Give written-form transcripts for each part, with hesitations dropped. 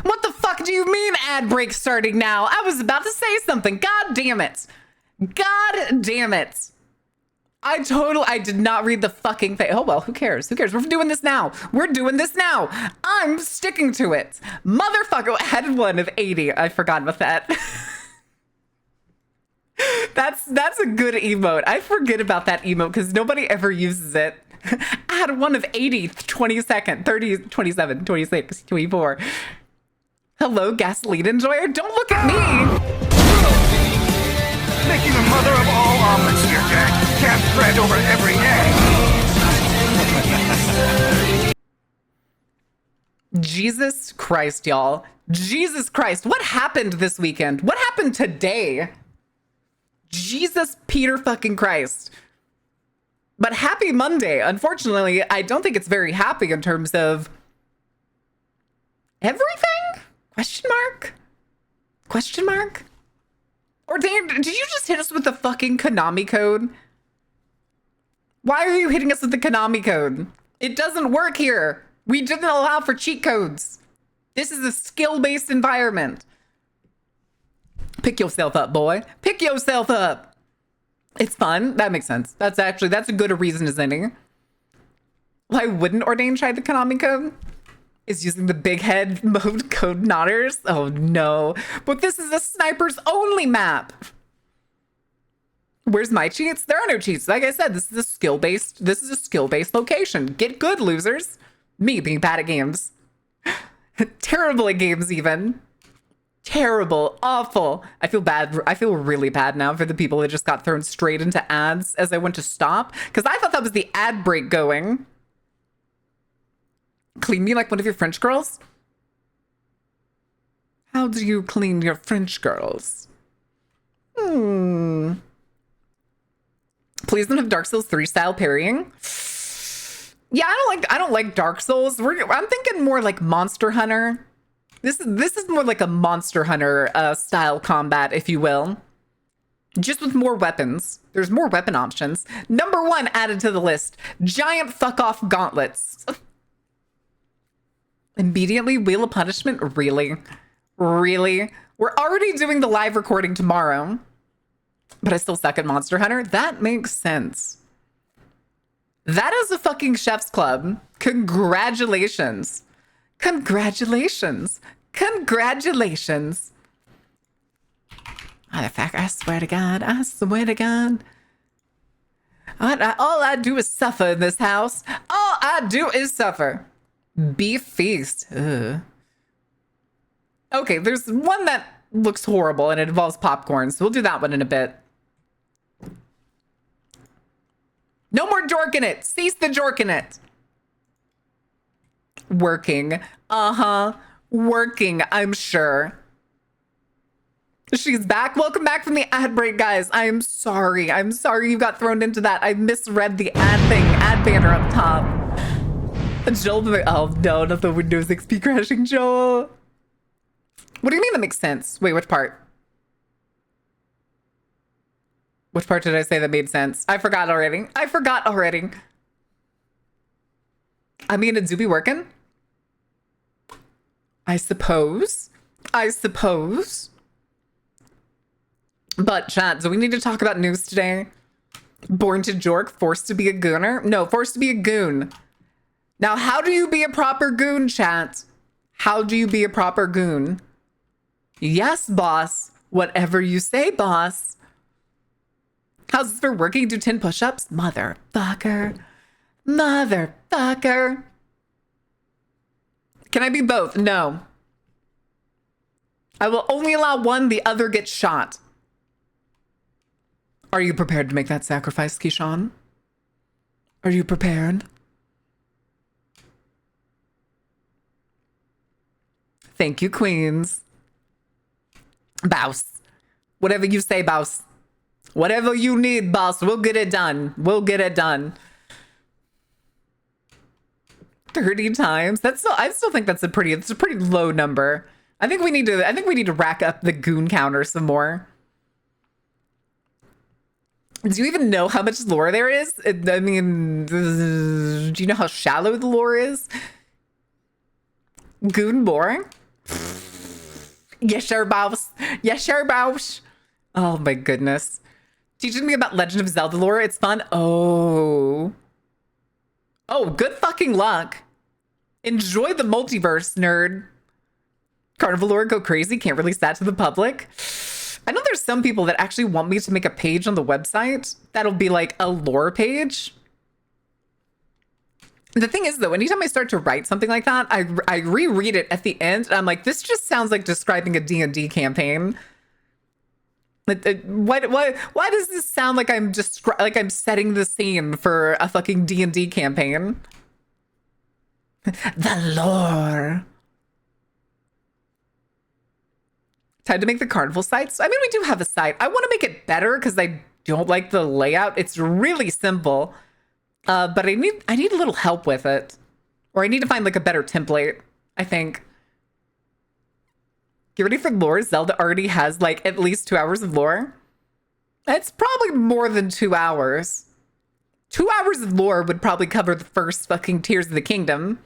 What the fuck do you mean ad break starting now? I was about to say something. God damn it. God damn it. I did not read the fucking thing. Oh, well, who cares? Who cares? We're doing this now. We're doing this now. I'm sticking to it. Motherfucker, I had one of 80. I forgot about that. That's a good emote. I forget about that emote because nobody ever uses it. I had one of 80, 22nd, 30, 27, 26, 24. Hello, gasoline enjoyer. Don't look at me. Making a mother of all omelets here, Jack. Can't spread over every egg. Jesus Christ, y'all. Jesus Christ. What happened this weekend? What happened today? Jesus Peter fucking Christ. But happy Monday. Unfortunately, I don't think it's very happy in terms of everything? Question mark? Question mark? Or Dan, did you just hit us with the fucking Konami code? Why are you hitting us with the Konami code? It doesn't work here. We didn't allow for cheat codes. This is a skill-based environment. Pick yourself up, boy. Pick yourself up. It's fun. That makes sense. That's a good a reason as any. Why wouldn't Ordain try the Konami code? Is using the big head mode code nodders. Oh no. But this is a snipers only map. Where's my cheats? There are no cheats. Like I said, this is a skill-based location. Get good, losers. Me being bad at games. Terrible at games even. Terrible. Awful. I feel bad. I feel really bad now for the people that just got thrown straight into ads as I went to stop. Because I thought that was the ad break going. Clean me like one of your French girls? How do you clean your French girls? Please don't have Dark Souls 3 style parrying. Yeah, I don't like Dark Souls. I'm thinking more like Monster Hunter. This is more like a Monster Hunter style combat, if you will. Just with more weapons. There's more weapon options. Number 1 added to the list. Giant fuck off gauntlets. Immediately, Wheel of Punishment? Really? Really? We're already doing the live recording tomorrow, but I still suck at Monster Hunter? That makes sense. That is a fucking chef's club. Congratulations. Congratulations. Congratulations. Motherfucker, I swear to God. I swear to God. All I do is suffer in this house. All I do is suffer. Beef feast. Ugh. Okay, there's one that looks horrible and it involves popcorn, so we'll do that one in a bit. No more jork in it. Cease the jork in it. Working. Working, I'm sure. She's back. Welcome back from the ad break, guys. I'm sorry. I'm sorry you got thrown into that. I misread the ad banner up top. Joel, oh no, not the Windows XP crashing, Joel. What do you mean that makes sense? Wait, which part? Which part did I say that made sense? I forgot already. I mean, did Zuby working? I suppose. But chat, do we need to talk about news today? Born to Jork, forced to be a gooner? No, forced to be a goon. Now, how do you be a proper goon, chat? How do you be a proper goon? Yes, boss. Whatever you say, boss. How's this for working? Do 10 push-ups? Motherfucker. Motherfucker. Can I be both? No. I will only allow one, the other gets shot. Are you prepared to make that sacrifice, Keyshawn? Are you prepared? Thank you, queens. Boss. Whatever you say, boss. Whatever you need, boss. We'll get it done. We'll get it done. 30 times. I still think it's a pretty low number. I think we need to rack up the goon counter some more. Do you even know how much lore there is? I mean, do you know how shallow the lore is? Goon boring? Yes, sir, boss. Yes, sir, boss. Oh my goodness. Teaching me about Legend of Zelda lore. It's fun. Oh. Oh, good fucking luck. Enjoy the multiverse, nerd. Carnival lore, go crazy. Can't release that to the public. I know there's some people that actually want me to make a page on the website that'll be like a lore page. The thing is, though, anytime I start to write something like that, I reread it at the end, and I'm like, this just sounds like describing a D&D campaign. Why does this sound like I'm I'm setting the scene for a fucking D&D campaign? The lore. Time to make the carnival sites. I mean, we do have a site. I want to make it better because I don't like the layout. It's really simple. But I need a little help with it. Or I need to find like a better template, I think. Get ready for lore. Zelda already has like at least 2 hours of lore. It's probably more than 2 hours. 2 hours of lore would probably cover the first fucking Tears of the Kingdom.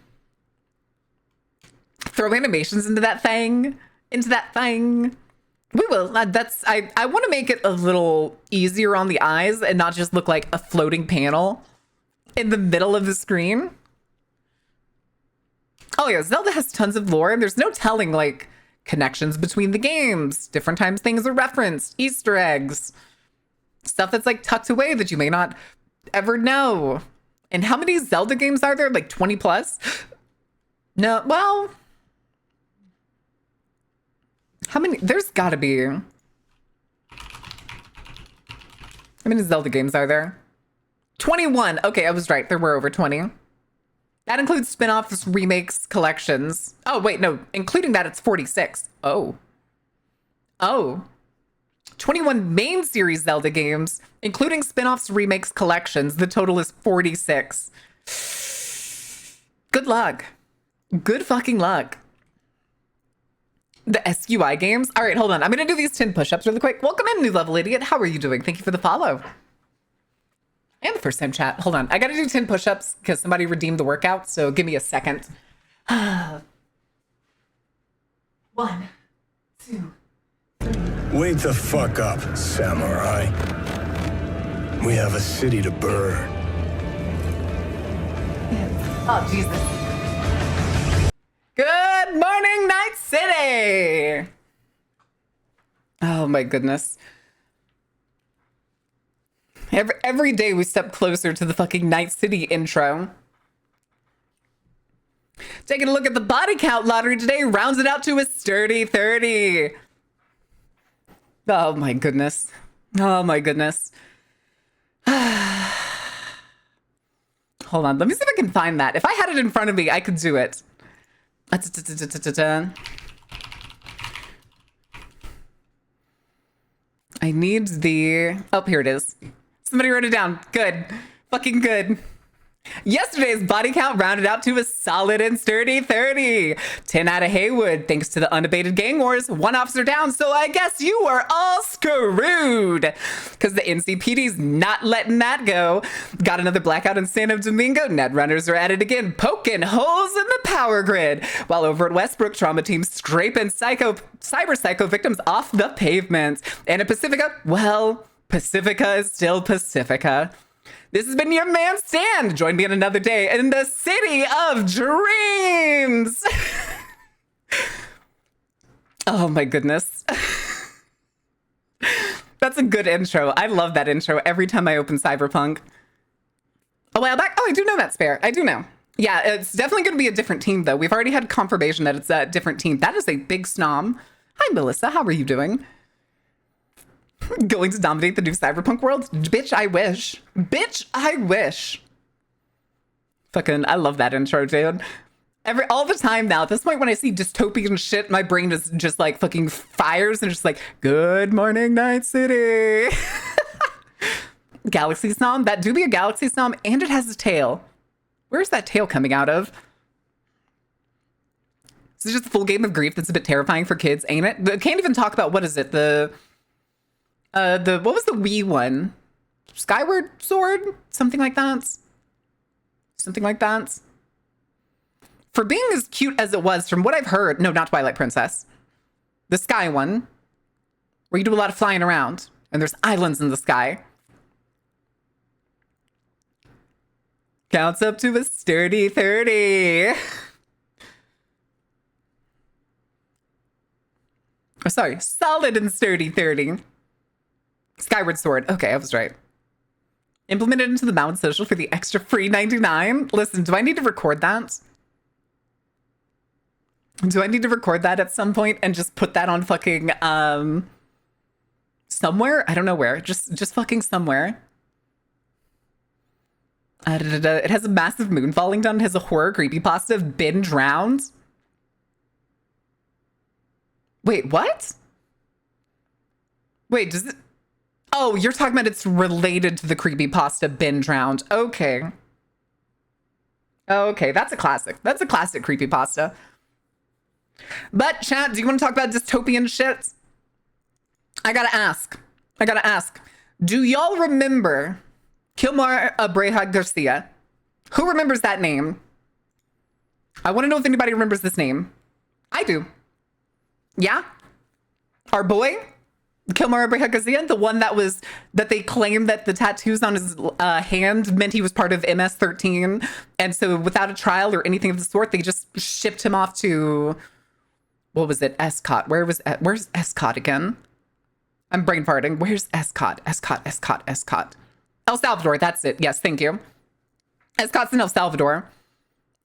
Throw animations into that thing. We will. I want to make it a little easier on the eyes and not just look like a floating panel in the middle of the screen. Oh yeah, Zelda has tons of lore, and there's no telling like connections between the games, different times things are referenced, Easter eggs, stuff that's like tucked away that you may not ever know. And how many Zelda games are there? Like 20 plus? No, well, how many? There's gotta be. How many Zelda games are there? 21. Okay, I was right. There were over 20. That includes spin-offs, remakes, collections. Oh, wait, no. Including that, it's 46. Oh. 21 main series Zelda games, including spin-offs, remakes, collections. The total is 46. Good luck. Good fucking luck. The SUI games? All right, hold on. I'm going to do these 10 push-ups really quick. Welcome in, New Level Idiot. How are you doing? Thank you for the follow. And the first time chat. Hold on. I got to do 10 push-ups because somebody redeemed the workout. So give me a second. 1, 2, 3. Wake the fuck up, samurai. We have a city to burn. Oh, Jesus. Good morning, Night City. Oh, my goodness. Every day we step closer to the fucking Night City intro. Taking a look at the body count lottery today, rounds it out to a sturdy 30. Oh my goodness. Oh my goodness. Hold on, let me see if I can find that. If I had it in front of me, I could do it. I need the... Oh, here it is. Somebody wrote it down. Good. Fucking good. Yesterday's body count rounded out to a solid and sturdy 30. 10 out of Haywood, thanks to the unabated gang wars. 1 officer down, so I guess you are all screwed. Because the NCPD's not letting that go. Got another blackout in San Domingo. Netrunners are at it again, poking holes in the power grid. While over at Westbrook, trauma teams scraping cyber psycho victims off the pavement. And in Pacifica, well, Pacifica is still Pacifica. This has been your man Stan. Join me on another day in the city of dreams. Oh my goodness. That's a good intro. I love that intro every time I open Cyberpunk. A while back. Oh, I do know that Spare. I do know. Yeah, it's definitely going to be a different team, though. We've already had confirmation that it's a different team. That is a big snom. Hi, Melissa. How are you doing? Going to dominate the new Cyberpunk world? Bitch, I wish. Bitch, I wish. Fucking, I love that intro, dude. All the time now, at this point when I see dystopian shit, my brain is just like fucking fires and just like, good morning, Night City. Galaxy Snom? That do be a Galaxy Snom, and it has a tail. Where's that tail coming out of? This is just a full game of grief that's a bit terrifying for kids, ain't it? I can't even talk about, what is it? What was the Wii one? Skyward Sword? Something like that? Something like that? For being as cute as it was, from what I've heard, no, not Twilight Princess. The sky one, where you do a lot of flying around, and there's islands in the sky. Counts up to a sturdy 30. Oh, sorry, solid and sturdy 30. Skyward Sword. Okay, I was right. Implemented into the Mountain Social for the extra free 99. Listen, do I need to record that? Do I need to record that at some point and just put that on fucking somewhere? I don't know where. Just fucking somewhere. It has a massive moon falling down. It has a horror creepypasta of been drowned. Wait, what? Wait, does it? Oh, you're talking about it's related to the creepypasta been drowned. Okay. Okay, that's a classic. That's a classic creepypasta. But chat, do you want to talk about dystopian shit? I gotta ask. Do y'all remember Kilmar Abreja Garcia? Who remembers that name? I want to know if anybody remembers this name. I do. Yeah? Our boy? Kilmar Abreja Garcia? The one that they claimed that the tattoos on his hand meant he was part of MS-13. And so without a trial or anything of the sort, they just shipped him off to... What was it? Escott. Where's Escott again? I'm brain farting. Where's Escott? Escott. El Salvador. That's it. Yes, thank you. Escott's in El Salvador.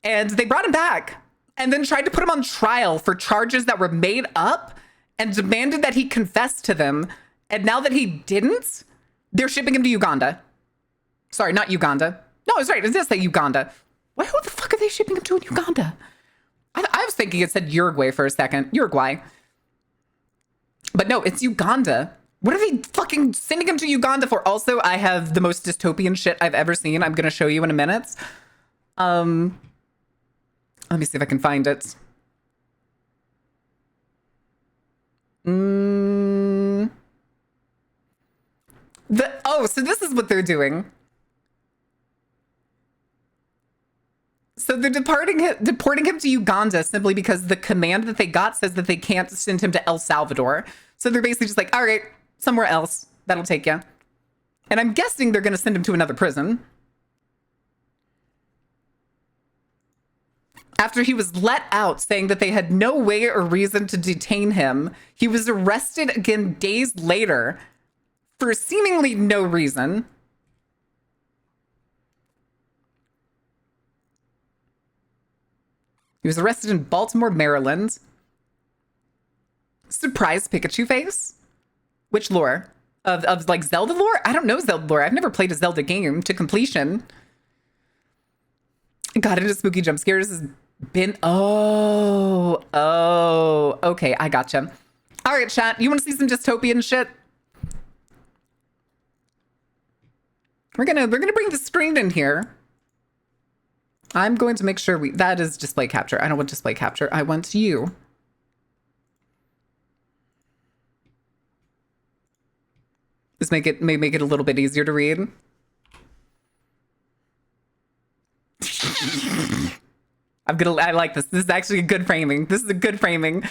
And they brought him back and then tried to put him on trial for charges that were made up and demanded that he confess to them. And now that he didn't, they're shipping him to Uganda. Sorry, not Uganda. No, it's right. It does say Uganda. Who the fuck are they shipping him to in Uganda? I was thinking it said Uruguay for a second. Uruguay. But no, it's Uganda. What are they fucking sending him to Uganda for? Also, I have the most dystopian shit I've ever seen. I'm going to show you in a minute. Let me see if I can find it. So this is what they're doing. So they're deporting him to Uganda simply because the command that they got says that they can't send him to El Salvador. So they're basically just like, all right, somewhere else. That'll take you. And I'm guessing they're going to send him to another prison. After he was let out, saying that they had no way or reason to detain him, he was arrested again days later for seemingly no reason. He was arrested in Baltimore, Maryland. Surprise Pikachu face? Which lore? Of like Zelda lore? I don't know Zelda lore. I've never played a Zelda game to completion. Got into spooky jump scares has been... Oh, okay, I gotcha. All right, chat, you want to see some dystopian shit? We're gonna bring the screen in here. I'm going to make sure that is display capture. I don't want display capture. I want you. This may make it a little bit easier to read. I like this. This is actually a good framing. This is a good framing.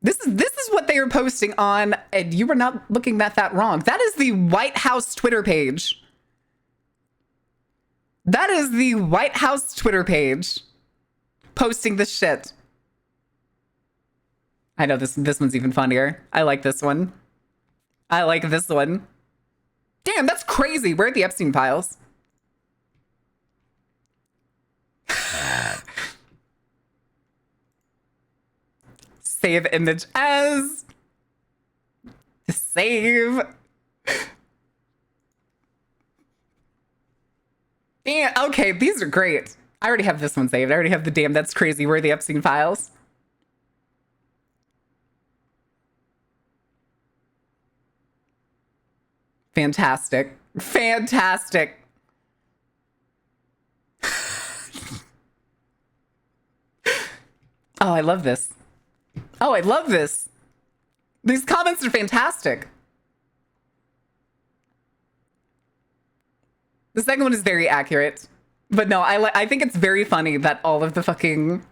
This is what they are posting on, and you were not looking at that wrong. That is the White House Twitter page. That is the White House Twitter page posting this shit. I know this one's even funnier. I like this one. I like this one. Damn, that's crazy. Where are the Epstein files? Save image as. Save. Yeah, okay, these are great. I already have this one saved. I already have the damn that's crazy. Where are the Epstein files? Fantastic. Fantastic. Oh, I love this. Oh, I love this. These comments are fantastic. The second one is very accurate. But no, I think it's very funny that all of the fucking...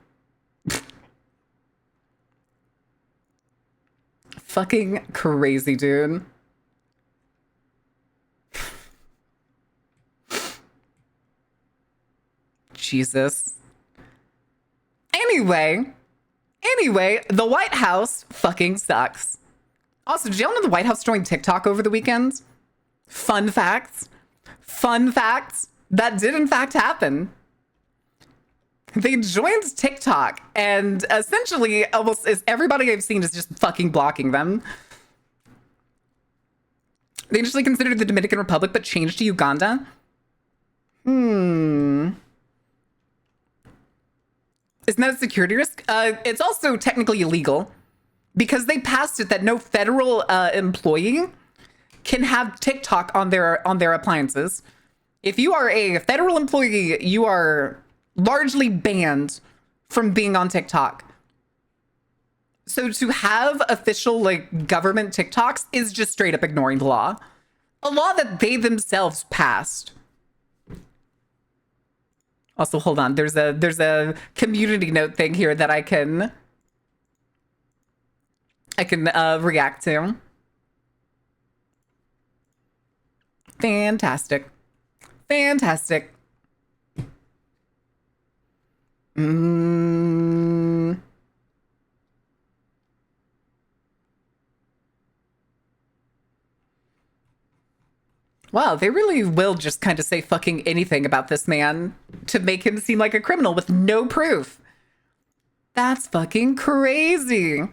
fucking crazy, dude. Jesus. Anyway, the White House fucking sucks. Also, did y'all know the White House joined TikTok over the weekend? Fun facts. Fun facts. That did in fact happen. They joined TikTok, and essentially almost everybody I've seen is just fucking blocking them. They initially considered the Dominican Republic, but changed to Uganda. Isn't that a security risk? It's also technically illegal because they passed it that no federal employee can have TikTok on their appliances. If you are a federal employee, you are largely banned from being on TikTok. So to have official like government TikToks is just straight up ignoring the law. A law that they themselves passed. Also, hold on. There's a community note thing here that I can react to. Fantastic. Fantastic. Wow, they really will just kind of say fucking anything about this man to make him seem like a criminal with no proof. That's fucking crazy.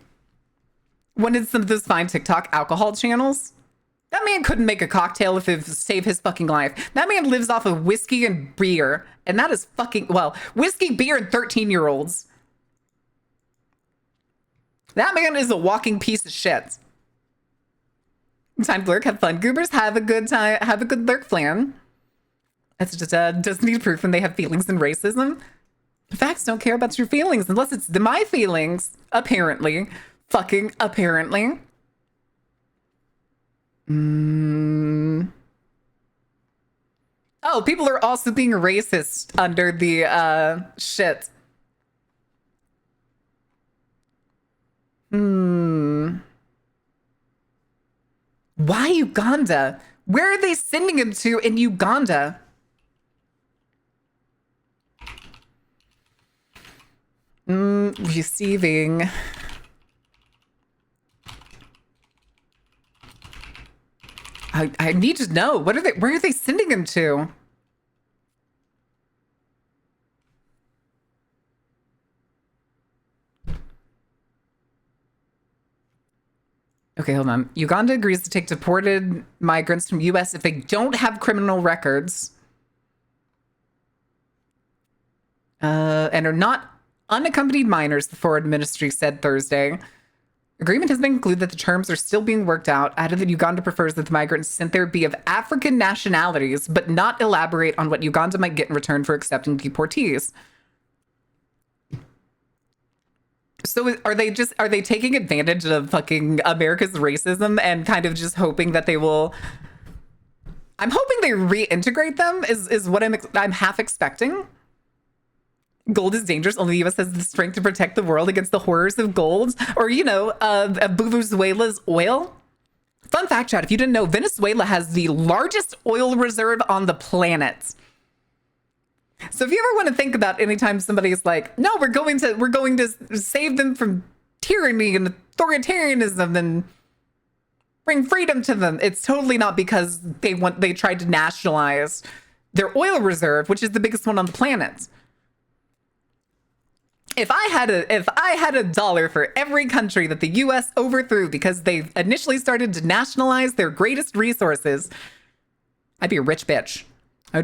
When did some of those fine TikTok alcohol channels? That man couldn't make a cocktail if it would save his fucking life. That man lives off of whiskey and beer. And that is fucking, well, whiskey, beer, and 13-year-olds. That man is a walking piece of shit. Time to lurk, have fun, goobers, have a good time, have a good lurk plan. That's just doesn't need proof when they have feelings and racism. Facts don't care about your feelings unless it's my feelings, apparently. Fucking apparently. Oh, people are also being racist under the shit. Why Uganda? Where are they sending him to in Uganda? Receiving. I need to know. Where are they sending him to? Okay, hold on. Uganda agrees to take deported migrants from U.S. if they don't have criminal records and are not unaccompanied minors, the foreign ministry said Thursday. Agreement has been concluded that the terms are still being worked out, added that Uganda prefers that the migrants sent there be of African nationalities, but not elaborate on what Uganda might get in return for accepting deportees. So are they taking advantage of fucking America's racism and kind of just hoping that they will... I'm hoping they reintegrate them is what I'm half expecting. Gold is dangerous. Only the U.S. has the strength to protect the world against the horrors of gold. Or, you know, Venezuela's oil. Fun fact, chat, if you didn't know, Venezuela has the largest oil reserve on the planet. So if you ever want to think about anytime somebody's like, no, we're going to save them from tyranny and authoritarianism and bring freedom to them, it's totally not because they tried to nationalize their oil reserve, which is the biggest one on the planet. If I had a dollar for every country that the U.S. overthrew because they initially started to nationalize their greatest resources, I'd be a rich bitch. I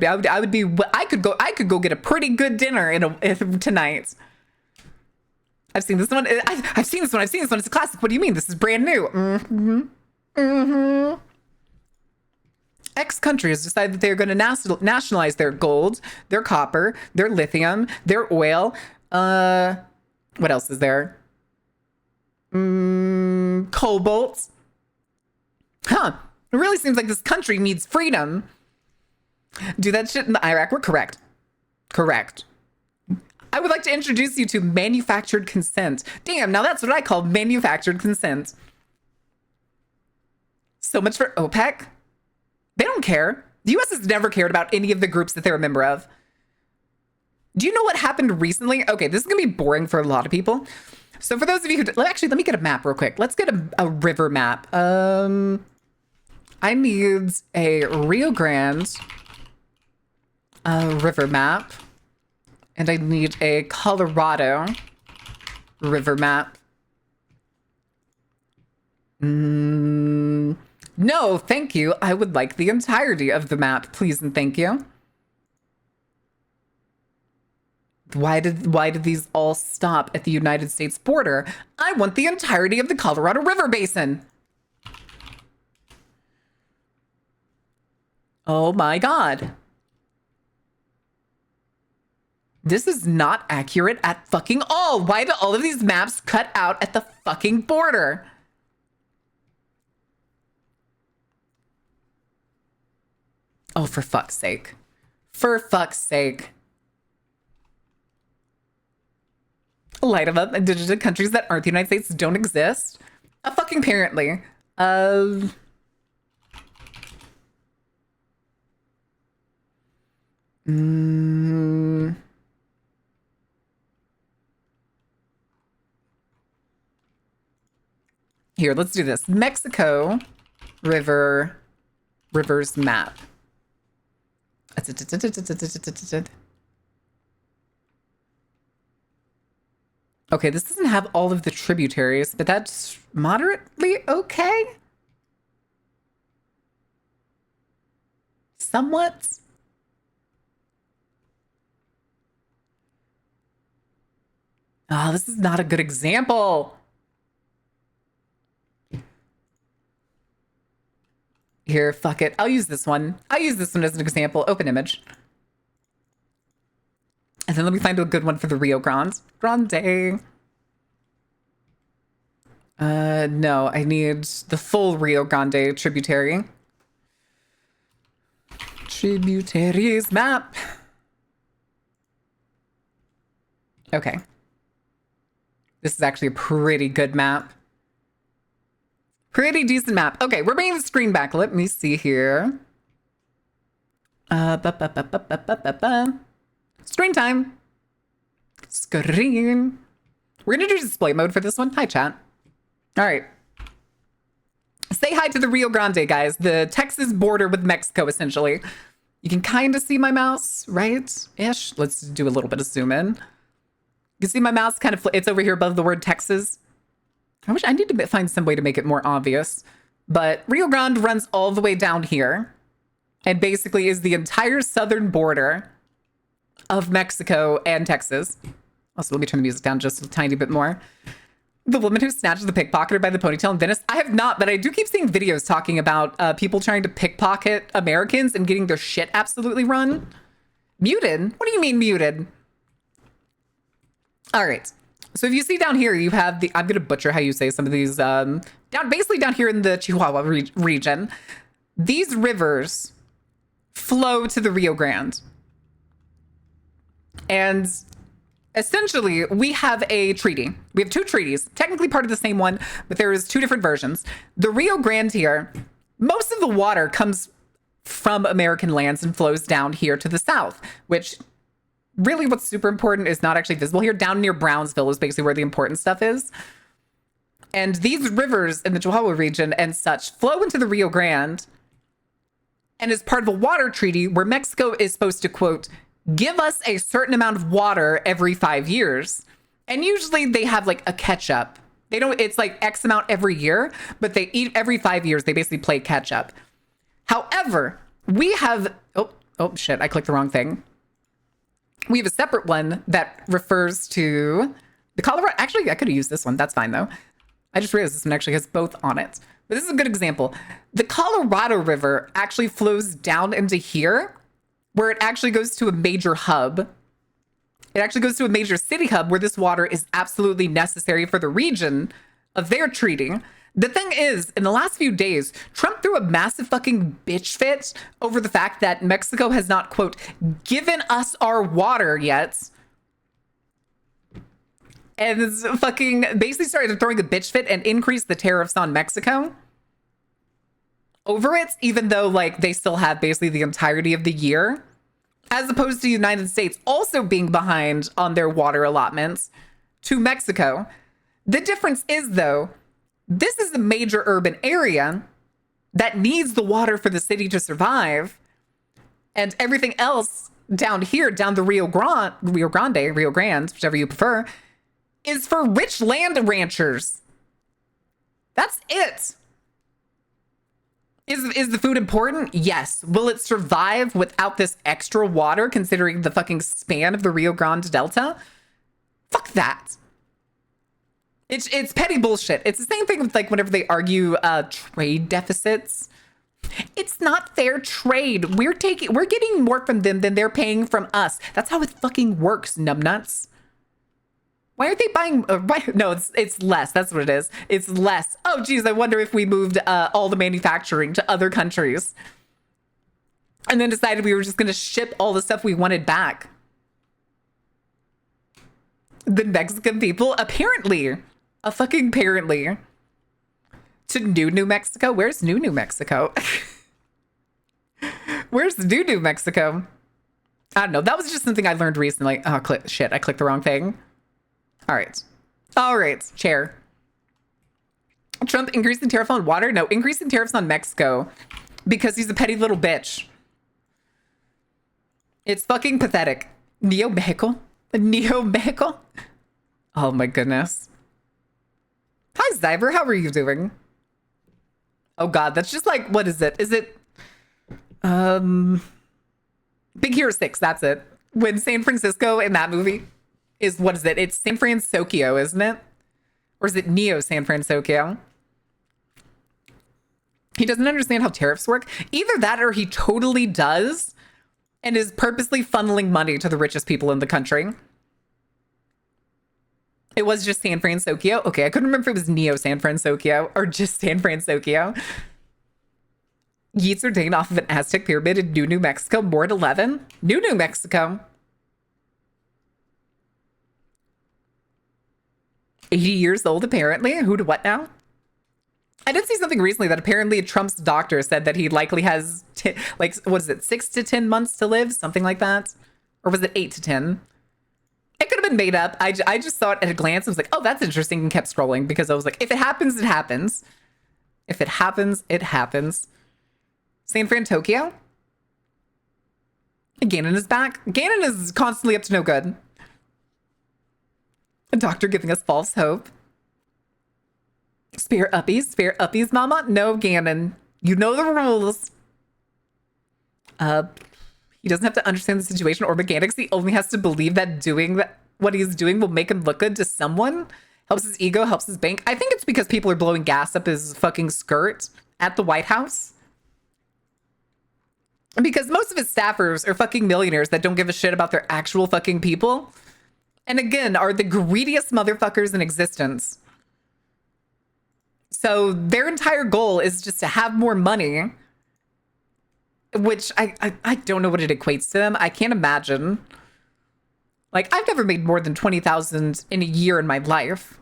could go get a pretty good dinner tonight. I've seen this one. I've seen this one. It's a classic. What do you mean? This is brand new. X country has decided that they're going to nationalize their gold, their copper, their lithium, their oil. What else is there? Cobalt. Huh. It really seems like this country needs freedom. Do that shit in the Iraq. We're correct. Correct. I would like to introduce you to manufactured consent. Damn, now that's what I call manufactured consent. So much for OPEC. They don't care. The US has never cared about any of the groups that they're a member of. Do you know what happened recently? Okay, this is gonna be boring for a lot of people. So for those of you who, actually, let me get a map real quick. Let's get a river map. I need a Rio Grande river map. And I need a Colorado river map. No, thank you. I would like the entirety of the map, please and thank you. Why did these all stop at the United States border? I want the entirety of the Colorado River Basin. Oh my God. This is not accurate at fucking all. Why do all of these maps cut out at the fucking border? Oh, for fuck's sake. For fuck's sake. Light them up. Indigenous countries that aren't the United States don't exist. Fucking apparently. Here, let's do this. Mexico rivers map. Okay, this doesn't have all of the tributaries, but that's moderately okay. Somewhat. Oh, this is not a good example. Here, fuck it. I'll use this one. I'll use this one as an example. Open image. And then let me find a good one for the Rio Grande. No, I need the full Rio Grande tributary. Tributaries map. Okay. This is actually a pretty good map. Pretty decent map. Okay, we're bringing the screen back. Let me see here. Screen time. Screen. We're going to do display mode for this one. Hi, chat. All right. Say hi to the Rio Grande, guys. The Texas border with Mexico, essentially. You can kind of see my mouse, right? Ish. Let's do a little bit of zoom in. You can see my mouse kind of, it's over here above the word Texas. I need to find some way to make it more obvious. But Rio Grande runs all the way down here and basically is the entire southern border of Mexico and Texas. Also, let me turn the music down just a tiny bit more. The woman who snatched the pickpocketer by the ponytail in Venice. I have not, but I do keep seeing videos talking about people trying to pickpocket Americans and getting their shit absolutely run. Muted? What do you mean muted? All right. So if you see down here, you have the, I'm going to butcher how you say some of these, basically down here in the Chihuahua region, these rivers flow to the Rio Grande. And essentially, we have a treaty. We have two treaties, technically part of the same one, but there is two different versions. The Rio Grande here, most of the water comes from American lands and flows down here to the south, which really what's super important is not actually visible here. Down near Brownsville is basically where the important stuff is. And these rivers in the Chihuahua region and such flow into the Rio Grande and is part of a water treaty where Mexico is supposed to, quote, give us a certain amount of water every 5 years. And usually they have like a catch up. They don't, it's like X amount every year, but they eat every 5 years. They basically play catch up. However, we have, oh shit, I clicked the wrong thing. We have a separate one that refers to the Colorado. Actually, I could have used this one. That's fine, though. I just realized this one actually has both on it. But this is a good example. The Colorado River actually flows down into here, where it actually goes to a major hub. It actually goes to a major city hub where this water is absolutely necessary for the region of their treaty. The thing is, in the last few days, Trump threw a massive fucking bitch fit over the fact that Mexico has not, quote, given us our water yet. And it's fucking basically started throwing a bitch fit and increased the tariffs on Mexico. over it, even though like they still have basically the entirety of the year, as opposed to the United States also being behind on their water allotments to Mexico. The difference is, though, this is a major urban area that needs the water for the city to survive, and everything else down here, down the Rio Grande, whichever you prefer, is for rich land ranchers. That's it. Is the food important? Yes. Will it survive without this extra water, considering the fucking span of the Rio Grande Delta? Fuck that. It's petty bullshit. It's the same thing with like whenever they argue trade deficits. It's not fair trade. We're getting more from them than they're paying from us. That's how it fucking works, numbnuts. Why aren't they buying? No, it's less. That's what it is. It's less. Oh, geez, I wonder if we moved all the manufacturing to other countries and then decided we were just going to ship all the stuff we wanted back. The Mexican people, apparently, to New Mexico. Where's New Mexico? Where's New Mexico? I don't know. That was just something I learned recently. Oh, shit, I clicked the wrong thing. All right, chair. Trump increasing tariff on water? No, increasing tariffs on Mexico because he's a petty little bitch. It's fucking pathetic. Neo Mexico? Oh my goodness. Hi, Zyber. How are you doing? Oh God, that's just like, what is it? Is it, Big Hero 6, that's it. When San Francisco in that movie is, what is it? It's San Francisco, isn't it? Or is it Neo San Francisco? He doesn't understand how tariffs work. Either that or he totally does and is purposely funneling money to the richest people in the country. It was just San Francisco. Okay, I couldn't remember if it was Neo San Francisco or just San Francisco. Yeats ordained off of an Aztec pyramid in New Mexico, Mort 11. New Mexico. 80 years old, apparently. Who to what now? I did see something recently that apparently Trump's doctor said that he likely has, like, what is it, 6 to 10 months to live? Something like that? Or was it 8 to 10? It could have been made up. I just saw it at a glance. I was like, oh, that's interesting, and kept scrolling because I was like, if it happens, it happens. If it happens, it happens. San Fran, Tokyo? Ganon is back. Ganon is constantly up to no good. A doctor giving us false hope. Spare uppies, mama. No, Ganon. You know the rules. He doesn't have to understand the situation or mechanics. He only has to believe that doing what he's doing will make him look good to someone. Helps his ego, helps his bank. I think it's because people are blowing gas up his fucking skirt at the White House. Because most of his staffers are fucking millionaires that don't give a shit about their actual fucking people. And again, are the greediest motherfuckers in existence. So their entire goal is just to have more money, which I don't know what it equates to them. I can't imagine. Like, I've never made more than 20,000 in a year in my life.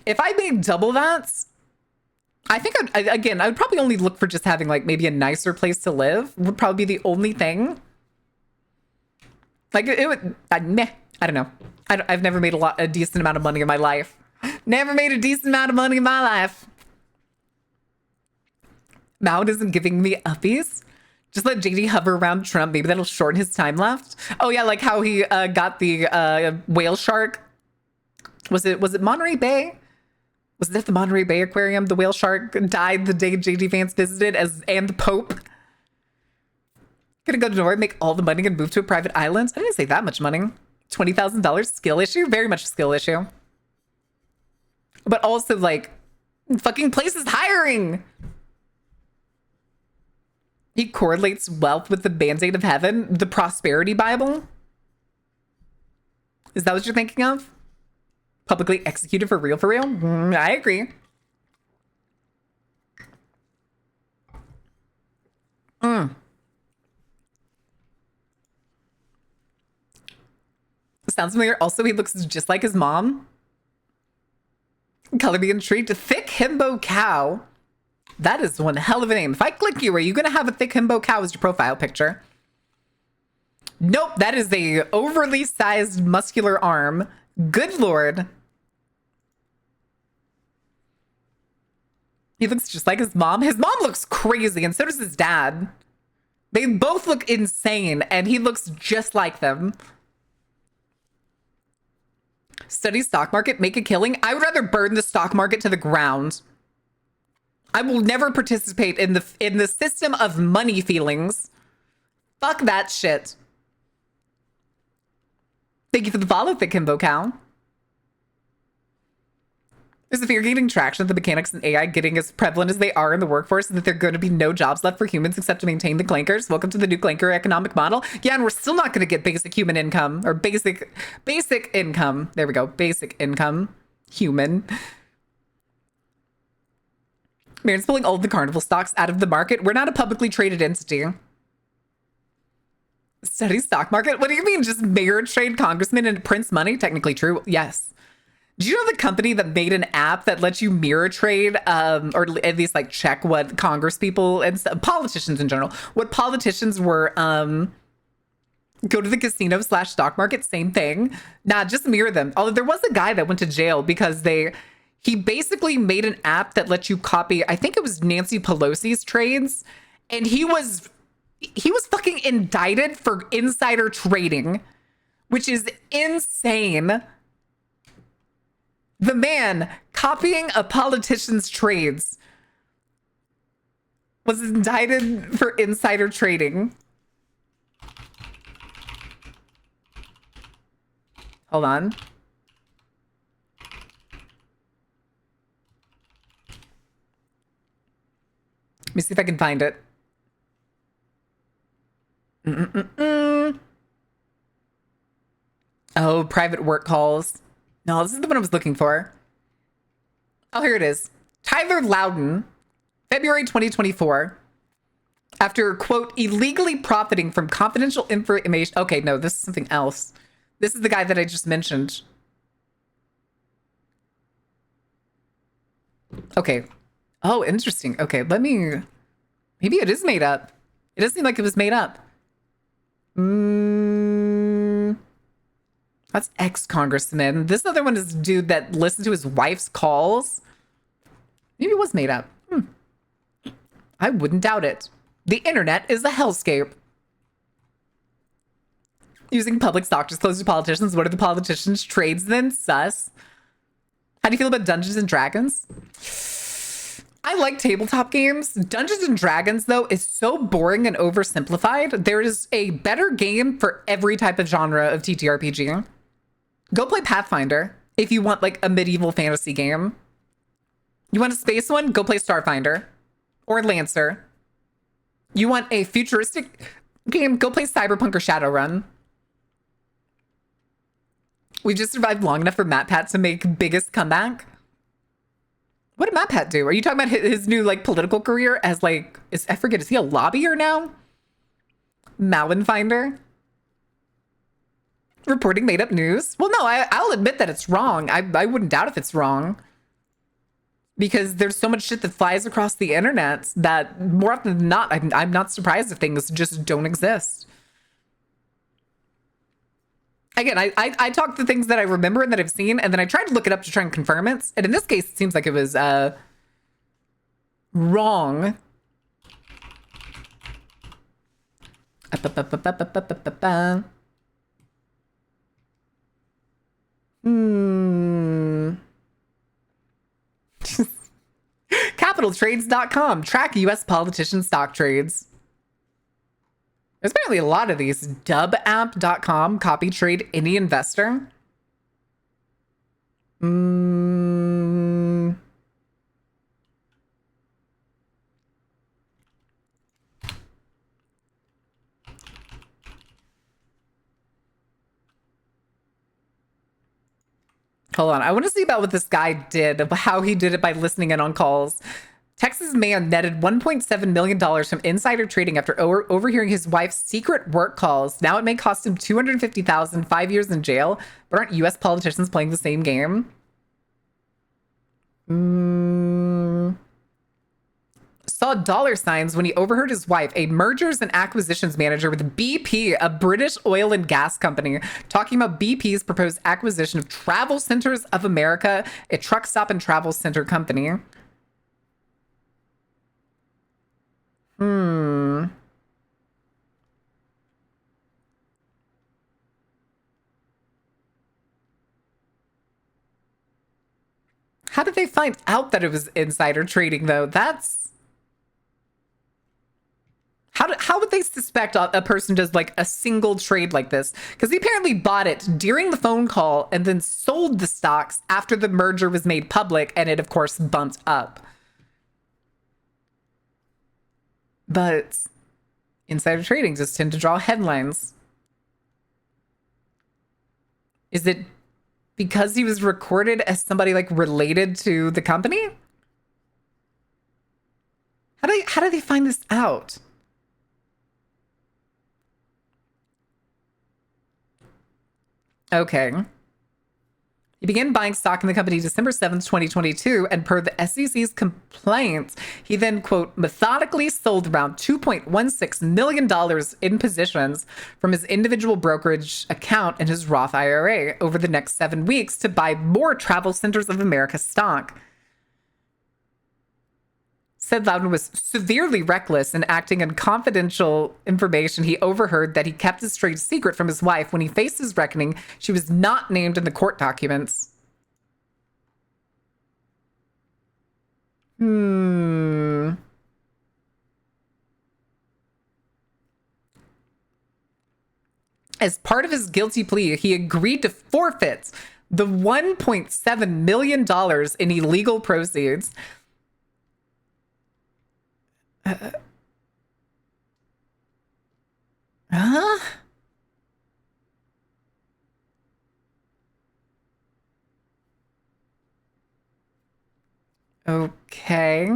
If I made double that, I think I would probably only look for just having like maybe a nicer place to live would probably be the only thing. Like it would, meh. I don't know. I've never made a decent amount of money in my life. Never made a decent amount of money in my life. Maud isn't giving me uppies. Just let JD hover around Trump. Maybe that'll shorten his time left. Oh yeah, like how he got the whale shark. Was it Monterey Bay? Was that the Monterey Bay Aquarium? The whale shark died the day JD Vance visited and the Pope. Gonna go to Norway, make all the money and move to a private island. I didn't say that much money. $20,000 skill issue? Very much a skill issue. But also like fucking places hiring. He correlates wealth with the Band-Aid of heaven, the prosperity Bible. Is that what you're thinking of? Publicly executed for real, for real? I agree. Sounds familiar. Also, he looks just like his mom. Color me intrigued. Thick himbo cow. That is one hell of a name. If I click you, are you going to have a thick himbo cow as your profile picture? Nope, that is a overly sized muscular arm. Good lord. He looks just like his mom. His mom looks crazy, and so does his dad. They both look insane, and he looks just like them. Study stock market, make a killing. I would rather burn the stock market to the ground. I will never participate in the system of money feelings. Fuck that shit. Thank you for the follow, Thick Himbo Cow. There's a fear gaining traction that the mechanics and AI getting as prevalent as they are in the workforce and that there are going to be no jobs left for humans except to maintain the clankers. Welcome to the new clanker economic model. Yeah, and we're still not going to get basic human income or basic income. There we go. Basic income. Human. Marin's pulling all of the carnival stocks out of the market. We're not a publicly traded entity. Study stock market? What do you mean? Just mayor trade congressman and prints money? Technically true. Yes. Do you know the company that made an app that lets you mirror trade, or at least like check what Congress people and politicians in general, what politicians were, go to the casino / stock market, same thing. Nah, just mirror them. Although there was a guy that went to jail because he basically made an app that lets you copy, I think it was Nancy Pelosi's trades, and he was fucking indicted for insider trading, which is insane. The man copying a politician's trades was indicted for insider trading. Hold on. Let me see if I can find it. Oh, private work calls. No, this is the one I was looking for. Oh, here it is. Tyler Loudon, February 2024. After, quote, illegally profiting from confidential information. Okay, no, this is something else. This is the guy that I just mentioned. Okay. Oh, interesting. Okay, maybe it is made up. It does seem like it was made up. That's ex-congressman. This other one is a dude that listened to his wife's calls. Maybe it was made up. I wouldn't doubt it. The internet is a hellscape. Using public stock disclosure to politicians. What are the politicians' trades then? Sus. How do you feel about Dungeons and Dragons? I like tabletop games. Dungeons and Dragons, though, is so boring and oversimplified. There is a better game for every type of genre of TTRPG. Go play Pathfinder if you want like a medieval fantasy game. You want a space one? Go play Starfinder or Lancer. You want a futuristic game? Go play Cyberpunk or Shadowrun. We just survived long enough for MatPat to make biggest comeback. What did MatPat do? Are you talking about his new like political career as like, I forget, is he a lobbyer now? Malinfinder? Reporting made up news? Well, no, I'll admit that it's wrong. I wouldn't doubt if it's wrong. Because there's so much shit that flies across the internet that more often than not, I'm not surprised if things just don't exist. Again, I talk the things that I remember and that I've seen, and then I tried to look it up to try and confirm it. And in this case, it seems like it was wrong. Capitaltrades.com. Track U.S. politician stock trades. There's apparently a lot of these. Dubapp.com. Copy trade any investor. Hold on. I want to see about what this guy did, how he did it by listening in on calls. Texas man netted $1.7 million from insider trading after overhearing his wife's secret work calls. Now it may cost him $250,000, 5 years in jail. But aren't U.S. politicians playing the same game? saw dollar signs when he overheard his wife, a mergers and acquisitions manager with BP, a British oil and gas company, talking about BP's proposed acquisition of Travel Centers of America, a truck stop and travel center company. How did they find out that it was insider trading, though? That's... How would they suspect a person does like a single trade like this? Because he apparently bought it during the phone call and then sold the stocks after the merger was made public, and it, of course, bumped up. But insider trading just tend to draw headlines. Is it because he was recorded as somebody like related to the company? How do they find this out? Okay. He began buying stock in the company December 7th, 2022, and per the SEC's complaints, he then, quote, methodically sold around $2.16 million in positions from his individual brokerage account in his Roth IRA over the next 7 weeks to buy more Travel Centers of America stock. Said Loudon was severely reckless in acting on confidential information he overheard that he kept his trade secret from his wife. When he faced his reckoning, she was not named in the court documents. As part of his guilty plea, he agreed to forfeit the $1.7 million in illegal proceeds. Okay.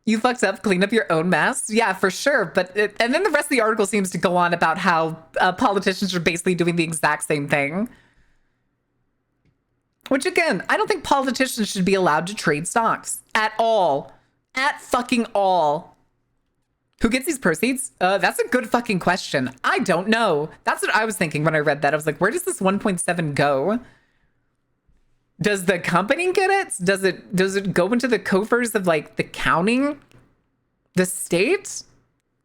You fucked up, clean up your own mess. Yeah, for sure. But and then the rest of the article seems to go on about how politicians are basically doing the exact same thing. Which, again, I don't think politicians should be allowed to trade stocks at all. At fucking all. Who gets these proceeds? That's a good fucking question. I don't know. That's what I was thinking when I read that. I was like, where does this 1.7 go? Does the company get it? Does it go into the coffers of like the county, the state,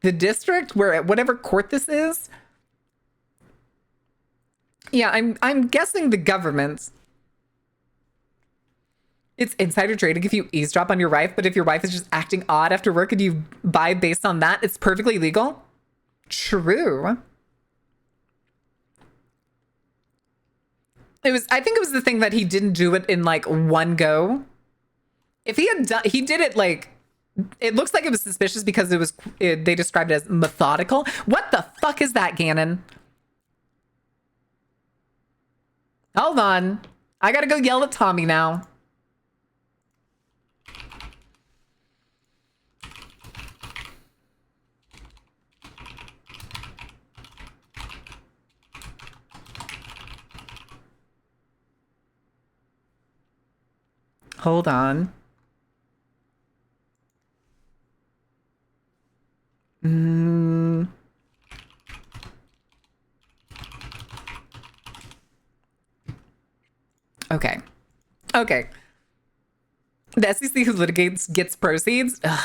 the district, where whatever court this is? Yeah, I'm guessing the government. It's insider trading if you eavesdrop on your wife, but if your wife is just acting odd after work and you buy based on that, it's perfectly legal. True. I think it was the thing that he didn't do it in like one go. If he had done, he did it like, it looks like it was suspicious because they described it as methodical. What the fuck is that, Gannon? Hold on. I gotta go yell at Tommy now. Hold on. Okay. Okay. The SEC who litigates gets proceeds. Ugh.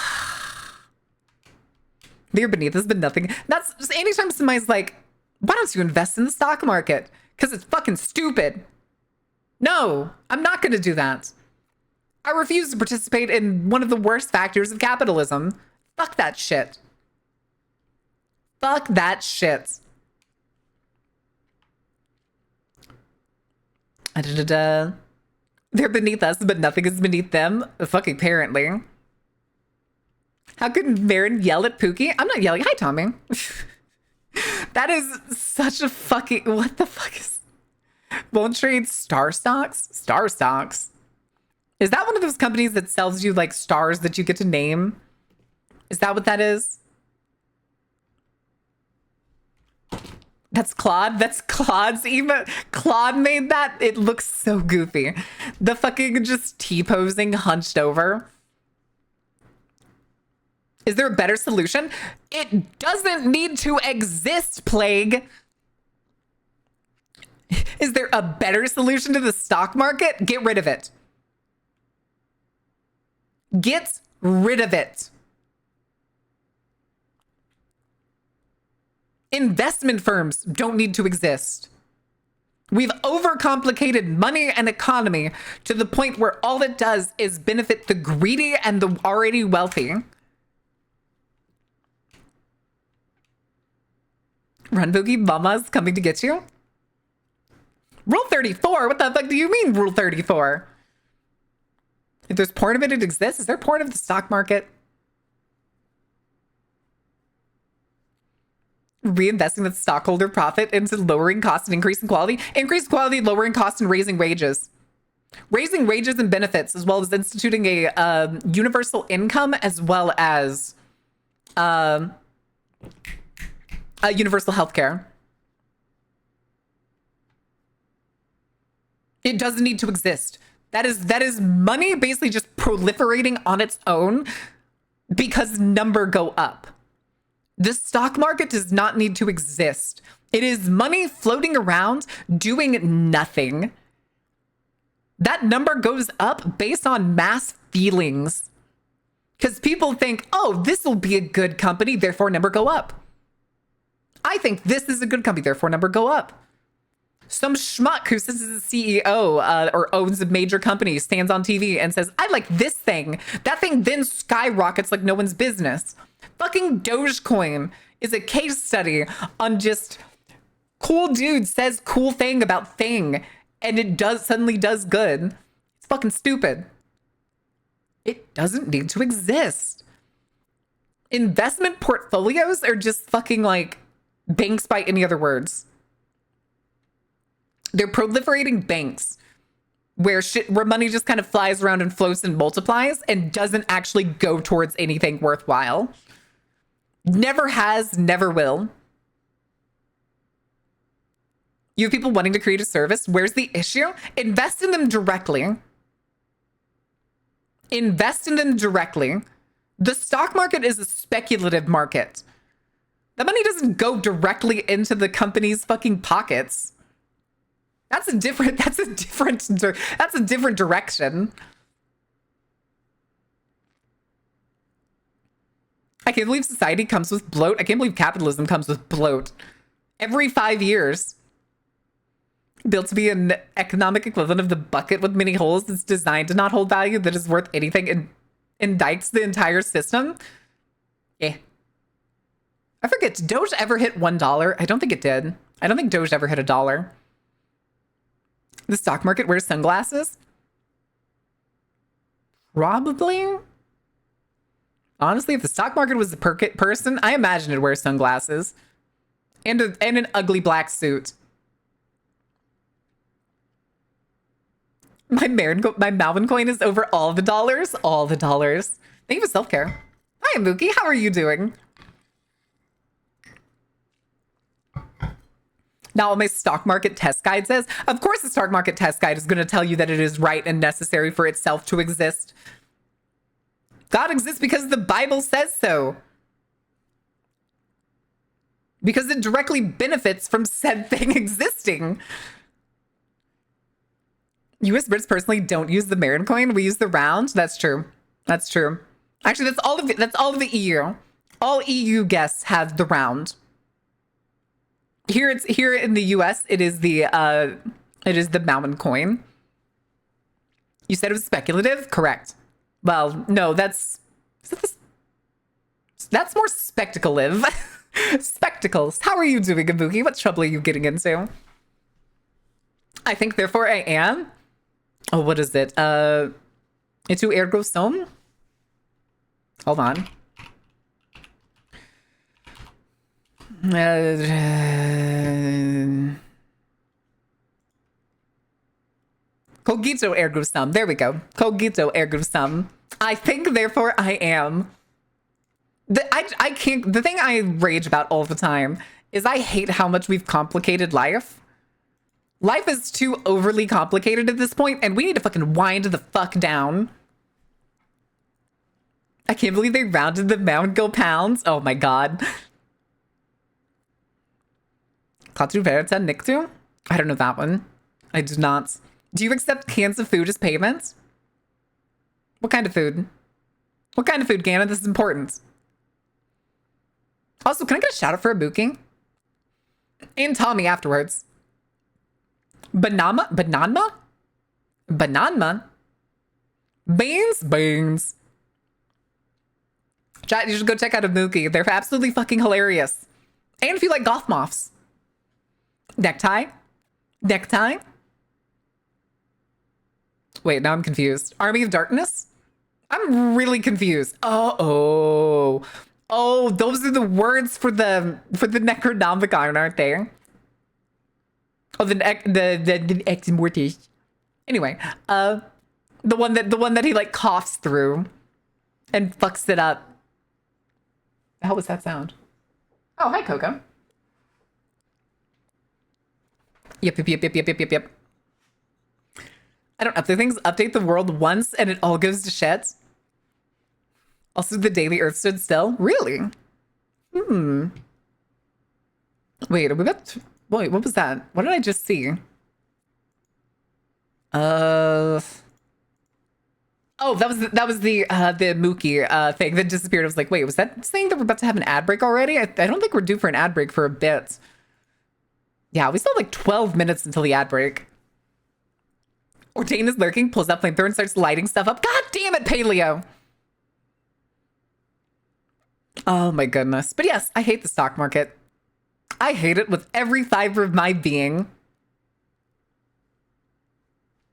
They're beneath us, but nothing. That's just anytime somebody's like, why don't you invest in the stock market? Because it's fucking stupid. No, I'm not going to do that. I refuse to participate in one of the worst factors of capitalism. Fuck that shit. Fuck that shit. They're beneath us, but nothing is beneath them. Fucking apparently. How could Marin yell at Pookie? I'm not yelling. Hi, Tommy. That is such a fucking... What the fuck is... Won't trade star stocks? Star stocks? Is that one of those companies that sells you like stars that you get to name? Is that what that is? That's Claude. That's Claude's emote. Claude made that. It looks so goofy. The fucking just T-posing hunched over. Is there a better solution? It doesn't need to exist, Plague. Is there a better solution to the stock market? Get rid of it. Get rid of it. Investment firms don't need to exist. We've overcomplicated money and economy to the point where all it does is benefit the greedy and the already wealthy. Run Boogie Mama's coming to get you. Rule 34? What the fuck do you mean, Rule 34? If there's porn of it, it exists. Is there porn of the stock market? Reinvesting the stockholder profit into lowering cost and increasing quality. Increasing quality, lowering cost, and raising wages. Raising wages and benefits, as well as instituting a universal income, as well as universal health care. It doesn't need to exist. That is money basically just proliferating on its own because number go up. The stock market does not need to exist. It is money floating around doing nothing. That number goes up based on mass feelings. Because people think, oh, this will be a good company, therefore number go up. I think this is a good company, therefore number go up. Some schmuck who says he's a CEO or owns a major company stands on TV and says, I like this thing. That thing then skyrockets like no one's business. Fucking Dogecoin is a case study on just cool dude says cool thing about thing and it suddenly does good. It's fucking stupid. It doesn't need to exist. Investment portfolios are just fucking like banks by any other words. They're proliferating banks where money just kind of flies around and floats and multiplies and doesn't actually go towards anything worthwhile. Never has, never will. You have people wanting to create a service. Where's the issue? Invest in them directly. Invest in them directly. The stock market is a speculative market. The money doesn't go directly into the company's fucking pockets. That's a different direction. I can't believe society comes with bloat. I can't believe capitalism comes with bloat. Every 5 years. Built to be an economic equivalent of the bucket with many holes that's designed to not hold value, that is worth anything, and indicts the entire system. Yeah. I forget, did Doge ever hit $1? I don't think it did. I don't think Doge ever hit $1. The stock market wears sunglasses? Probably. Honestly, if the stock market was a person, I imagine it'd wear sunglasses. And an ugly black suit. My Malvin coin is over all the dollars. All the dollars. Thank you for self-care. Hi, Mookie. How are you doing? Now, my stock market test guide says, of course the stock market test guide is going to tell you that it is right and necessary for itself to exist. God exists because the Bible says so. Because it directly benefits from said thing existing. US Brits personally don't use the Marin coin. We use the round. That's true. That's true. Actually, that's all of the EU. All EU guests have the round. Here in the US, it is the Malvin coin. You said it was speculative? Correct. Well, no, that's more spectacle-live. Spectacles. How are you doing, Ibuki? What trouble are you getting into? I think, therefore, I am. Oh, what is it? Itu ergo sum? Hold on. Cogito ergo sum. There we go. Cogito ergo sum. I think, therefore, I am. I can't. The thing I rage about all the time is I hate how much we've complicated life. Life is too overly complicated at this point, and we need to fucking wind the fuck down. I can't believe they rounded the Mount Go pounds. Oh my god. Klaatu Verita Niktu? I don't know that one. I do not. Do you accept cans of food as payments? What kind of food? What kind of food, Gannon? This is important. Also, can I get a shout out for Ibuki? And Tommy afterwards. Banama? Bananma? Bananma? Beans? Beans. Chat, you should go check out Ibuki. They're absolutely fucking hilarious. And if you like goth moths. Necktie? Necktie? Wait, now I'm confused. Army of Darkness? I'm really confused. Oh, those are the words for the Necronomicon, aren't they? Oh, the Ex Mortis. Anyway, the one that he like coughs through and fucks it up. The hell was that sound? Oh, hi, Coco. Yep. I don't update things. Update the world once and it all goes to shit. Also, the day the Earth stood still. Really? Wait, are we about to... Wait, what was that? What did I just see? Oh, that was the Mookie thing that disappeared. I was like, wait, was that saying that we're about to have an ad break already? I don't think we're due for an ad break for a bit. Yeah, we still have like 12 minutes until the ad break. Ordain is lurking, pulls up flamethrower and starts lighting stuff up. God damn it, Paleo! Oh my goodness. But yes, I hate the stock market. I hate it with every fiber of my being.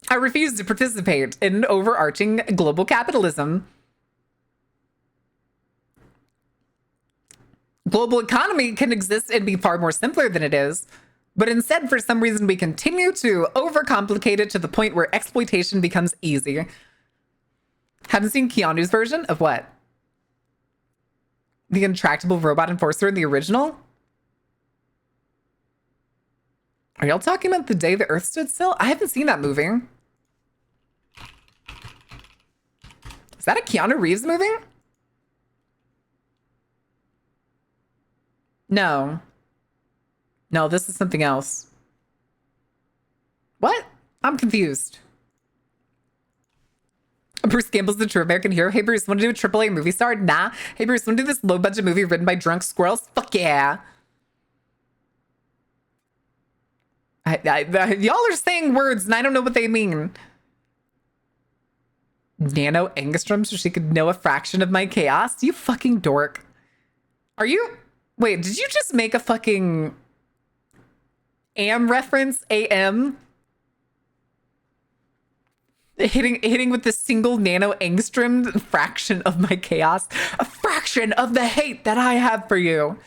I refuse to participate in overarching global capitalism. Global economy can exist and be far more simpler than it is. But instead, for some reason, we continue to overcomplicate it to the point where exploitation becomes easy. Haven't seen Keanu's version of what? The intractable robot enforcer in the original? Are y'all talking about The Day the Earth Stood Still? I haven't seen that movie. Is that a Keanu Reeves movie? No. No, this is something else. What? I'm confused. Bruce Campbell's the true American hero. Hey, Bruce, want to do a AAA movie star? Nah. Hey, Bruce, want to do this low-budget movie written by drunk squirrels? Fuck yeah. Y'all are saying words, and I don't know what they mean. Nano angstrom so she could know a fraction of my chaos? You fucking dork. Are you... Wait, did you just make a fucking... AM reference? AM? Hitting with the single nano angstrom fraction of my chaos. A fraction of the hate that I have for you.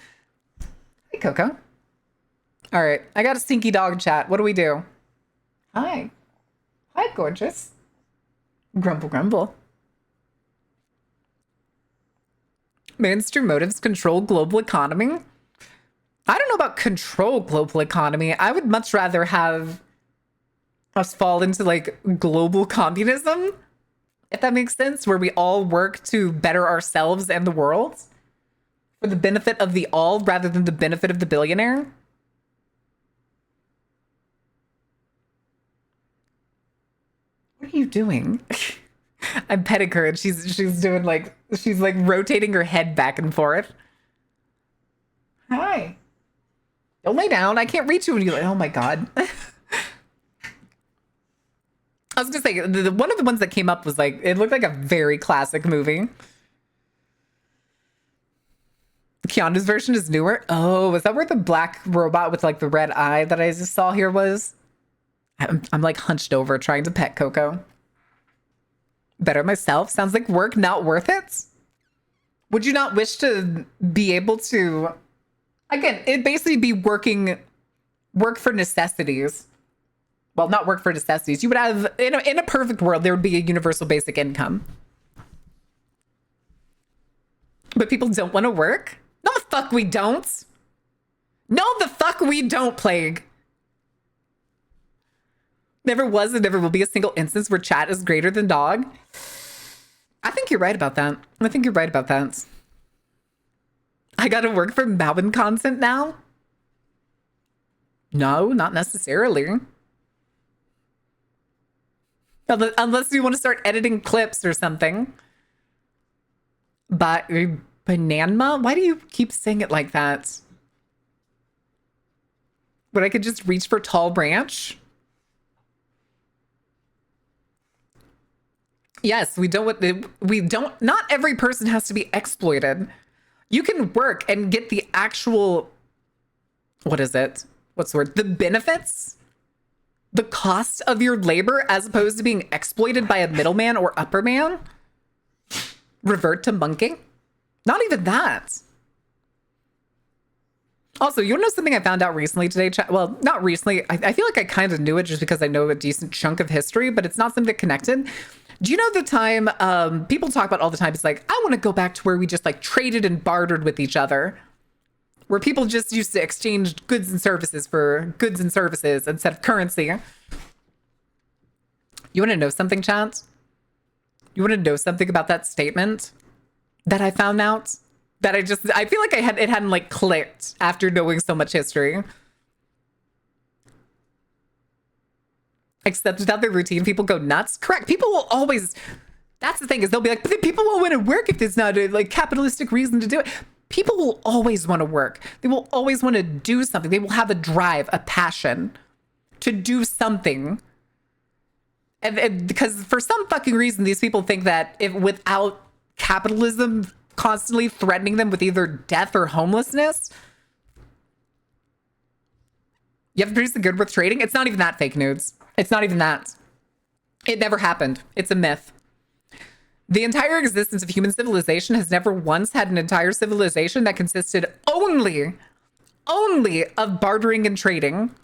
Hey, Coco. All right, I got a stinky dog chat. What do we do? Hi. Hi, gorgeous. Grumble, grumble. Mainstream motives control global economy? I don't know about control global economy. I would much rather have us fall into like global communism, if that makes sense, where we all work to better ourselves and the world for the benefit of the all rather than the benefit of the billionaire. What are you doing? I'm petting her and she's doing like, she's like rotating her head back and forth. Hi. Don't lay down. I can't reach you when you're like, oh my God. I was gonna say, one of the ones that came up was like, it looked like a very classic movie. Keanu's version is newer. Oh, is that where the black robot with like the red eye that I just saw here was? I'm like hunched over trying to pet Coco. Better myself. Sounds like work not worth it. Would you not wish to be able to... Again, it'd basically be work for necessities. Well, not work for necessities. You would have, in a perfect world, there would be a universal basic income. But people don't want to work? No, the fuck we don't. No, the fuck we don't, Plague. Never was and never will be a single instance where chat is greater than dog. I think you're right about that. I think you're right about that. I gotta work for Malvin content now? No, not necessarily. Unless you want to start editing clips or something. But Banana? Why do you keep saying it like that? But I could just reach for tall branch? Yes, we don't, not every person has to be exploited. You can work and get the actual, what is it? What's the word? The benefits? The cost of your labor as opposed to being exploited by a middleman or upper man? Revert to monking? Not even that. Also, you know something I found out recently today? Well, not recently. I feel like I kind of knew it just because I know a decent chunk of history, but it's not something that connected. Do you know the time people talk about all the time? It's like, I want to go back to where we just like traded and bartered with each other, where people just used to exchange goods and services for goods and services instead of currency. You want to know something, chat? You want to know something about that statement that I found out? That I feel like it hadn't like clicked after knowing so much history. Except without their routine, people go nuts. Correct. People will always, that's the thing, is they'll be like, but people won't want to work if there's not a like capitalistic reason to do it. People will always want to work. They will always want to do something. They will have a drive, a passion to do something. And because for some fucking reason, these people think that if without capitalism constantly threatening them with either death or homelessness, you have to produce a good worth trading. It's not even that, fake nudes. It's not even that. It never happened. It's a myth. The entire existence of human civilization has never once had an entire civilization that consisted only of bartering and trading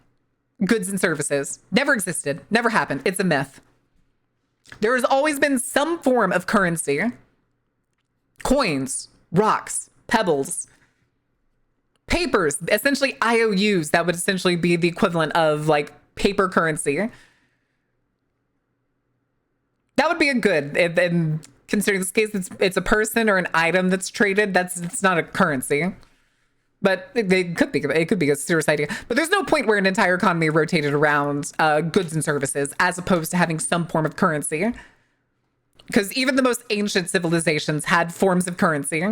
goods and services. Never existed. Never happened. It's a myth. There has always been some form of currency. Coins, rocks, pebbles, papers, essentially IOUs that would essentially be the equivalent of like paper currency. That would be a good, and considering this case, it's a person or an item that's traded. It's not a currency, but it could be a serious idea. But there's no point where an entire economy rotated around goods and services as opposed to having some form of currency. Because even the most ancient civilizations had forms of currency.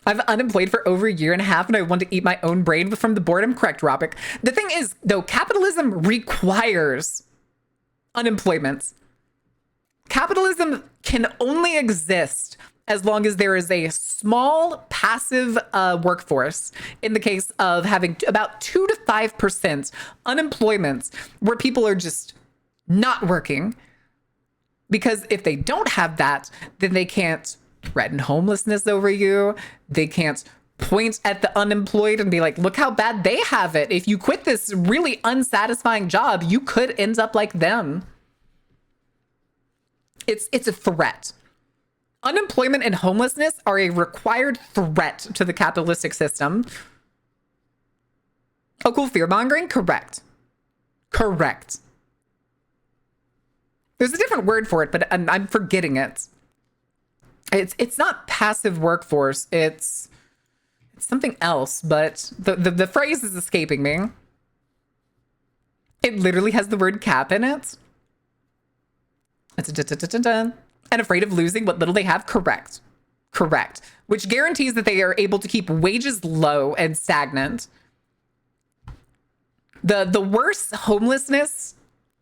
I've unemployed for over a year and a half and I want to eat my own brain from the boredom. Correct, Robic. The thing is, though, capitalism requires unemployment. Capitalism can only exist as long as there is a small passive workforce, in the case of having about 2 to 5% unemployment, where people are just not working. Because if they don't have that, then they can't threaten homelessness over you. They can't point at the unemployed and be like, look how bad they have it. If you quit this really unsatisfying job, you could end up like them. It's a threat. Unemployment and homelessness are a required threat to the capitalistic system. Oh, cool. Fear-mongering? Correct. Correct. There's a different word for it, but I'm forgetting it. It's not passive workforce. It's something else, but the phrase is escaping me. It literally has the word cap in it. And afraid of losing what little they have. Correct. Correct. Which guarantees that they are able to keep wages low and stagnant. The worse homelessness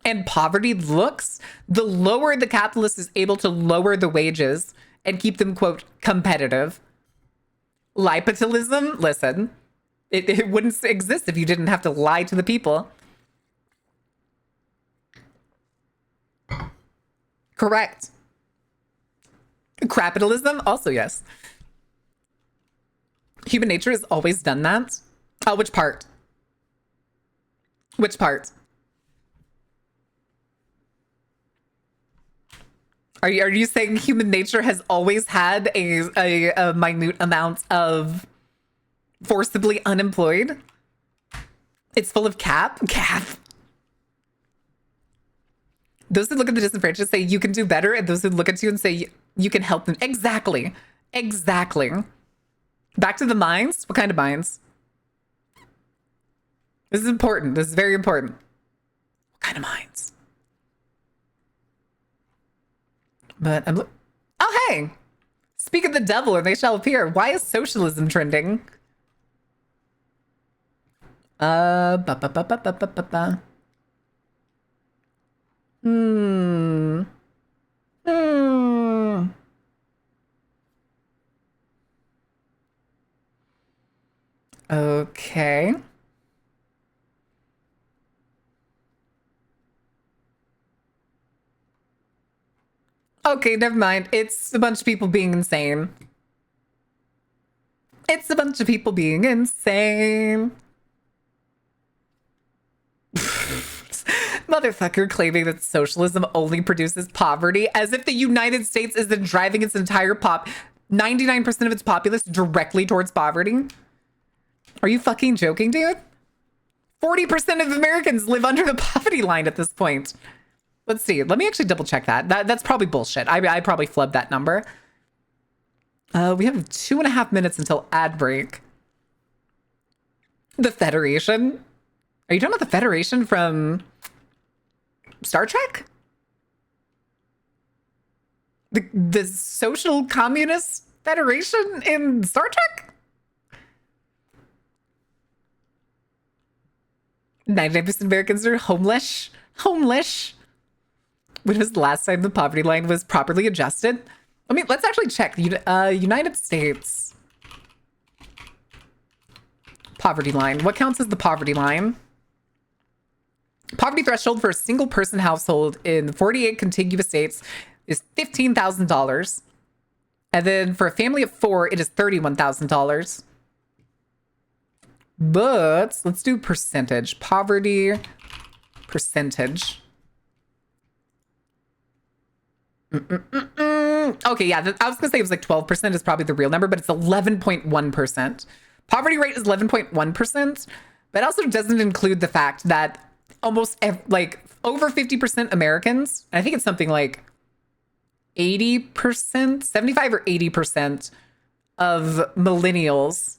and poverty looks, the lower the capitalist is able to lower the wages and keep them, quote, competitive. Lipotalism, listen, it wouldn't exist if you didn't have to lie to the people. Correct. Capitalism, also yes. Human nature has always done that. Oh, which part? Which part? Are you saying human nature has always had a minute amount of Forcibly unemployed. It's full of cap. Those who look at the disenfranchised say you can do better, and those who look at you and say you can help them. Exactly. Back to the mines. What kind of mines? This is important. This is very important. What kind of mines? But oh, hey! Speak of the devil and they shall appear. Why is socialism trending? Okay. Okay, never mind. It's a bunch of people being insane. It's a bunch of people being insane. Motherfucker claiming that socialism only produces poverty, as if the United States isn't driving its entire 99% of its populace directly towards poverty. Are you fucking joking, dude? 40% of Americans live under the poverty line at this point. Let's see. Let me actually double check that. That's probably bullshit. I probably flubbed that number. We have 2.5 minutes until ad break. The Federation? Are you talking about the Federation from Star Trek? The Social Communist Federation in Star Trek? 99% of Americans are homeless. Homeless. When was the last time the poverty line was properly adjusted? I mean, let's actually check. United States poverty line. What counts as the poverty line? Poverty threshold for a single person household in 48 contiguous states is $15,000. And then for a family of 4, it is $31,000. But let's do percentage. Poverty percentage. Okay, yeah, I was gonna say it was like 12% is probably the real number, but it's 11.1%. Poverty rate is 11.1%, but also doesn't include the fact that almost like over 50% Americans, and I think it's something like 80%, 75 or 80% of millennials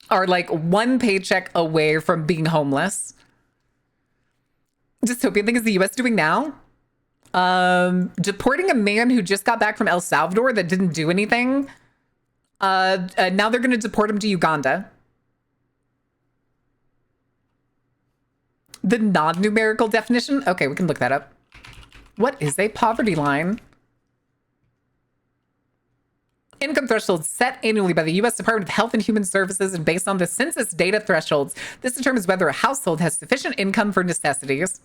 are like one paycheck away from being homeless. Dystopian thing is the US doing now? Deporting a man who just got back from El Salvador that didn't do anything. Now they're going to deport him to Uganda. The non-numerical definition? Okay, we can look that up. What is a poverty line? Income thresholds set annually by the U.S. Department of Health and Human Services and based on the census data thresholds. This determines whether a household has sufficient income for necessities.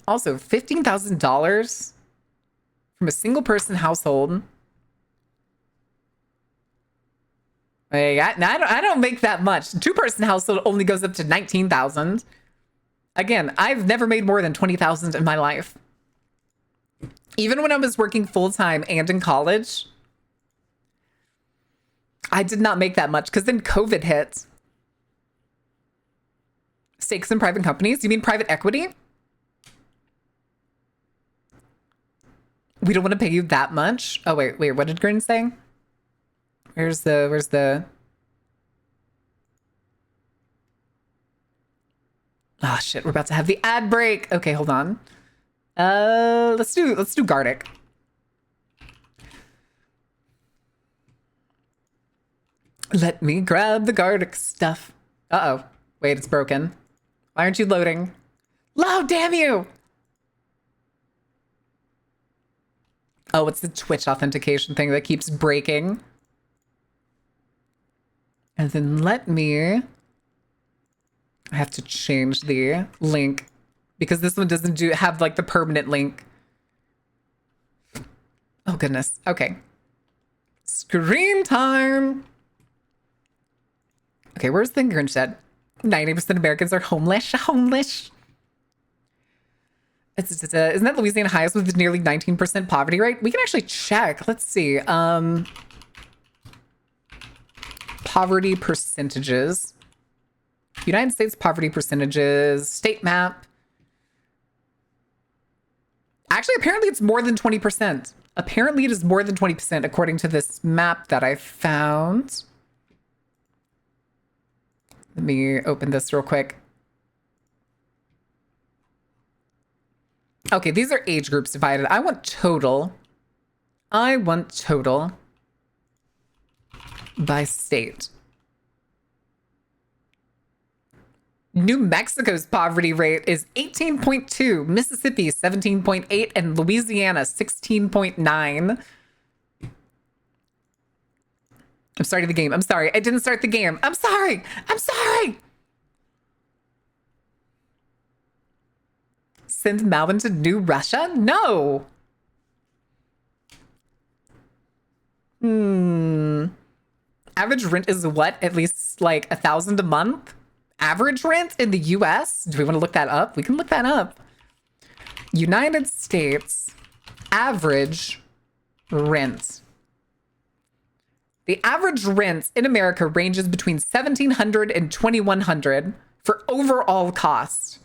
Also, $15,000 from a single person household. I don't make that much. 2-person household only goes up to $19,000. Again, I've never made more than $20,000 in my life. Even when I was working full-time and in college, I did not make that much because then COVID hit. Stakes in private companies? You mean private equity? We don't want to pay you that much. Oh, wait, what did Grin say? Where's the... Ah, shit, we're about to have the ad break. Okay, hold on. Let's do Gardic. Let me grab the Gardic stuff. Uh-oh. Wait, it's broken. Why aren't you loading? Load, damn you! Oh, it's the Twitch authentication thing that keeps breaking. And then let me... I have to change the link because this one doesn't have like the permanent link. Oh, goodness. Okay. Screen time. Okay, where's the Grinch at? 90% of Americans are homeless. Homeless. Isn't that Louisiana highest with nearly 19% poverty rate? We can actually check. Let's see. poverty percentages. United States poverty percentages, state map. Actually, apparently it's more than 20%. Apparently it is more than 20% according to this map that I found. Let me open this real quick. Okay, these are age groups divided. I want total. I want total by state. New Mexico's poverty rate is 18.2, Mississippi 17.8, and Louisiana 16.9. I'm starting the game. I'm sorry. I didn't start the game. I'm sorry. I'm sorry. Send Malvin to New Russia? No. Average rent is what? At least like $1,000 a month? Average rent in the US? Do we want to look that up? We can look that up. United States average rent. The average rent in America ranges between $1,700 and $2,100 for overall cost.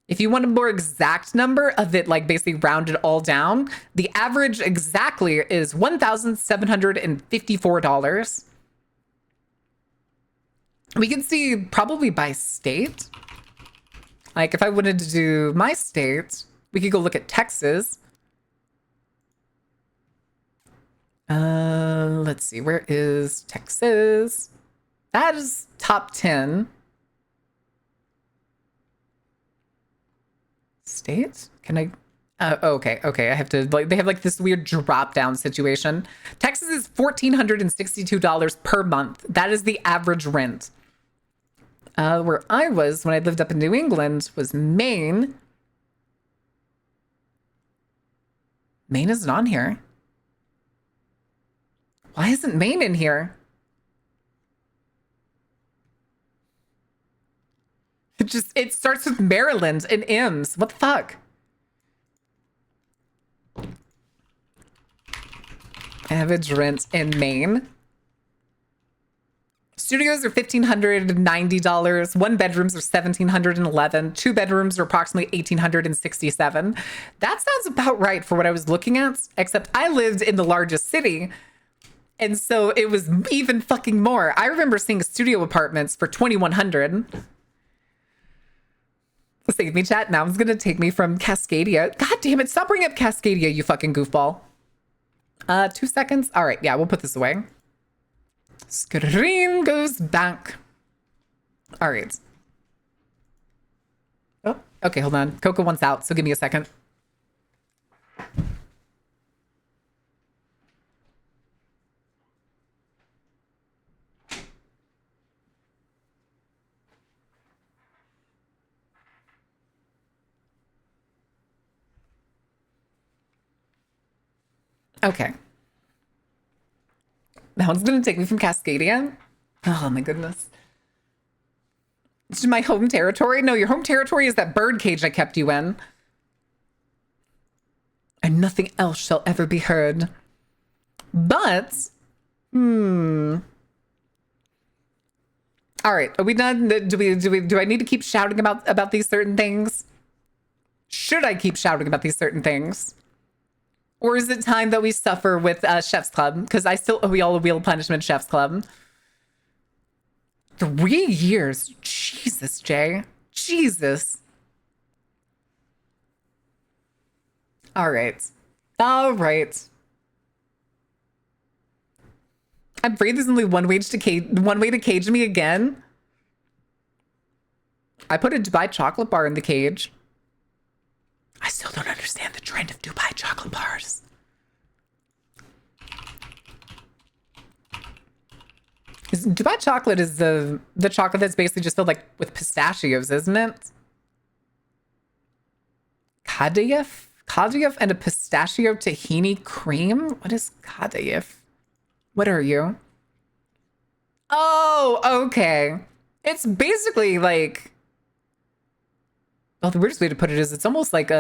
If you want a more exact number of it, like basically rounded all down, the average exactly is $1,754. We can see probably by state. Like if I wanted to do my state, we could go look at Texas. Let's see, where is Texas? That is top 10. States? Can I? Okay. I have to, like, they have like this weird drop down situation. Texas is $1,462 per month. That is the average rent. Where I was when I lived up in New England was Maine. Maine isn't on here. Why isn't Maine in here? It starts with Maryland and M's. What the fuck? Average rent in Maine. Studios are $1,590. One bedrooms are $1,711. Two bedrooms are approximately $1,867. That sounds about right for what I was looking at, except I lived in the largest city. And so it was even fucking more. I remember seeing studio apartments for $2,100. Save me, chat. Now it's gonna take me from Cascadia. God damn it, stop bringing up Cascadia, you fucking goofball. 2 seconds. All right, yeah, we'll put this away. Screen goes back. All right. Oh, okay, hold on. Coco wants out, so give me a second. Okay. That one's gonna take me from Cascadia. Oh my goodness. To my home territory? No, your home territory is that bird cage I kept you in. And nothing else shall ever be heard. But, all right, are we done? Do I need to keep shouting about these certain things? Should I keep shouting about these certain things? Or is it time that we suffer with Chef's Club? Because I still owe y'all a Wheel of Punishment Chef's Club. 3 years. Jesus, Jay. Jesus. All right. All right. I'm afraid there's only one way to cage me again. I put a Dubai chocolate bar in the cage. I still don't understand the trend of Dubai chocolate bars. Dubai chocolate is the chocolate that's basically just filled like with pistachios, isn't it? Kadayif and a pistachio tahini cream? What is Kadayif? What are you? Oh, okay. It's basically like, well, the weirdest way to put it is it's almost like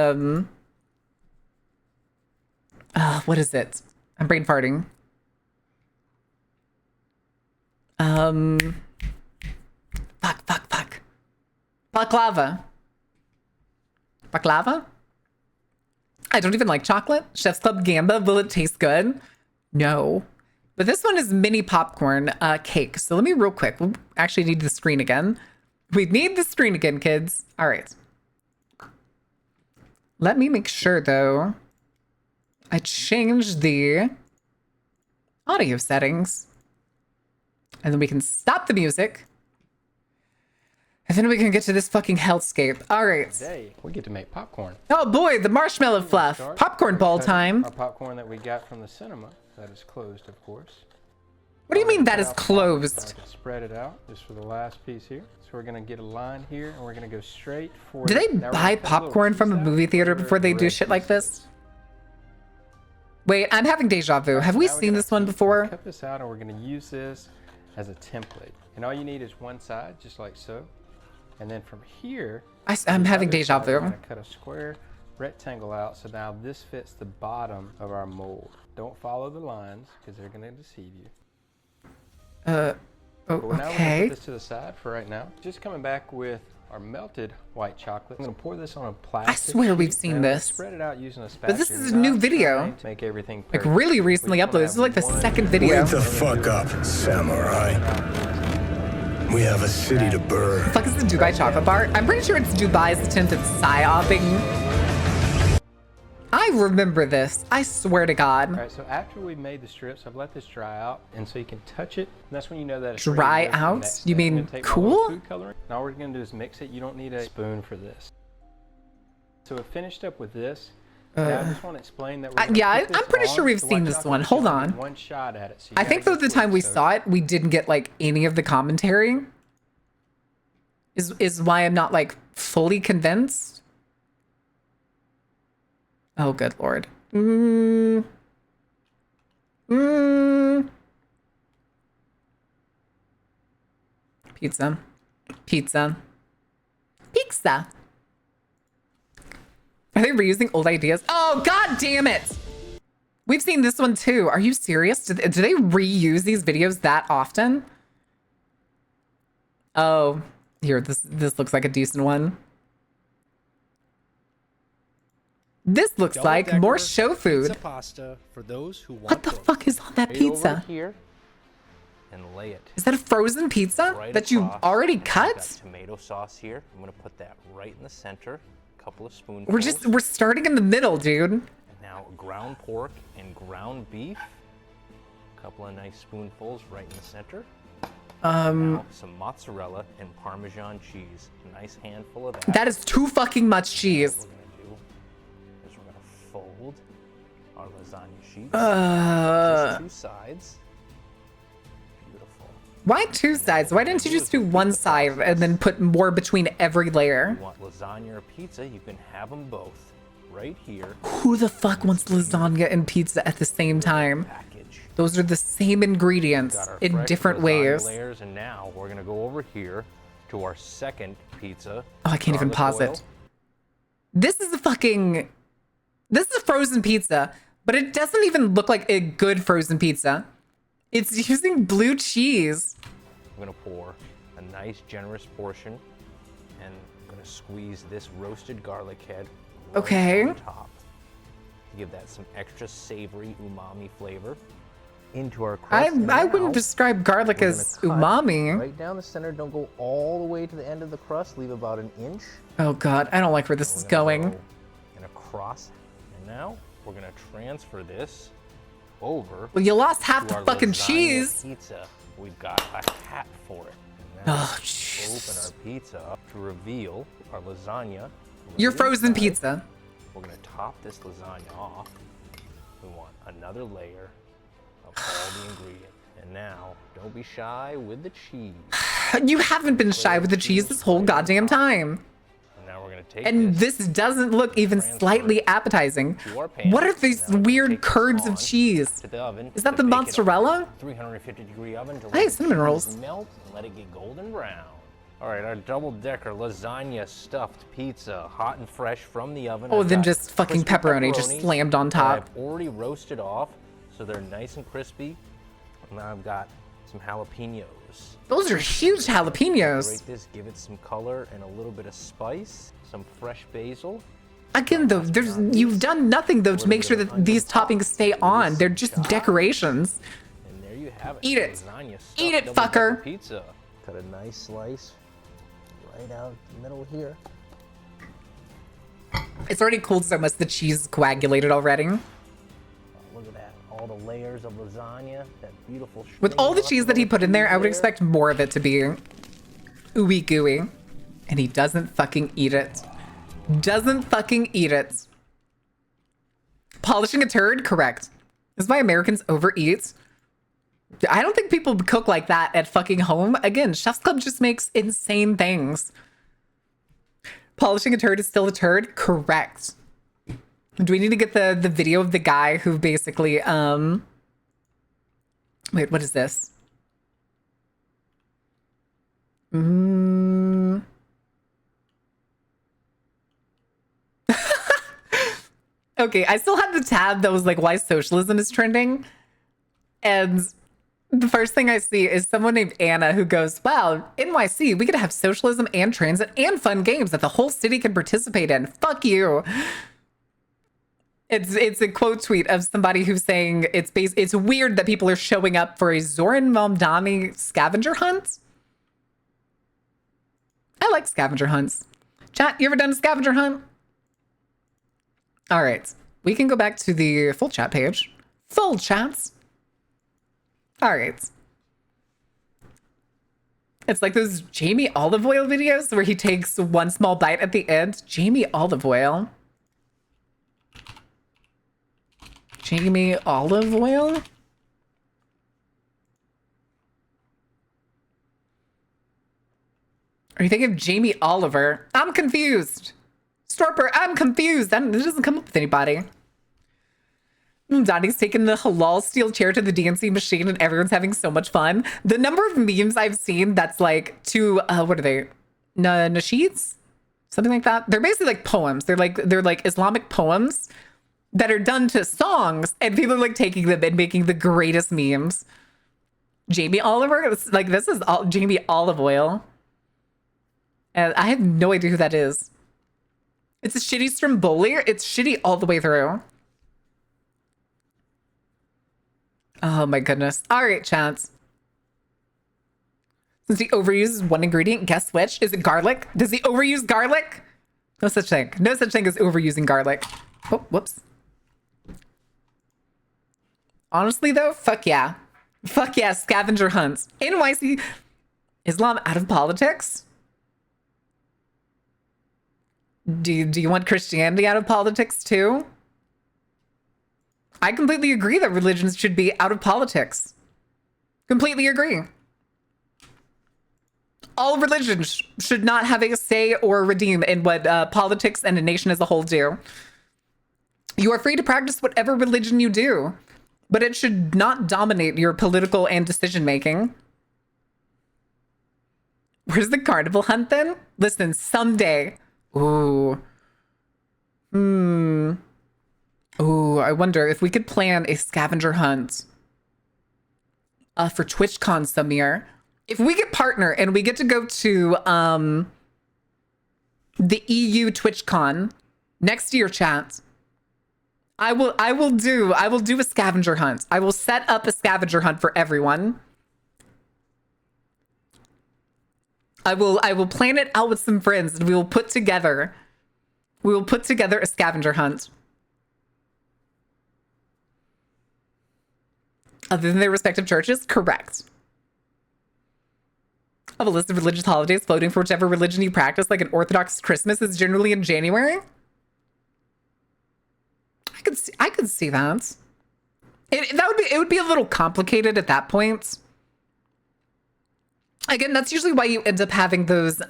What is it? I'm brain farting. Fuck. Baklava. Baklava? I don't even like chocolate. Chef's Club Gamba. Will it taste good? No. But this one is mini popcorn cake. So let me real quick. We'll actually need the screen again. We need the screen again, kids. All right. Let me make sure, though, I changed the audio settings. And then we can stop the music. And then we can get to this fucking hellscape. All right. Today, we get to make popcorn. Oh boy, the marshmallow fluff. Popcorn ball time. Our popcorn that we got from the cinema. That is closed, of course. What do you mean that is closed? So I can spread it out just for the last piece here. So we're gonna get a line here, and we're gonna go straight for. Do they buy popcorn from a movie theater before they do shit like this? Wait, I'm having deja vu. Have we seen this one before? Cut this out, and we're gonna use this as a template. And all you need is one side, just like so. And then from here, I'm having deja vu. I'm gonna cut a square rectangle out, so now this fits the bottom of our mold. Don't follow the lines, because they're gonna deceive you. Oh, But now we're gonna okay. put this to the side for right now. Just coming back with our melted white chocolate. I'm gonna pour this on a plastic swear we've sheet, seen and I'm gonna this. Spread it out using a spatula. But this is a new video. To make everything Like perfect. really recently We just wanna uploaded. This is like the have one second video. Wake the fuck up, samurai. We have a city to burn. The fuck is the Dubai chocolate bar? I'm pretty sure it's Dubai's attempt at psyoping. I remember this. I swear to God. All right, so after we made the strips, I've let this dry out, and so you can touch it. And that's when you know that it's Dry ready to go for the out? next You step. I'm mean gonna take my little cool? food coloring. Now all we're gonna do is mix it. You don't need a spoon for this. So we finished up with this. Now I just want to explain that. We're gonna yeah, put this I'm pretty on sure we've the seen white this chocolate one. Hold chip on. and one shot at it. So you I gotta think go though the quick, time we so- saw it, we didn't get like any of the commentary. Is why I'm not like fully convinced. Oh, good Lord. Pizza. Pizza. Pizza. Are they reusing old ideas? Oh, God damn it. We've seen this one too. Are you serious? Do they reuse these videos that often? Oh, here, this looks like a decent one. This looks like more show food. Pizza pasta for those who want What the both. fuck is on that Right over pizza? here and lay it Is that a frozen pizza right that you across. already And I've got cut? tomato sauce here. I'm gonna put that right in the center. A couple of spoonfuls. We're starting in the middle, dude. And now ground pork and ground beef. A couple of nice spoonfuls right in the center. Now some mozzarella and Parmesan cheese. A nice handful of that. That is too fucking much cheese. What we're gonna do is we're gonna fold our lasagna sheets. Just two sides. Beautiful. Why two sides? Why didn't you just do one side and then put more between every layer? You want lasagna or pizza, you can have them both right here. Who the fuck wants lasagna and pizza at the same time? Package. Those are the same ingredients Got our in fresh different lasagna ways. layers, and now we're gonna go over here to our second pizza. Oh, I can't even garlic pause oil. it. This is a frozen pizza, but it doesn't even look like a good frozen pizza. It's using blue cheese. I'm gonna pour a nice generous portion, and I'm gonna squeeze this roasted garlic head right Okay. on top to give that some extra savory umami flavor into our crust. I And now wouldn't describe garlic we're as gonna cut umami. right down the center. Don't go all the way to the end of the crust. Leave about an inch. Oh God, I don't like where this is We're gonna going. go and across. And now we're gonna transfer this over Well, you lost half to the our fucking lasagna cheese. Pizza. We've got a hat for it. And now Oh, open jeez. our pizza up to reveal our lasagna. Your right frozen inside. pizza. We're gonna top this lasagna off. We want another layer of all the ingredients. And now, don't be shy with the cheese. You haven't been shy with the cheese this whole goddamn time. And now we're gonna take And this this doesn't look even slightly appetizing. to our pan. What are And these now we're gonna weird take this curds on of cheese? to the oven Is that to the bake it up. mozzarella? 350-degree oven to Hey, let the cinnamon cheese rolls. melt and let it get golden brown. All right, our double-decker lasagna stuffed pizza, hot and fresh from the oven. Oh, I've then got just fucking crispy pepperoni just pepperonis slammed on that top. I've already roasted off, so they're nice and crispy. And now I've got some jalapenos. Those are huge jalapenos. Decorate this, give it some color and a little bit of spice. Some fresh basil. Again, though, you've done nothing though to make sure that these toppings stay on. They're just decorations. And there you have it. Eat it. Lasagna Eat it, stuffed double-decker fucker. Pizza. Cut a nice slice right out the middle here. It's already cooled so much the cheese is coagulated already. Oh, look at that. All the layers of lasagna. That beautiful With all the stringy cheese that he put in there, I would layer. expect more of it to be ooey gooey. And he doesn't fucking eat it. Doesn't fucking eat it. Polishing a turd? Correct. This is why Americans overeat. I don't think people cook like that at fucking home. Again, Chef's Club just makes insane things. Polishing a turd is still a turd? Correct. Do we need to get the video of the guy who basically, wait, what is this? Okay, I still have the tab that was like why socialism is trending. And the first thing I see is someone named Anna who goes, wow, NYC, we could have socialism and transit and fun games that the whole city can participate in. Fuck you. It's a quote tweet of somebody who's saying it's weird that people are showing up for a Zoran Momdani scavenger hunt. I like scavenger hunts. Chat, you ever done a scavenger hunt? All right, we can go back to the full chat page. Full chats. All right. It's like those Jamie olive oil videos where he takes one small bite at the end. Jamie olive oil. Jamie olive oil? Are you thinking of Jamie Oliver? I'm confused. Storper, I'm confused. It doesn't come up with anybody. Donnie's taking the halal steel chair to the DNC machine and everyone's having so much fun. The number of memes I've seen that's like to, what are they? Nasheeds? Something like that. They're basically like poems. They're like Islamic poems that are done to songs and people are like taking them and making the greatest memes. Jamie Oliver? It's like, this is all Jamie Olive Oil. And I have no idea who that is. It's a shitty Stromboli. It's shitty all the way through. Oh my goodness. All right, chance. Since he overuses one ingredient, guess which? Is it garlic? Does he overuse garlic? No such thing. No such thing as overusing garlic. Oh, whoops. Honestly though, fuck yeah. Fuck yeah, scavenger hunts. NYC. Islam out of politics? Do you want Christianity out of politics too? I completely agree that religions should be out of politics. Completely agree. All religions should not have a say or redeem in what politics and a nation as a whole do. You are free to practice whatever religion you do, but it should not dominate your political and decision making. Where's the carnival hunt then? Listen, someday. Ooh. Ooh, I wonder if we could plan a scavenger hunt for TwitchCon some year. If we get partner and we get to go to the EU TwitchCon next year, chat, I will do a scavenger hunt. I will set up a scavenger hunt for everyone. I will plan it out with some friends and we will put together a scavenger hunt. Other than their respective churches? Correct. Of a list of religious holidays floating for whichever religion you practice, like an Orthodox Christmas is generally in January. I could see that. It would be a little complicated at that point. Again, that's usually why you end up having those,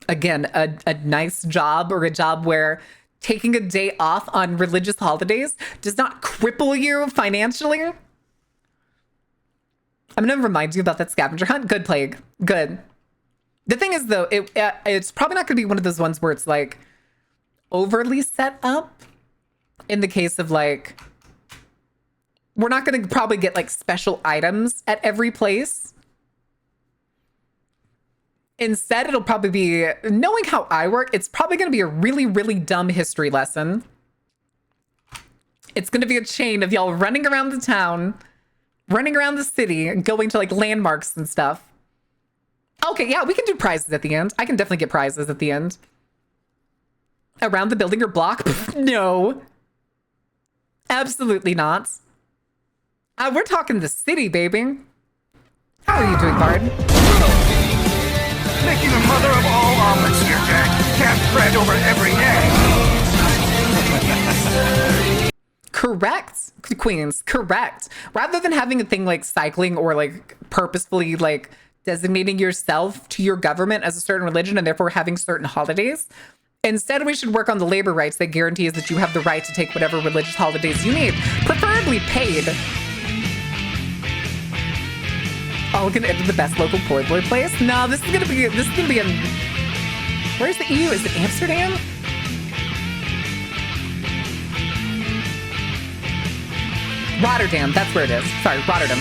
again, a nice job or a job where taking a day off on religious holidays does not cripple you financially. I'm going to remind you about that scavenger hunt. Good, Plague. Good. The thing is, though, it's probably not going to be one of those ones where it's like overly set up. In the case of like, we're not going to probably get like special items at every place. Instead, it'll probably be, knowing how I work, it's probably going to be a really, really dumb history lesson. It's going to be a chain of y'all running around the town, running around the city, going to like landmarks and stuff. Okay, yeah, we can do prizes at the end. I can definitely get prizes at the end. Around the building or block? No. Absolutely not. We're talking the city, baby. How are you doing, Bard? Making the mother of all omelets here, Jack. Cast bread over every egg. Correct, Queens, correct. Rather than having a thing like cycling or like purposefully like designating yourself to your government as a certain religion and therefore having certain holidays, instead we should work on the labor rights that guarantees that you have the right to take whatever religious holidays you need, preferably paid. Oh, we're gonna enter the best local poor boy place? No, this is gonna be in, where's the EU? Is it Amsterdam? Rotterdam, that's where it is. Sorry, Rotterdam.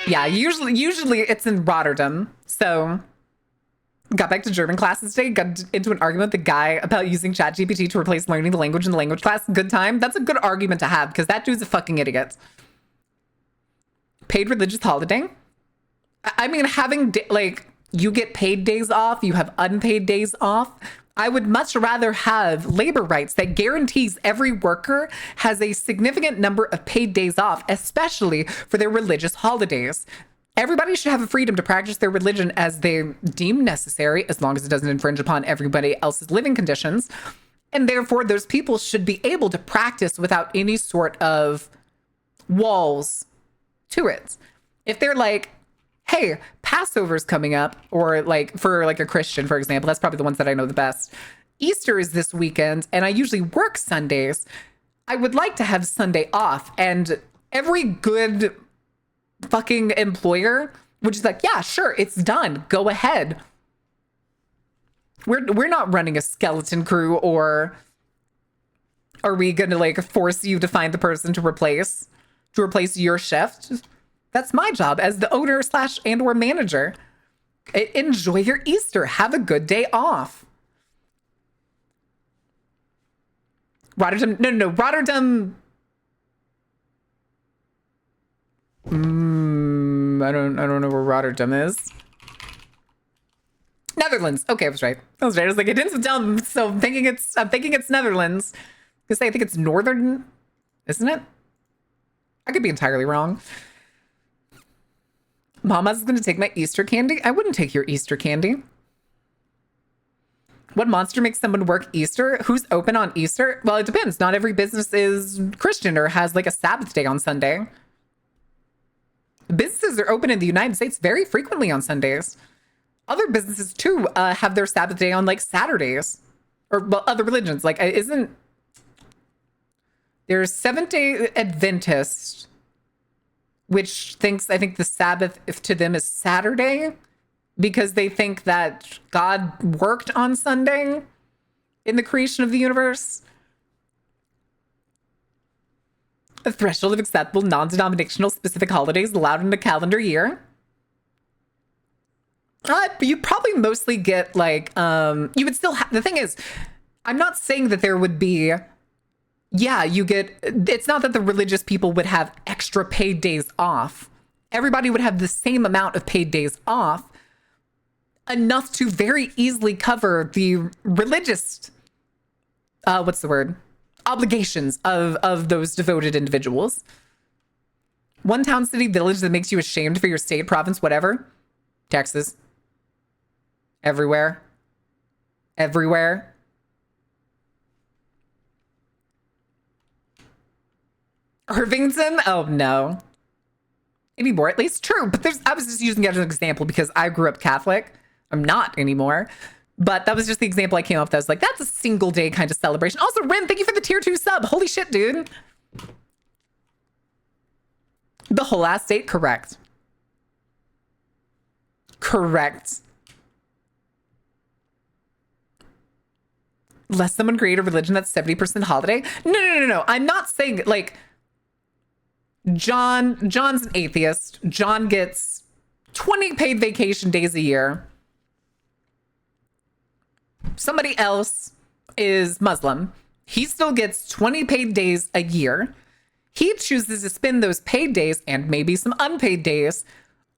Yeah, usually it's in Rotterdam. So got back to German classes today, got into an argument with the guy about using ChatGPT to replace learning the language in the language class. Good time. That's a good argument to have because that dude's a fucking idiot. Paid religious holiday. I mean, having like, you get paid days off, you have unpaid days off. I would much rather have labor rights that guarantees every worker has a significant number of paid days off, especially for their religious holidays. Everybody should have a freedom to practice their religion as they deem necessary, as long as it doesn't infringe upon everybody else's living conditions. And therefore, those people should be able to practice without any sort of walls to it. If they're like, hey, Passover's coming up, or like for like a Christian, for example, that's probably the ones that I know the best. Easter is this weekend, and I usually work Sundays. I would like to have Sunday off, and every good fucking employer would just like, yeah, sure, it's done. Go ahead. We're not running a skeleton crew, or are we gonna like force you to find the person to replace your shift? That's my job as the owner / and or manager. Enjoy your Easter. Have a good day off. Rotterdam. No. Rotterdam. I don't know where Rotterdam is. Netherlands. Okay, I was right. I was like, it didn't dumb. So I'm thinking it's Netherlands. Because I think it's northern, isn't it? I could be entirely wrong. Mama's going to take my Easter candy. I wouldn't take your Easter candy. What monster makes someone work Easter? Who's open on Easter? Well, it depends. Not every business is Christian or has like a Sabbath day on Sunday. Businesses are open in the United States very frequently on Sundays. Other businesses too have their Sabbath day on like Saturdays, or well, other religions. Like, there's Seventh-day Adventist, which I think the Sabbath to them is Saturday because they think that God worked on Sunday in the creation of the universe. A threshold of acceptable non-denominational specific holidays allowed in a calendar year. You probably mostly get like, you would still have, the thing is, I'm not saying that there would be, yeah, it's not that the religious people would have extra paid days off. Everybody would have the same amount of paid days off, enough to very easily cover the religious, obligations of those devoted individuals. One town, city, village that makes you ashamed for your state, province, whatever. Texas. Everywhere. Irvington? Oh, no. Anymore, at least. True, but I was just using it as an example because I grew up Catholic. I'm not anymore. But that was just the example I came up with. I was like, that's a single day kind of celebration. Also, Ren, thank you for the tier 2 sub. Holy shit, dude. The whole ass date, correct. Correct. Let someone create a religion that's 70% holiday? No. I'm not saying like John's an atheist. John gets 20 paid vacation days a year. Somebody else is Muslim. He still gets 20 paid days a year. He chooses to spend those paid days and maybe some unpaid days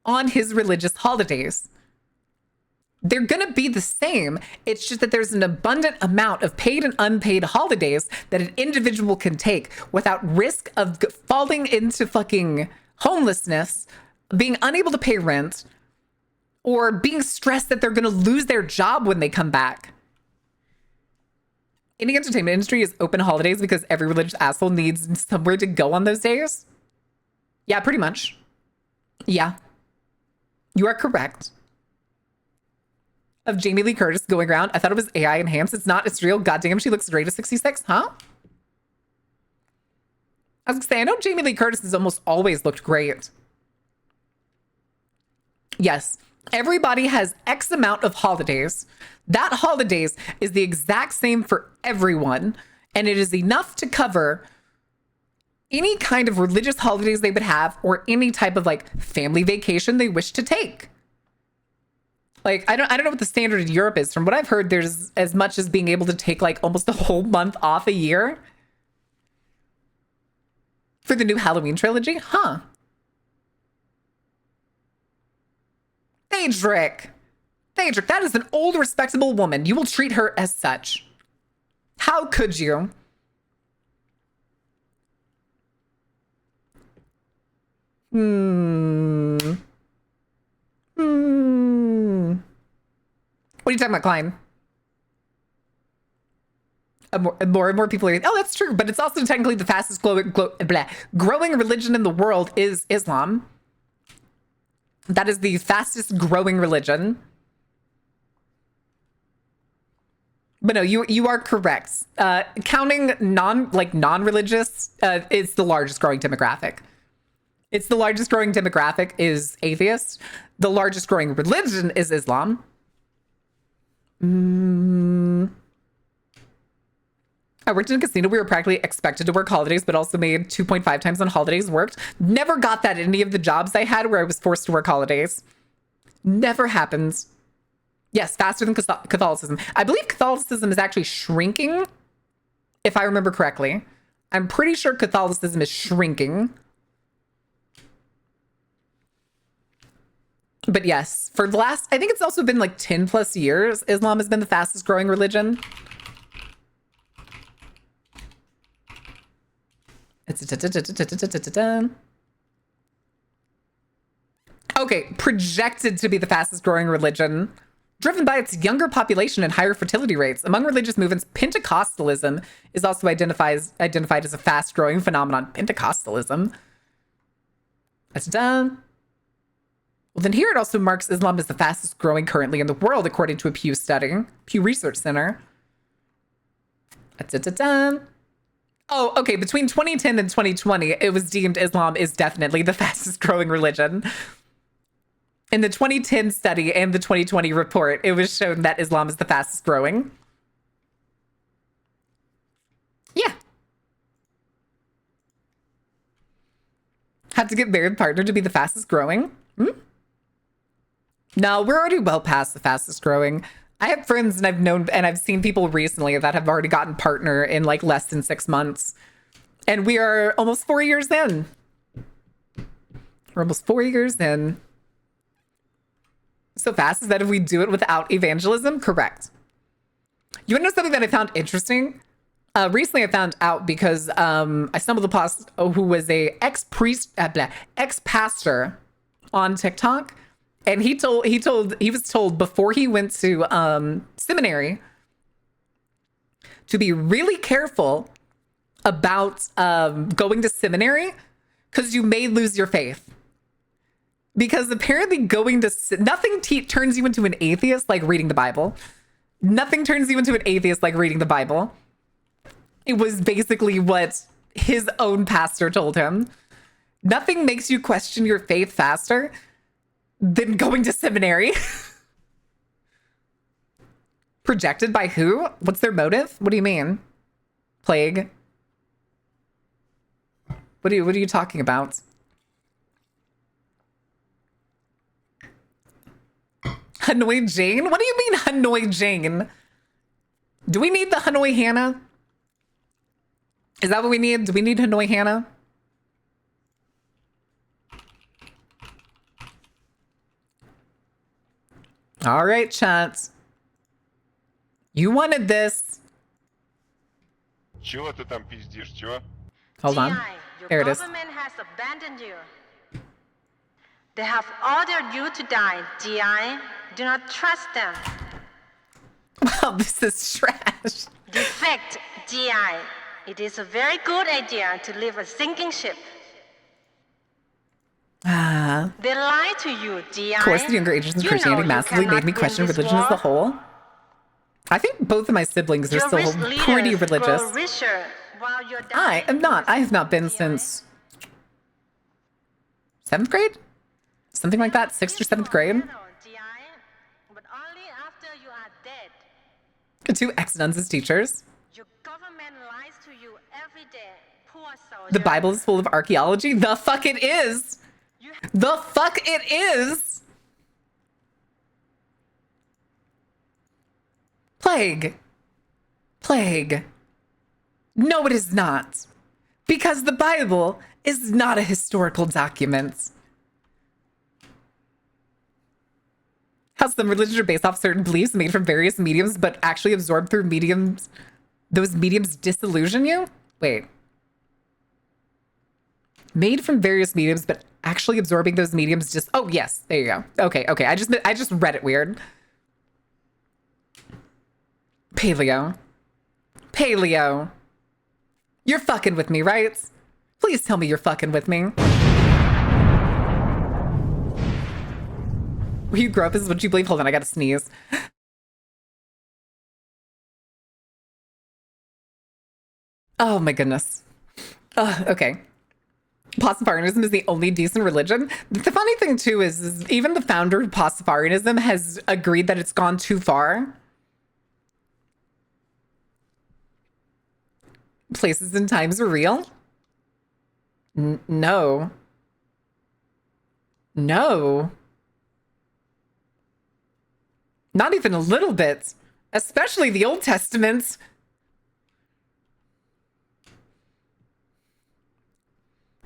on his religious holidays. They're going to be the same. It's just that there's an abundant amount of paid and unpaid holidays that an individual can take without risk of falling into fucking homelessness, being unable to pay rent, or being stressed that they're going to lose their job when they come back. In the entertainment industry is open holidays because every religious asshole needs somewhere to go on those days. Yeah, pretty much. Yeah. You are correct. Of Jamie Lee Curtis going around. I thought it was AI enhanced. It's not. It's real. Goddamn, she looks great at 66. Huh? I was gonna say, I know Jamie Lee Curtis has almost always looked great. Yes. Everybody has X amount of holidays. That holidays is the exact same for everyone. And it is enough to cover any kind of religious holidays they would have or any type of like family vacation they wish to take. Like, I don't know what the standard in Europe is. From what I've heard, there's as much as being able to take like almost a whole month off a year for the new Halloween trilogy. Huh. Daedric, that is an old, respectable woman. You will treat her as such. How could you? What are you talking about, Klein? More and more people are like, oh, that's true. But it's also technically the fastest growing religion in the world is Islam. That is the fastest growing religion. But no, you are correct. Counting non-religious, it's the largest growing demographic. It's the largest growing demographic is atheist. The largest growing religion is Islam. I worked in a casino. We were practically expected to work holidays, but also made 2.5 times on holidays worked. Never got that in any of the jobs I had where I was forced to work holidays. Never happens. Yes, faster than Catholicism. I believe Catholicism is actually shrinking, if I remember correctly. I'm pretty sure Catholicism is shrinking. But yes, for the last, I think it's also been like 10 plus years, Islam has been the fastest growing religion. Okay, projected to be the fastest growing religion, driven by its younger population and higher fertility rates. Among religious movements, Pentecostalism is also identified as a fast growing phenomenon. Pentecostalism. That's done. Well, then here it also marks Islam as the fastest growing currently in the world, according to a Pew study, Pew Research Center. Oh, okay. Between 2010 and 2020, it was deemed Islam is definitely the fastest growing religion. In the 2010 study and the 2020 report, it was shown that Islam is the fastest growing. Yeah. Had to get married partner to be the fastest growing. No, we're already well past the fastest growing. I have friends and I've seen people recently that have already gotten partner in like less than 6 months. And we are almost 4 years in. We're almost 4 years in. So fast is that if we do it without evangelism? Correct. You want to know something that I found interesting? Recently I found out because I stumbled upon who was a ex-pastor on TikTok. And he was told before he went to seminary to be really careful about going to seminary because you may lose your faith. Because apparently nothing turns you into an atheist like reading the Bible. Nothing turns you into an atheist like reading the Bible. It was basically what his own pastor told him. Nothing makes you question your faith faster than going to seminary. Projected by who? What's their motive? What do you mean? Plague? What are you talking about? Hanoi Jane? What do you mean Hanoi Jane? Do we need the Hanoi Hannah? Is that what we need? Do we need Hanoi Hannah? All right, chat. You wanted this. Чего ты там пиздишь, чего? Hold on. Your There it is. government has abandoned you. They have ordered you to die, GI. Do not trust them. Well, this is trash. Defect, GI. It is a very good idea to leave a sinking ship. Ah. They lie to you, GI. Of course, the younger ages in You Christianity know you massively made cannot me win question this religion as a war. whole. I think both of my siblings are Your still rich pretty leaders religious. grow richer while you're I dying. am not. I have not been since 7th grade? Something like that? 6th or 7th grade? But only after you are dead. 2 ex-nuns as teachers. Your government lies to you every day. Poor soldier. The Bible is full of archaeology. The fuck it is! The fuck it is! Plague. Plague. No, it is not. Because the Bible is not a historical document. How some religions are based off certain beliefs made from various mediums, but actually absorbed through mediums. Those mediums disillusion you? Wait. Made from various mediums, but actually absorbing those mediums just... Oh, yes. There you go. Okay. I just read it weird. Paleo. You're fucking with me, right? Please tell me you're fucking with me. Where you grew up is what you believe. Hold on, I gotta sneeze. Oh my goodness. Okay. Pastafarianism is the only decent religion. The funny thing too is even the founder of Pastafarianism has agreed that it's gone too far. Places and times are real? No. No. Not even a little bit. Especially the Old Testament.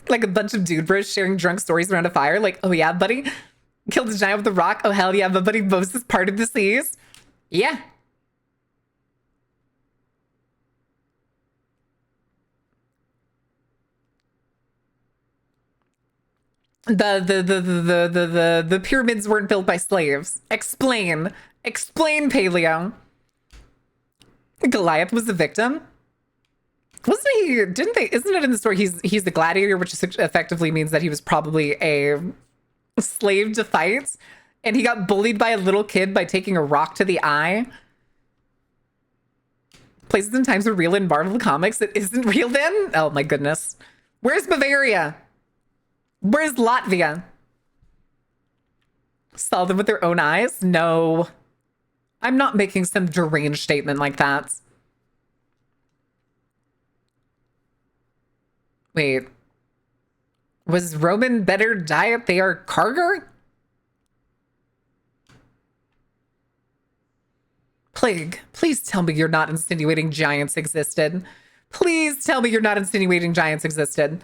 Like a bunch of dude bros sharing drunk stories around a fire. Like, oh yeah, buddy. Killed a giant with a rock. Oh hell yeah, but buddy, Moses parted the seas. Yeah. The pyramids weren't built by slaves. Explain, Paleo. Goliath was the victim. Wasn't he? Didn't they? Isn't it in the story? He's the gladiator, which effectively means that he was probably a slave to fight, and he got bullied by a little kid by taking a rock to the eye. Places and times are real in Marvel comics. It isn't real then. Oh my goodness. Where's Bavaria? Where's Latvia? Saw them with their own eyes? No. I'm not making some deranged statement like that. Wait. Was Roman better diet they are Karger? Plague, please tell me you're not insinuating giants existed. Please tell me you're not insinuating giants existed.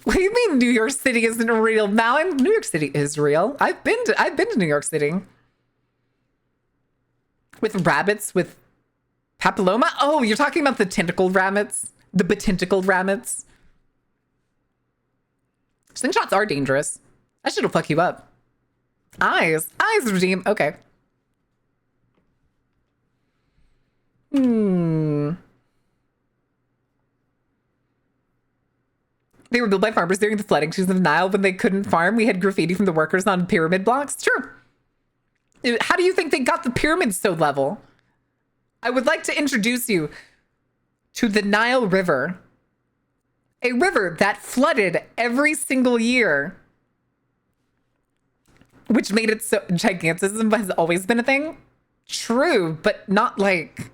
What do you mean New York City isn't real? Malin? New York City is real. I've been to New York City. With rabbits, with papilloma? Oh, you're talking about the tentacled rabbits? The betentacled rabbits? Slingshots are dangerous. That shit'll fuck you up. Eyes redeem. Okay. They were built by farmers during the flooding season of the Nile when they couldn't farm. We had graffiti from the workers on pyramid blocks. Sure. How do you think they got the pyramids so level? I would like to introduce you to the Nile River A river that flooded every single year, which made it so gigantism has always been a thing. True, but not like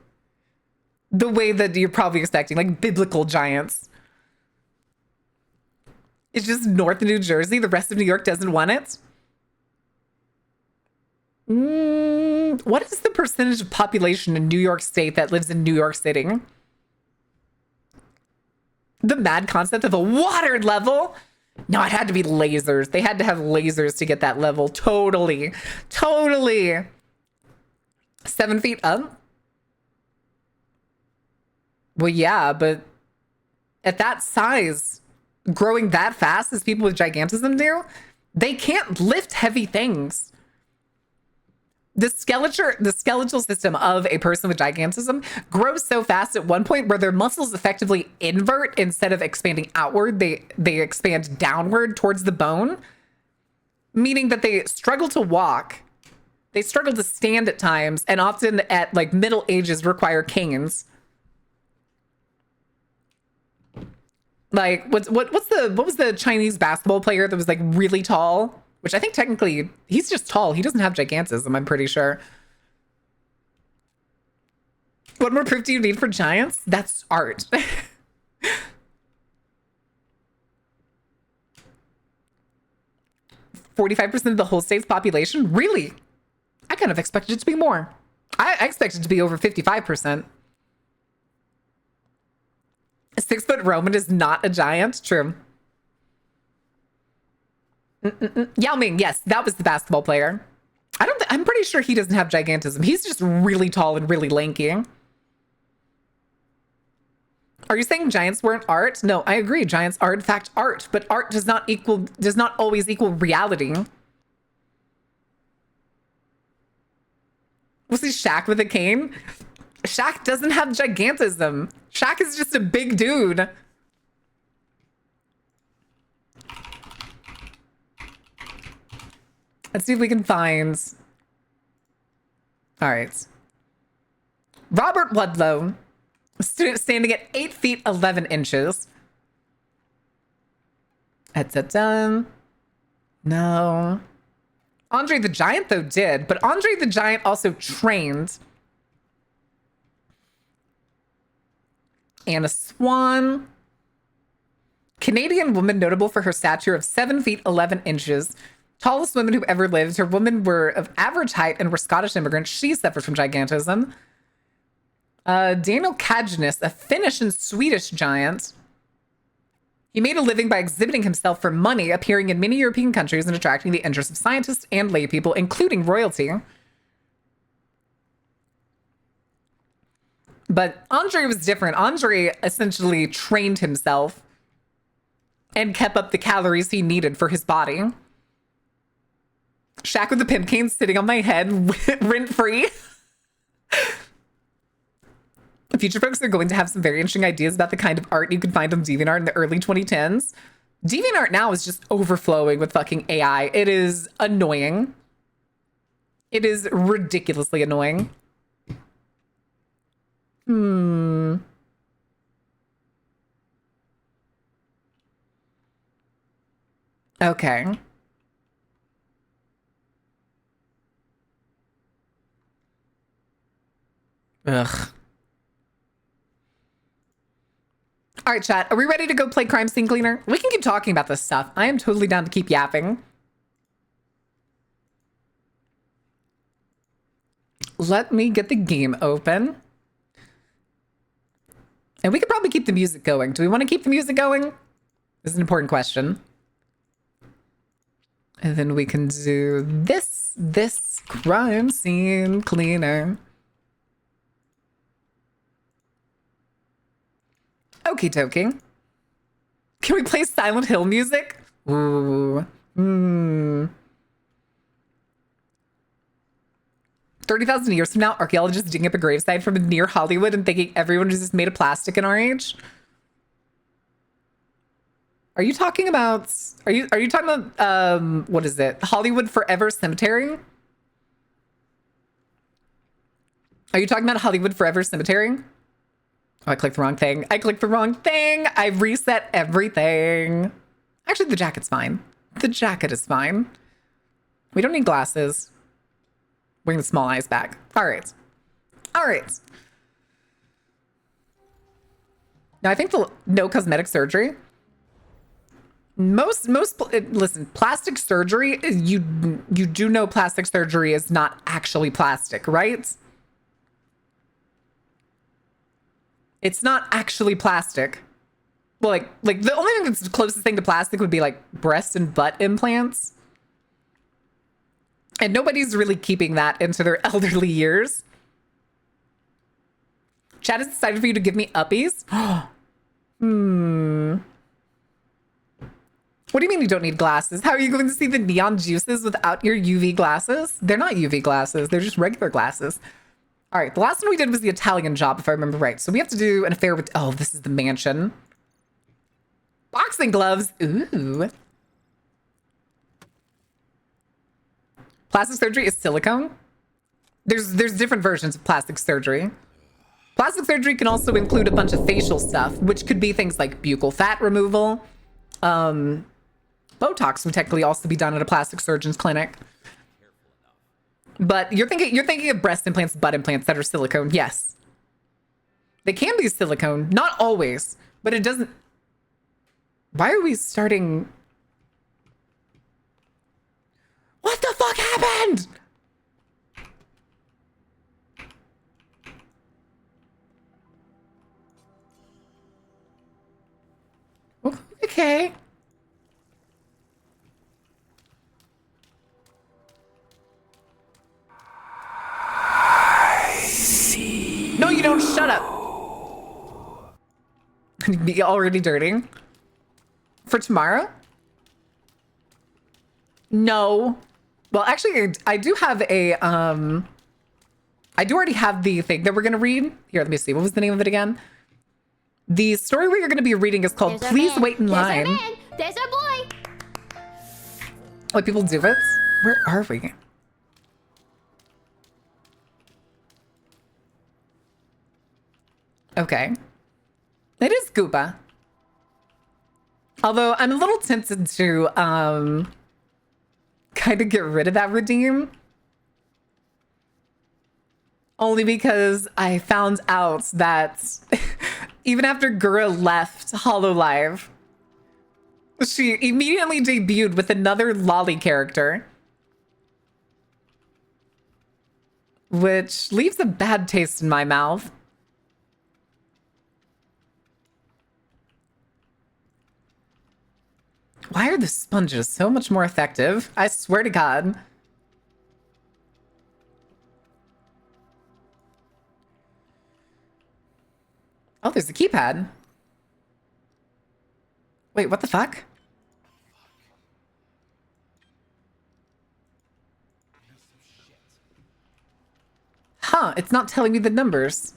the way that you're probably expecting, like biblical giants. It's just north of New Jersey. The rest of New York doesn't want it. What is the percentage of population in New York State that lives in New York City? The mad concept of a water level? No, it had to be lasers. They had to have lasers to get that level. Totally. 7 feet up? Well, yeah, but at that size, growing that fast as people with gigantism do, they can't lift heavy things. The skeletal system of a person with gigantism grows so fast at one point where their muscles effectively invert. Instead of expanding outward, they expand downward towards the bone, meaning that they struggle to walk. They struggle to stand at times, and often at like middle ages require canes. Like what was the Chinese basketball player that was like really tall? Which I think technically he's just tall. He doesn't have gigantism, I'm pretty sure. What more proof do you need for giants? That's art. 45% of the whole state's population? Really? I kind of expected it to be more. I expected it to be over 55%. A 6-foot Roman is not a giant. True. Yao Ming, yes, that was the basketball player. I'm pretty sure he doesn't have gigantism. He's just really tall and really lanky. Are you saying giants weren't art? No, I agree. Giants are in fact art, but art does not always equal reality. Was he Shaq with a cane? Shaq doesn't have gigantism. Shaq is just a big dude. Let's see if we can find. All right. Robert Ludlow, standing at 8 feet 11 inches. No. Andre the Giant, though, did, but Andre the Giant also trained. Anna Swan. Canadian woman notable for her stature of 7 feet 11 inches. Tallest women who ever lived. Her women were of average height and were Scottish immigrants. She suffered from gigantism. Daniel Kagenis, a Finnish and Swedish giant. He made a living by exhibiting himself for money, appearing in many European countries and attracting the interest of scientists and lay people, including royalty. But Andre was different. Andre essentially trained himself and kept up the calories he needed for his body. Shaq with the pimp cane sitting on my head, rent-free. Future folks are going to have some very interesting ideas about the kind of art you can find on DeviantArt in the early 2010s. DeviantArt now is just overflowing with fucking AI. It is annoying. It is ridiculously annoying. Okay. Ugh. All right, chat. Are we ready to go play Crime Scene Cleaner? We can keep talking about this stuff. I am totally down to keep yapping. Let me get the game open. And we could probably keep the music going. Do we want to keep the music going? This is an important question. And then we can do this Crime Scene Cleaner. Okie dokie. Can we play Silent Hill music? Ooh. 30,000 years from now, archaeologists digging up a gravesite from near Hollywood and thinking everyone is just made of plastic in our age? Are you talking about what is it? Hollywood Forever Cemetery? Are you talking about Hollywood Forever Cemetery? Oh, I clicked the wrong thing. I clicked the wrong thing. I've reset everything. Actually, the jacket's fine. The jacket is fine. We don't need glasses. Bring the small eyes back. All right. All right. Now, I think no cosmetic surgery. Listen, plastic surgery, you do know plastic surgery is not actually plastic, right? It's not actually plastic. Well, like the only thing that's the closest thing to plastic would be like breast and butt implants. And nobody's really keeping that into their elderly years. Chad has decided for you to give me uppies. What do you mean you don't need glasses? How are you going to see the neon juices without your UV glasses? They're not UV glasses. They're just regular glasses. All right. The last one we did was the Italian job, if I remember right. So we have to do an affair with... Oh, this is the mansion. Boxing gloves. Ooh. Plastic surgery is silicone. There's different versions of plastic surgery. Plastic surgery can also include a bunch of facial stuff, which could be things like buccal fat removal. Botox would technically also be done at a plastic surgeon's clinic. But you're thinking of breast implants, butt implants that are silicone. Yes. They can be silicone, not always, but it doesn't. Why are we starting? What the fuck happened? Okay. No, you don't. Shut up. Be already dirty. For tomorrow? No. Well, actually, I do have a, I do already have the thing that we're going to read. Here, let me see. What was the name of it again? The story we are going to be reading is called Please Wait in Line. There's our man. There's our boy. What people do it? Where are we? Okay. It is Gooba. Although I'm a little tempted to kind of get rid of that redeem. Only because I found out that even after Gura left HoloLive, she immediately debuted with another lolly character. Which leaves a bad taste in my mouth. Why are the sponges so much more effective? I swear to God. Oh, there's a keypad. Wait, what the fuck? Huh, it's not telling me the numbers.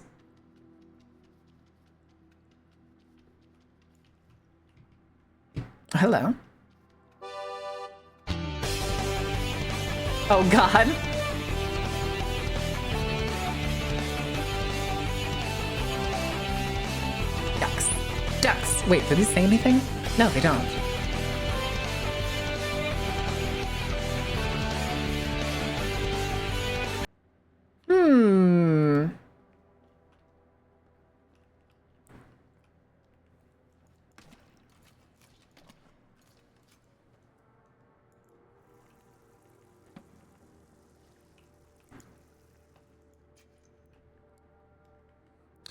Hello. Oh, God. Ducks. Ducks. Wait, do these say anything? No, they don't.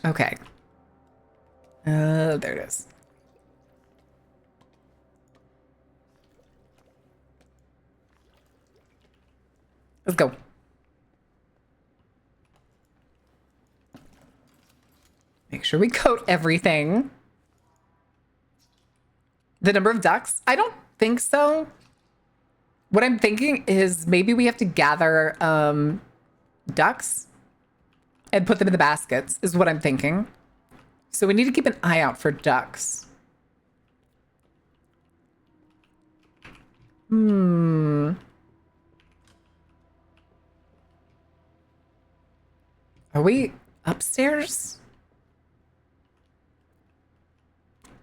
Okay. There it is. Let's go. Make sure we coat everything. The number of ducks? I don't think so. What I'm thinking is maybe we have to gather ducks and put them in the baskets is what I'm thinking. So we need to keep an eye out for ducks. Are we upstairs?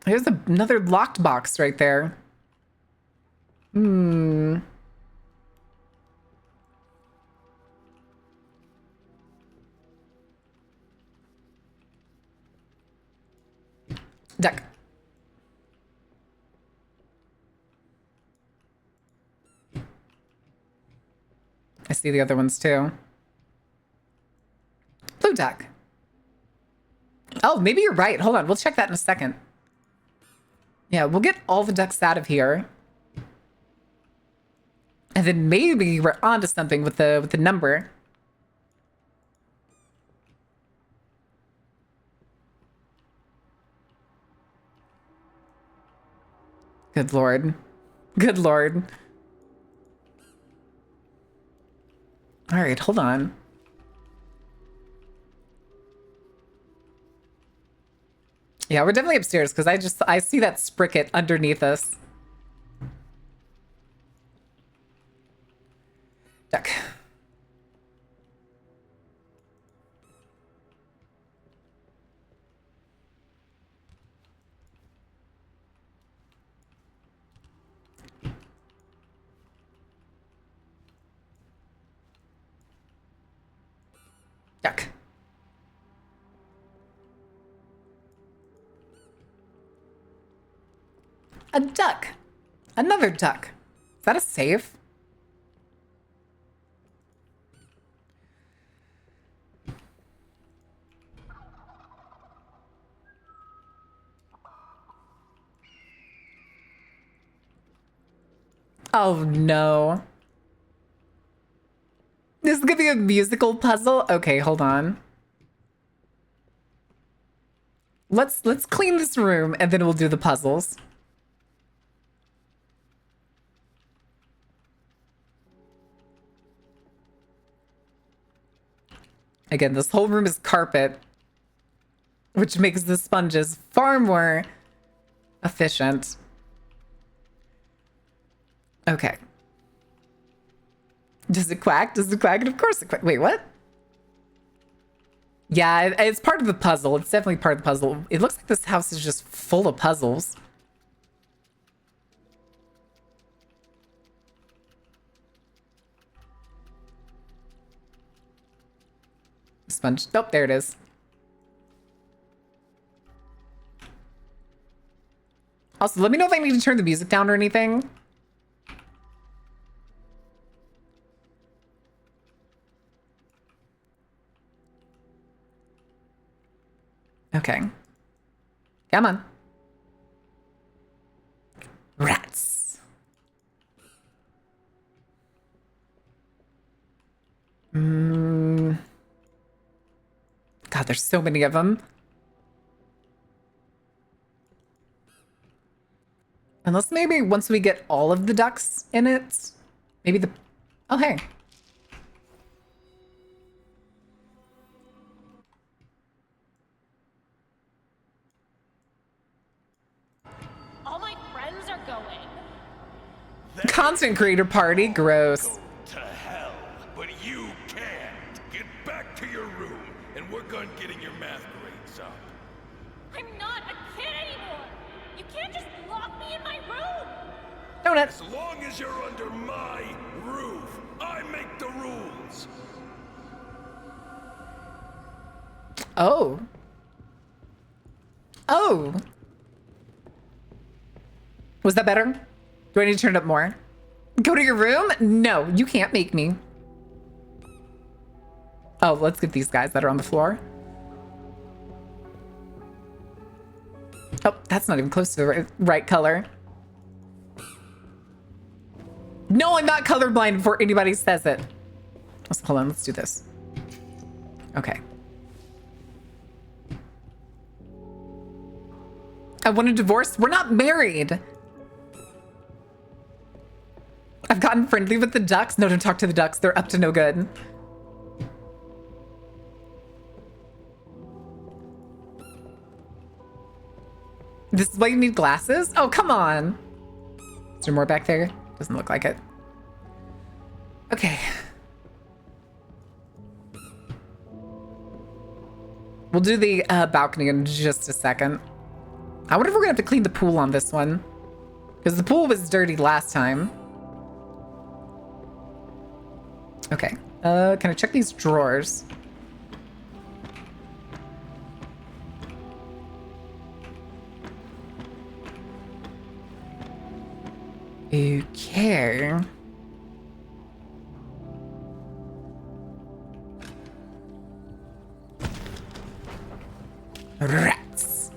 Here's another locked box right there. Hmm. Duck. I see the other ones too. Blue duck. Oh, maybe you're right. Hold on. We'll check that in a second. Yeah, we'll get all the ducks out of here. And then maybe we're onto something with the number. Good Lord. Good Lord. All right, hold on. Yeah, we're definitely upstairs because I see that spricket underneath us. Duck. Duck. A duck. Another duck. Is that a safe? Oh no. This is gonna be a musical puzzle? Okay, hold on. Let's clean this room and then we'll do the puzzles. Again, this whole room is carpet, which makes the sponges far more efficient. Okay. Does it quack? Does it quack? And of course it quack. Wait, what? Yeah, it's part of the puzzle. It's definitely part of the puzzle. It looks like this house is just full of puzzles. Sponge. Nope, there it is. Also, let me know if I need to turn the music down or anything. Okay. Come on. Rats. God, there's so many of them. Unless maybe once we get all of the ducks in it, maybe the... Oh, hey. All my friends are going. Content creator party, gross. To hell, but you can't. Get back to your room and work on getting your math grades up. I'm not a kid anymore. You can't just lock me in my room. Donut. As long as you're under my roof, I make the rules. Oh. Oh. Was that better? Do I need to turn it up more? Go to your room? No, you can't make me. Oh, let's get these guys that are on the floor. Oh, that's not even close to the right color. No, I'm not colorblind before anybody says it. Hold on, let's do this. Okay. I want a divorce. We're not married. I've gotten friendly with the ducks. No, don't talk to the ducks. They're up to no good. This is why you need glasses? Oh, come on. Is there more back there? Doesn't look like it. Okay. We'll do the balcony in just a second. I wonder if we're gonna have to clean the pool on this one. Because the pool was dirty last time. Okay. Can I check these drawers? Okay. Rats.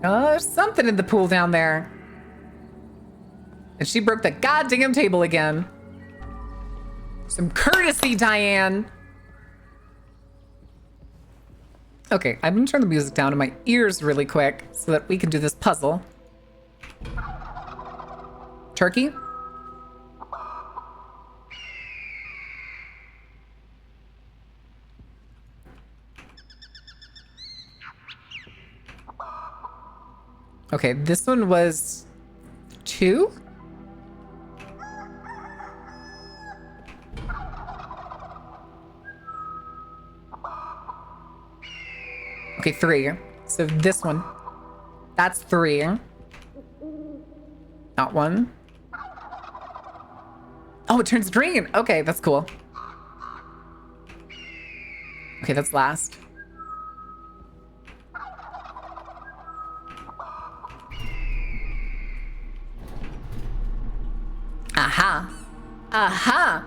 Oh, there's something in the pool down there. And she broke the goddamn table again. Some courtesy, Diane. Okay, I'm gonna turn the music down to my ears really quick so that we can do this puzzle. Turkey? Okay, this one was 2? Okay, 3. So this one. That's 3. Not 1. Oh, it turns green. Okay, that's cool. Okay, that's last. Aha. Aha.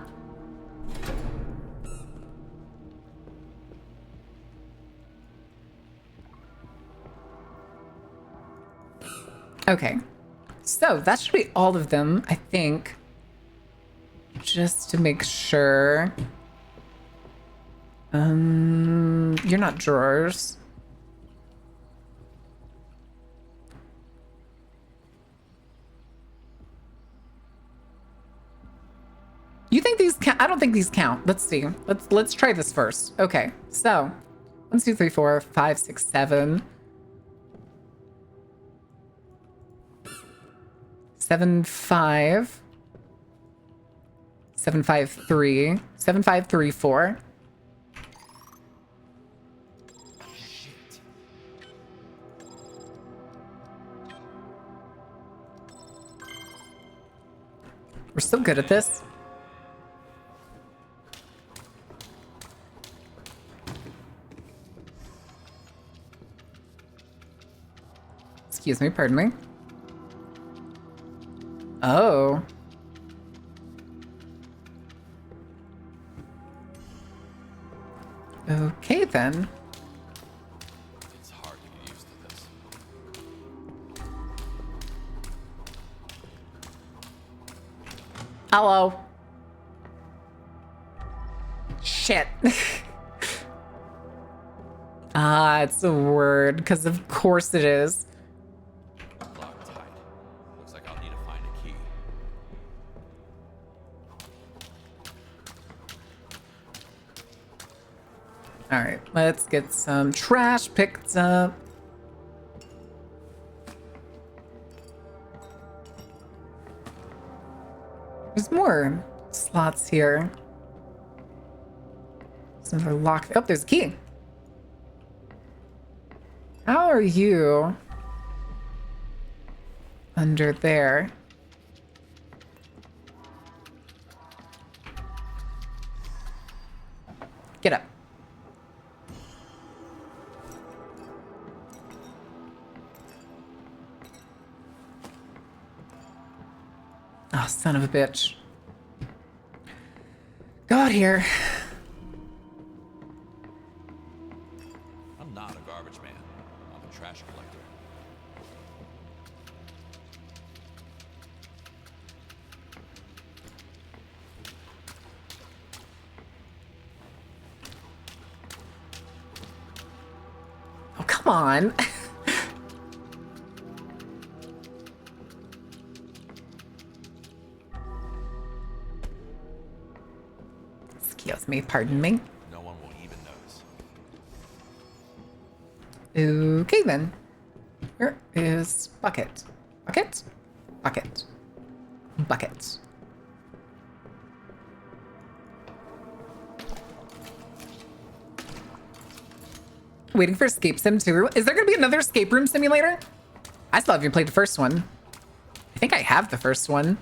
Okay. So that should be all of them, I think. Just to make sure. You're not drawers. You think these count? I don't think these count. Let's see. Let's try this first. Okay. So 1, 2, 3, 4, 5, 6, 7. 7, 5. 7, 5, 3. 7, 5, 3, 4. We're so good at this. Excuse me, pardon me. Oh. Okay, then. It's hard to get used to this. Hello. Shit. Ah, it's a word, because of course it is. Locked tight. Looks like I'll need to find a key. All right, let's get some trash picked up. There's more slots here. There's another lock. Oh, there's a key. How are you under there? Get up. Oh, son of a bitch. Go out here. I'm not a garbage man. I'm a trash collector. Oh, come on. Excuse me, pardon me. No one will even notice. Okay, then. Where is bucket? Bucket? Bucket. Bucket. Waiting for Escape Sim 2. Is there gonna be another escape room simulator? I still haven't played the first one. I think I have the first one.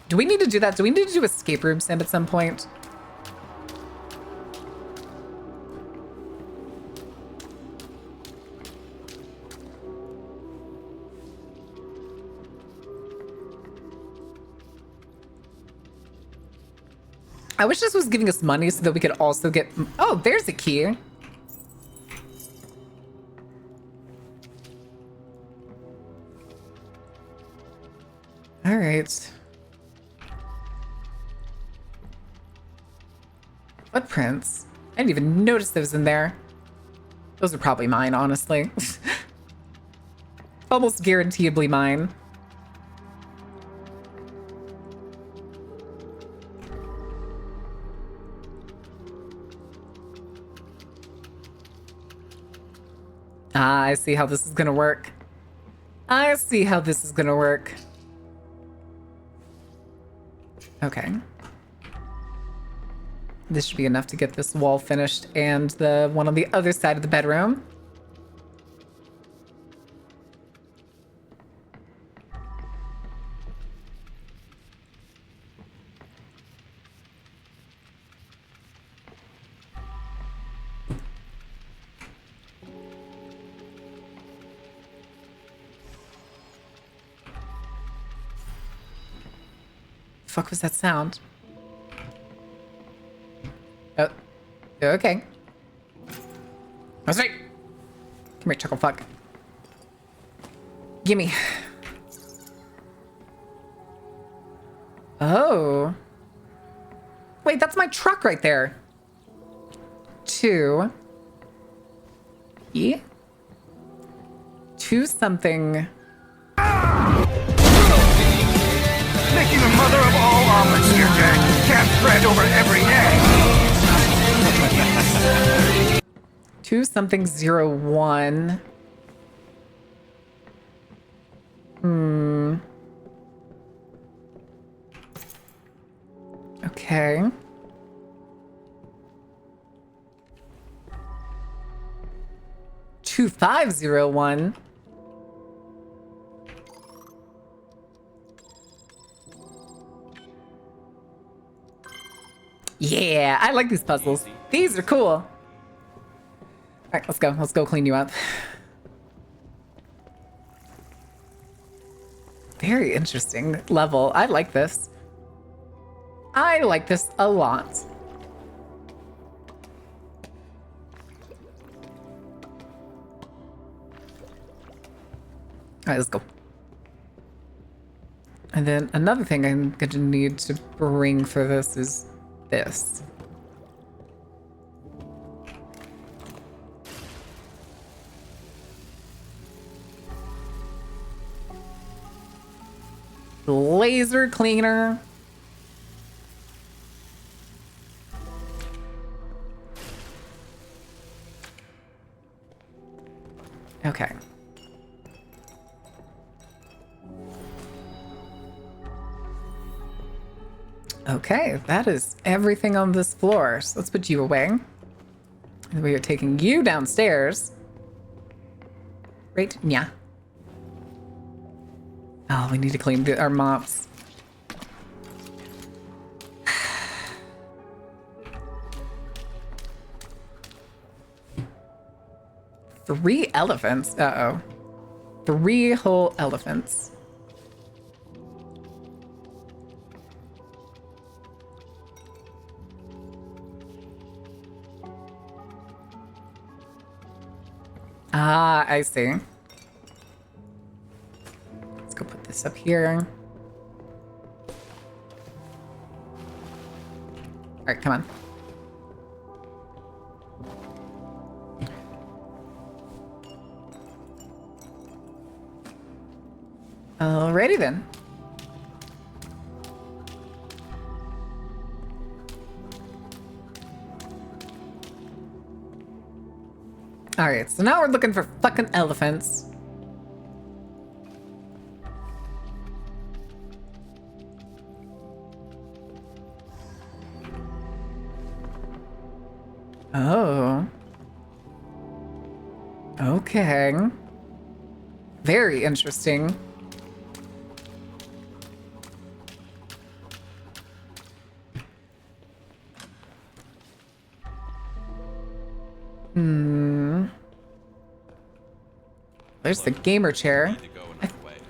Do we need to do that? Do we need to do escape room sim at some point? I wish this was giving us money so that we could also get... Oh, there's a key. All right. Footprints. I didn't even notice those in there. Those are probably mine, honestly. Almost guaranteedly mine. Ah, I see how this is gonna work. I see how this is gonna work. Okay. This should be enough to get this wall finished and the one on the other side of the bedroom. Fuck was that sound? Oh, okay. That's right. Come here, chuckle fuck. Gimme. Oh. Wait, that's my truck right there. 2. Yeah. 2 something. Making the mother of all omelets here, Jack. Can't spread over every egg. 2 something 01. Okay. Two 501. Yeah, I like these puzzles. These are cool. All right, let's go. Let's go clean you up. Very interesting level. I like this. I like this a lot. All right, let's go. And then another thing I'm going to need to bring for this is this. Laser cleaner. Okay. Okay, that is everything on this floor. So let's put you away. And we are taking you downstairs. Right? Yeah. Oh, we need to clean our mops. Three elephants. Uh-oh. 3 whole elephants. Ah, I see. Let's go put this up here. All right, come on. Alrighty then. Alright, so now we're looking for fucking elephants. Oh. Okay. Very interesting. There's the gamer chair.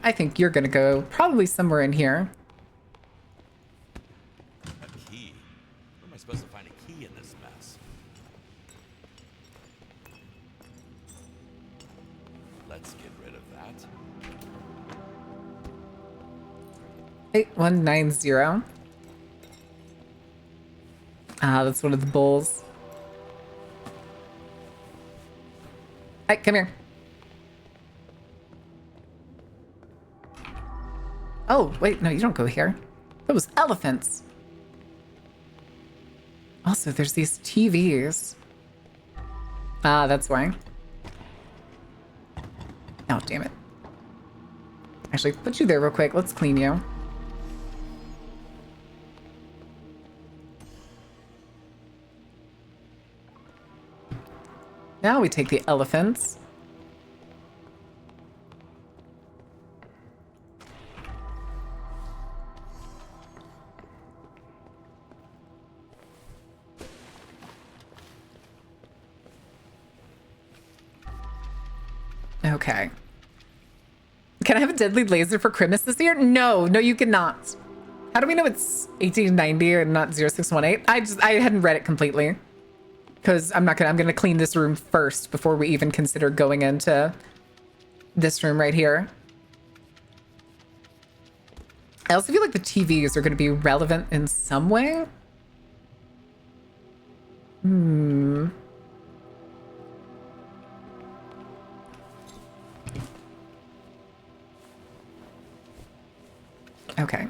I think you're gonna go probably somewhere in here. A key? Where am I supposed to find a key in this mess? Let's get rid of that. 8190. Ah, that's one of the bulls. Hey, come here. Oh, wait, no, you don't go here. Those elephants. Also, there's these TVs. Ah, that's why. Oh, damn it. Actually, put you there real quick. Let's clean you. Now we take the elephants. Okay. Can I have a deadly laser for Christmas this year? No, you cannot. How do we know it's 1890 and not 0618? I hadn't read it completely. Because I'm gonna clean this room first before we even consider going into this room right here. I also feel like the TVs are gonna be relevant in some way. Okay.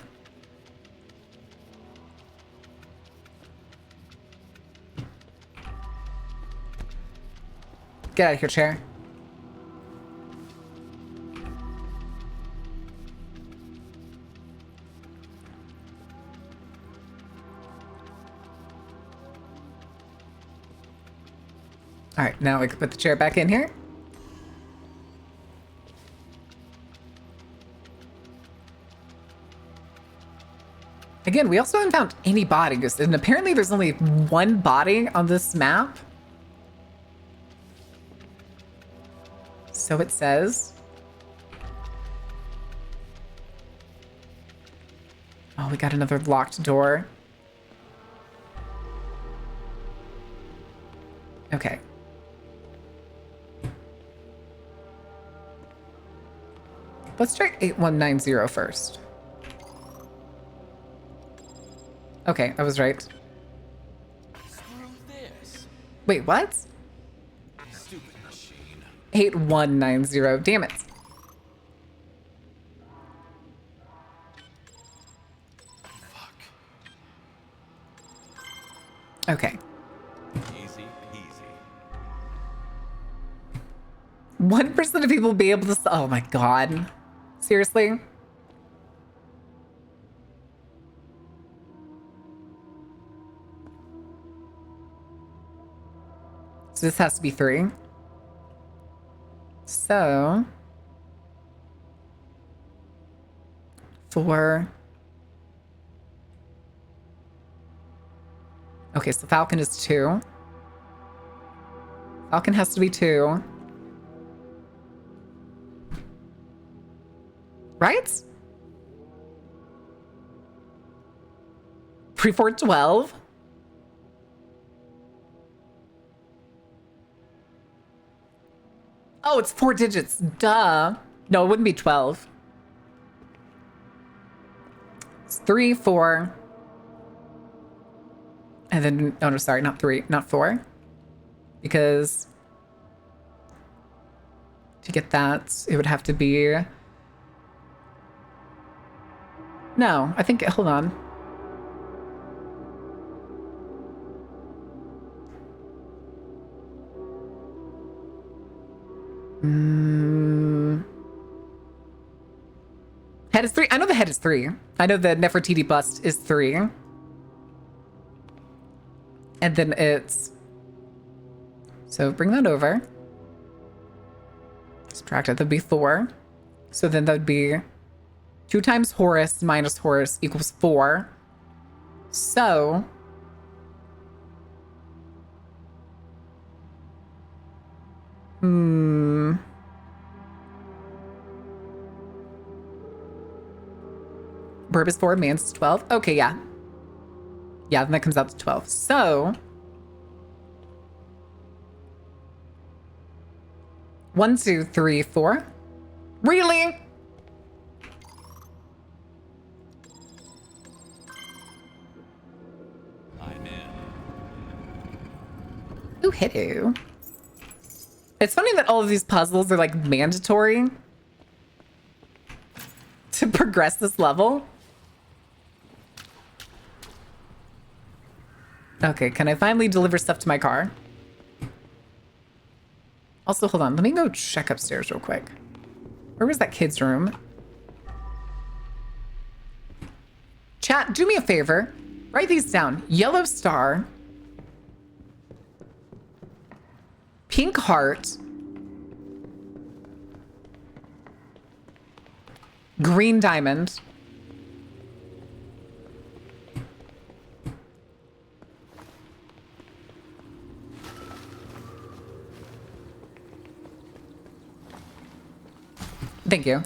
Get out of here, chair. All right, now we can put the chair back in here. Again, we also haven't found any bodies, and apparently there's only one body on this map. So it says. Oh, we got another locked door. Okay. Let's try 8190 first. Okay, I was right. Screw this. Wait, what? Stupid machine. 8190. Damn it. Fuck. Okay. Easy peasy. 1% of people will be able to. Oh my god. Seriously? So this has to be 3. So 4. Okay, so Falcon is 2. Falcon has to be 2. Right? Pre-4 12. Oh, it's 4 digits. Duh. No, it wouldn't be 12. It's 3, 4. And then, oh no, sorry, not 3, not 4. Because to get that, it would have to be. No, I think, hold on. Head is 3. I know the head is 3. I know the Nefertiti bust is 3. And then it's. So bring that over. Subtracted, that'd be 4. So then that'd be 2 times Horus minus Horus equals 4. So Burb is 4, Mans is 12. Okay, yeah. Yeah, then that comes out to 12. So 1, 2, 3, 4. Really? I'm in. Ooh, hello. It's funny that all of these puzzles are like mandatory to progress this level. Okay, can I finally deliver stuff to my car? Also, hold on. Let me go check upstairs real quick. Where was that kid's room? Chat, do me a favor. Write these down. Yellow star. Pink heart. Green diamond. Thank you.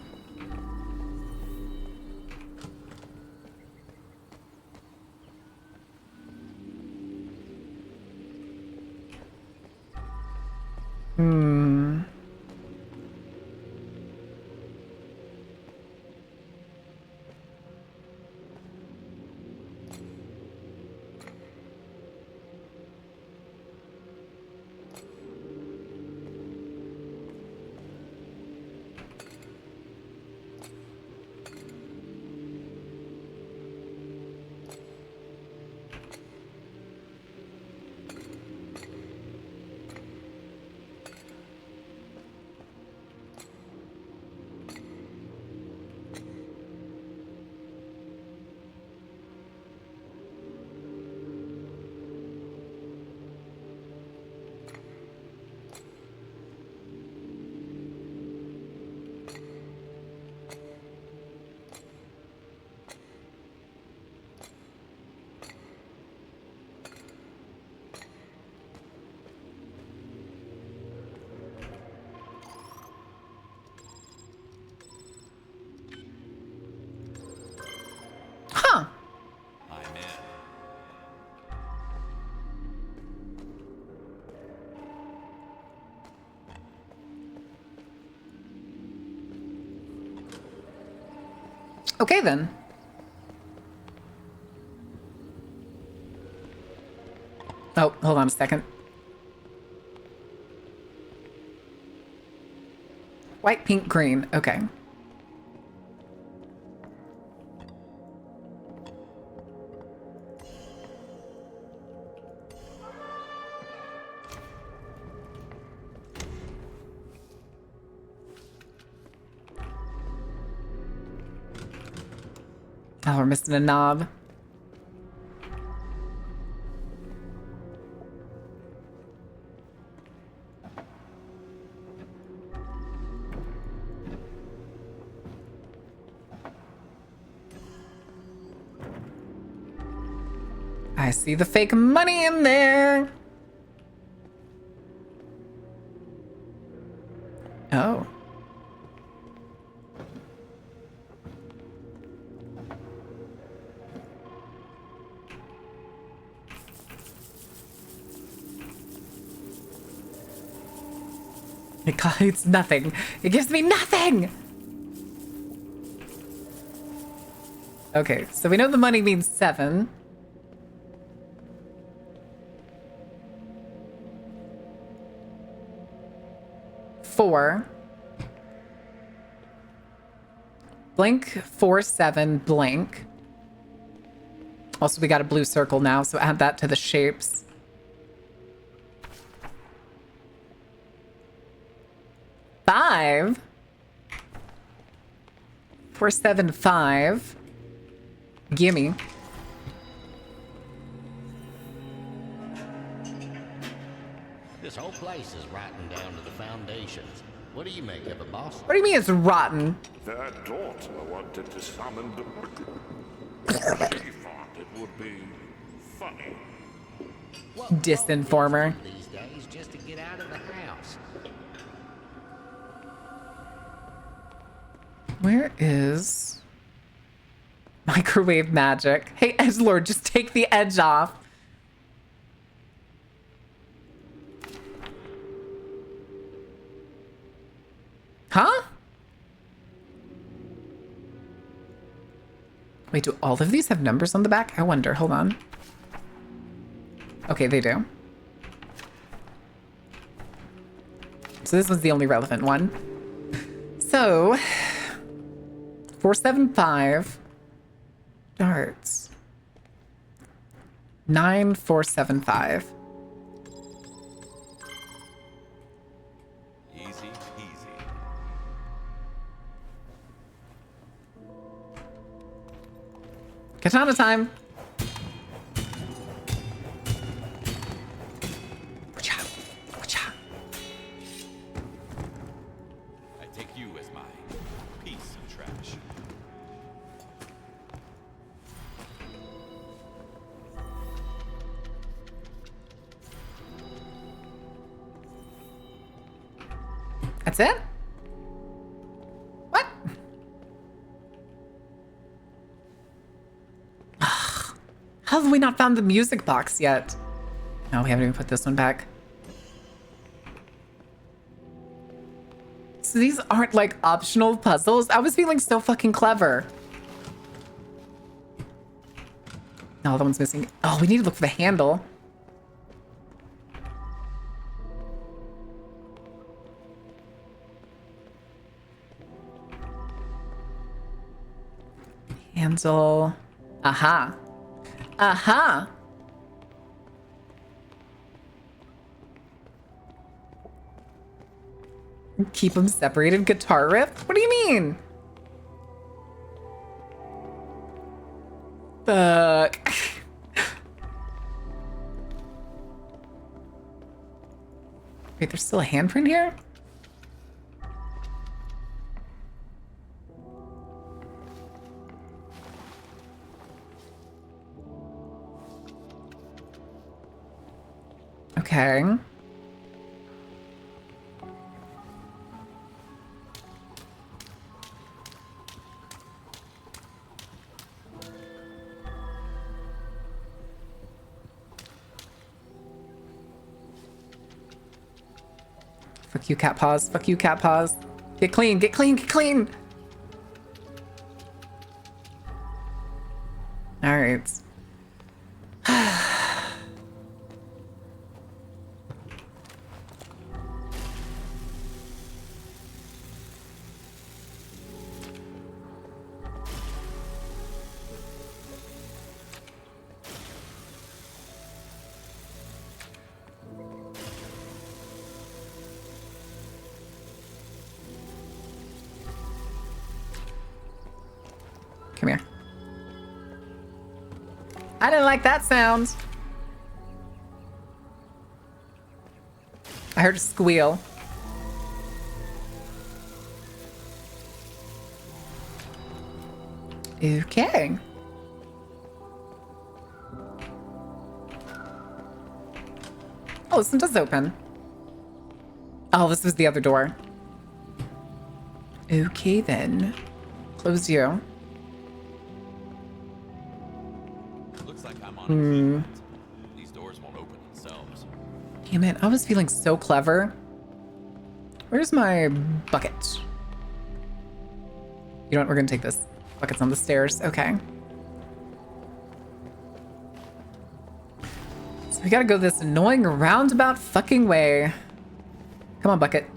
Huh. I'm in. Okay, then. Oh, hold on a second. White, pink, green. Okay. Oh, we're missing a knob. I see the fake money in there. Oh. It's nothing. It gives me nothing. Okay, so we know the money means 7. Four. Blink 4, 7, blink. Also, we got a blue circle now, so add that to the shapes. Five. 4, 7, 5. Gimme. This whole place is rotten down to the foundations. What do you make of it, boss? What do you mean it's rotten? Their daughter wanted to summon the... She thought it would be funny. Disinformer. These days just to get out of the house. Where is microwave magic? Hey, Edgelord, just take the edge off. Huh? Wait, do all of these have numbers on the back? I wonder. Hold on. Okay, they do. So this was the only relevant one. So, 475 darts. 9475. Easy peasy. Katana time. Wacha, wacha. I take you as my piece of trash. That's it? What? Ugh. How have we not found the music box yet? No, we haven't even put this one back. So these aren't like optional puzzles. I was feeling so fucking clever. No, that one's missing. Oh, we need to look for the handle. Handle. Aha. Aha. Keep them separated. Guitar riff? What do you mean? Fuck. Wait, there's still a handprint here? Okay. Fuck you, cat paws. Fuck you, cat paws. Get clean, get clean, get clean. All right. Come here. I didn't like that sound. I heard a squeal. Okay. Oh, this one does open. Oh, this was the other door. Okay, then. Close you. Looks like I'm on a key. These doors won't open themselves. Damn it, I was feeling so clever. Where's my bucket? You know what, we're gonna take this. Bucket's on the stairs, okay. So we gotta go this annoying roundabout fucking way. Come on, bucket.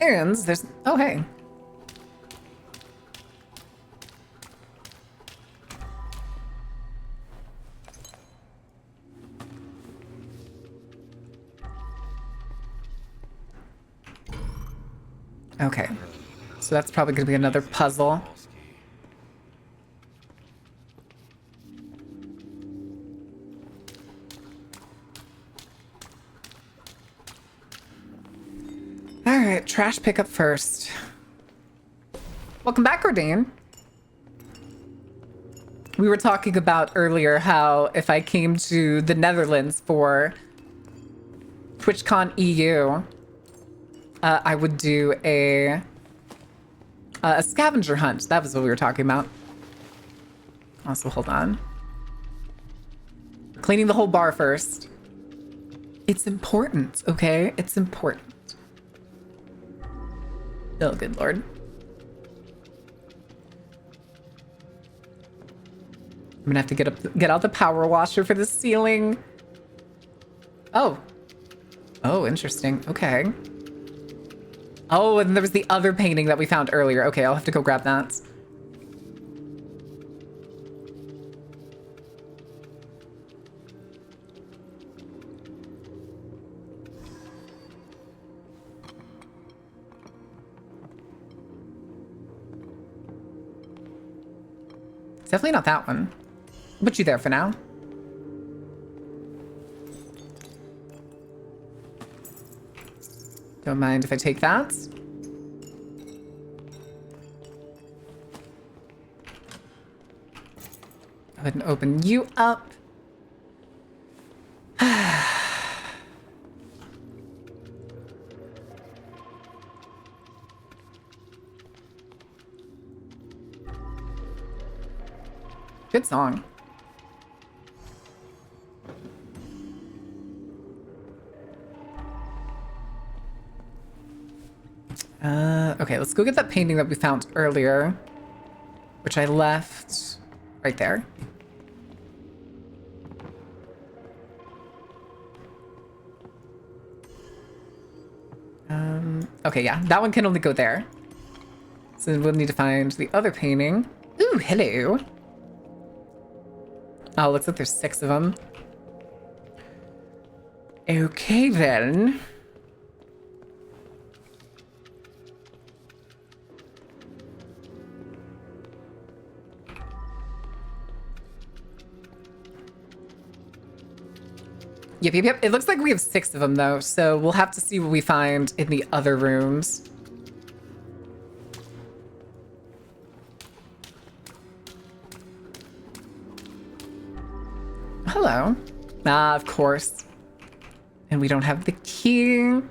And there's, oh hey. Okay. So that's probably going to be another puzzle. All right, trash pickup first. Welcome back, Ordain. We were talking about earlier how if I came to the Netherlands for TwitchCon EU, I would do a scavenger hunt. That was what we were talking about. Also, hold on. Cleaning the whole bar first. It's important, okay? It's important. Oh, good lord. I'm gonna have to get out the power washer for the ceiling. Oh. Oh, interesting. Okay. Oh, and there was the other painting that we found earlier. Okay, I'll have to go grab that. It's definitely not that one. I'll put you there for now. Don't mind if I take that. Go ahead and open you up. Good song. Okay, let's go get that painting that we found earlier, which I left right there. Okay, yeah, that one can only go there. So then we'll need to find the other painting. Ooh, hello. Oh, looks like there's 6 of them. Okay, then. Yep. It looks like we have 6 of them, though, so we'll have to see what we find in the other rooms. Hello. Ah, of course. And we don't have the key.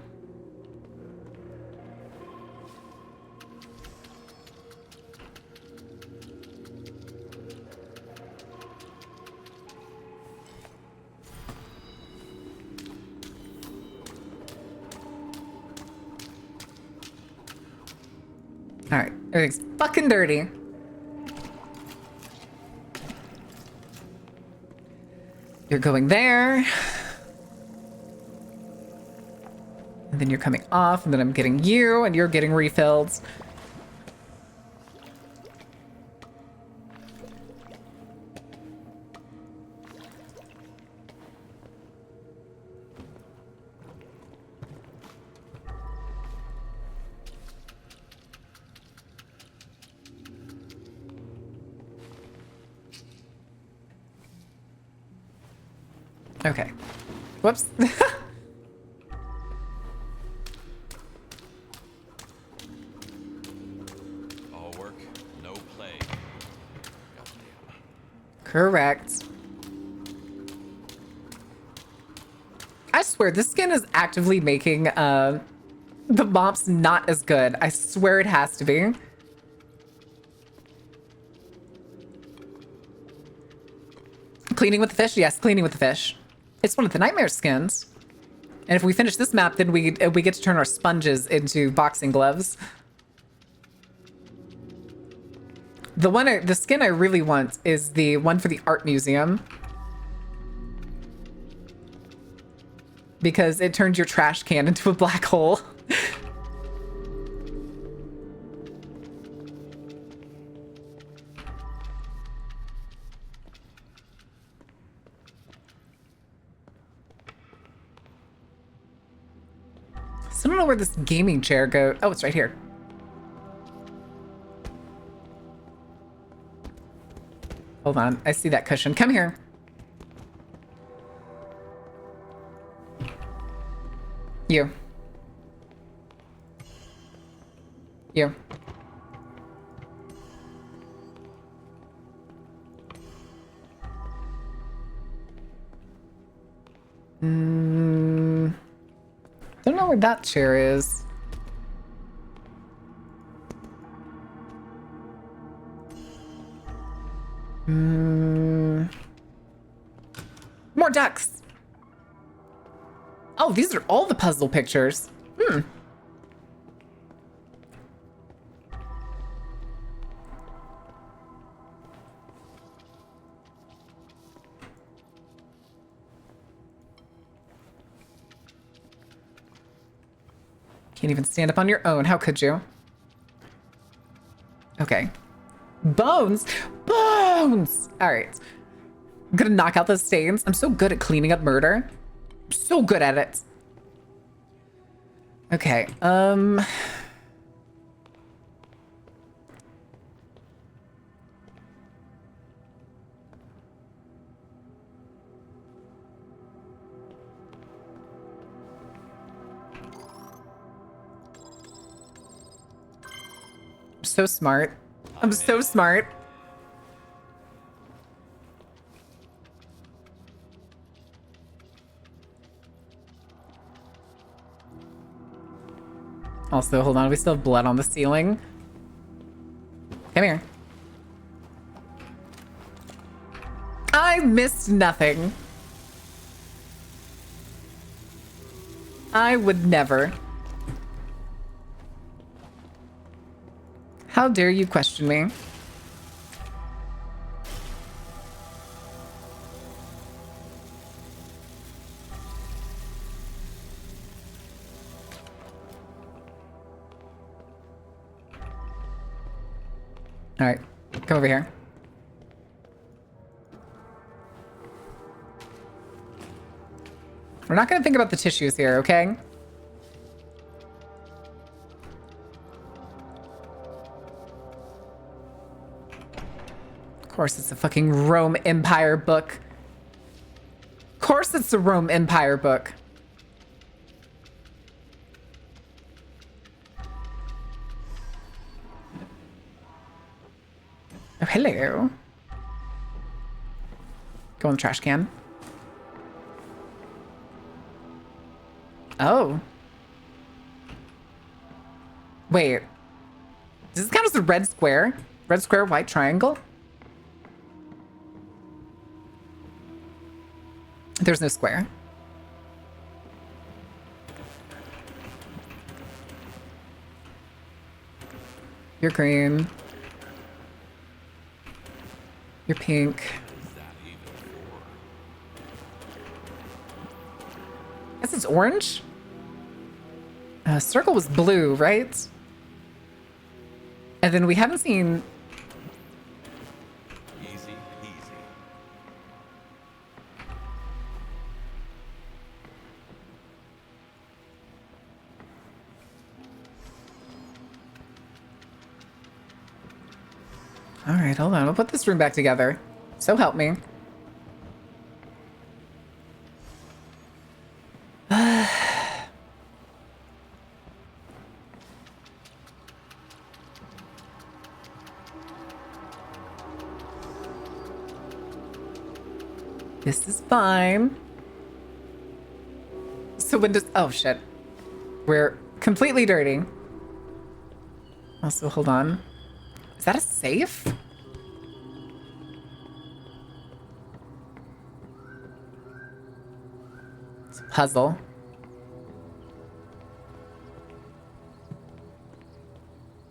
All right, everything's fucking dirty. You're going there. And then you're coming off, and then I'm getting you, and you're getting refilled. Okay. Whoops. All work, no play. Goddamn. Correct. I swear, this skin is actively making the mops not as good. I swear it has to be. Cleaning with the fish? Yes, cleaning with the fish. It's one of the nightmare skins. And if we finish this map, then we get to turn our sponges into boxing gloves. The skin I really want is the one for the art museum. Because it turns your trash can into a black hole. So I don't know where this gaming chair goes. Oh, it's right here. Hold on. I see that cushion. Come here. You. You. Don't know where that chair is. More ducks. Oh, these are all the puzzle pictures. Can't even stand up on your own. How could you? Okay. Bones! Bones! All right. I'm gonna knock out the stains. I'm so good at cleaning up murder. I'm so good at it. Okay. I'm so smart. I'm so smart. Also, hold on, we still have blood on the ceiling. Come here. I missed nothing. I would never. How dare you question me? All right, come over here. We're not gonna think about the tissues here, okay? Of course it's a fucking Rome Empire book. Of course it's a Rome Empire book. Oh, hello. Go in the trash can. Oh. Wait. Does this count as a red square? Red square, white triangle? There's no square. You're green. You're pink. Guess it's orange? Circle was blue, right? And then we haven't seen... Easy, easy. All right, hold on. We'll put this room back together. So help me. This is fine. So when does... Oh, shit. We're completely dirty. Also, hold on. Is that a safe? It's a puzzle.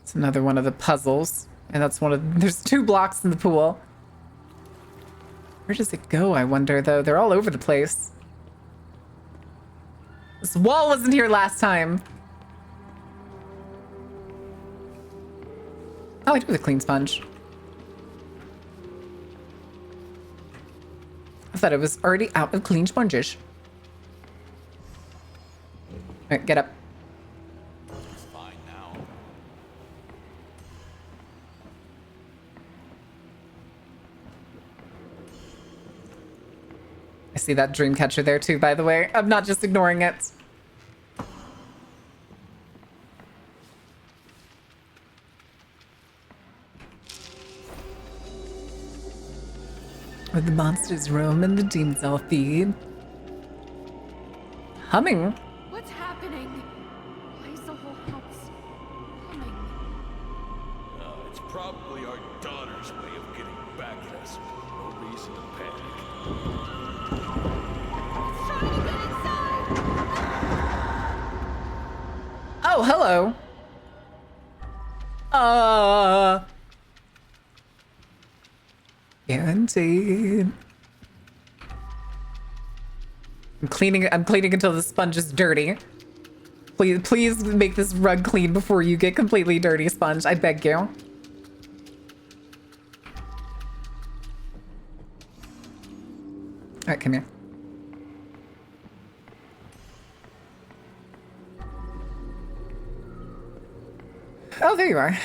It's another one of the puzzles. And that's one of... There's 2 blocks in the pool. Where does it go, I wonder, though? They're all over the place. This wall wasn't here last time. Oh, I do with a clean sponge. I thought it was already out of clean sponges. All right, get up. It's fine now. see that dream catcher there too, by the way. I'm not just ignoring it. Where the monsters roam and the demons all feed. Humming. What's happening? Why is the whole house humming? It's probably our daughter's way of getting back at us. No reason to panic. It's trying to get inside! Oh, hello. Guaranteed. I'm cleaning until the sponge is dirty. Please make this rug clean before you get completely dirty, sponge. I beg you. Alright, come here. Oh, there you are.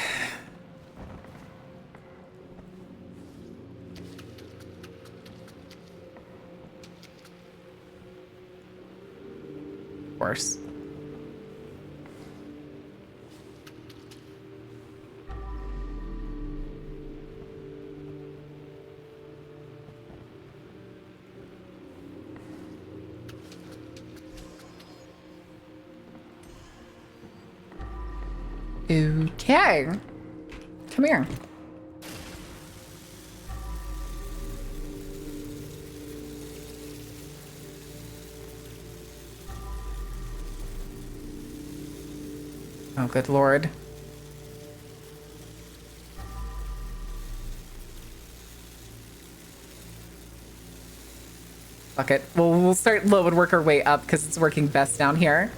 Of course. Okay. Come here. Oh, good lord. Fuck it. We'll start low and work our way up because it's working best down here.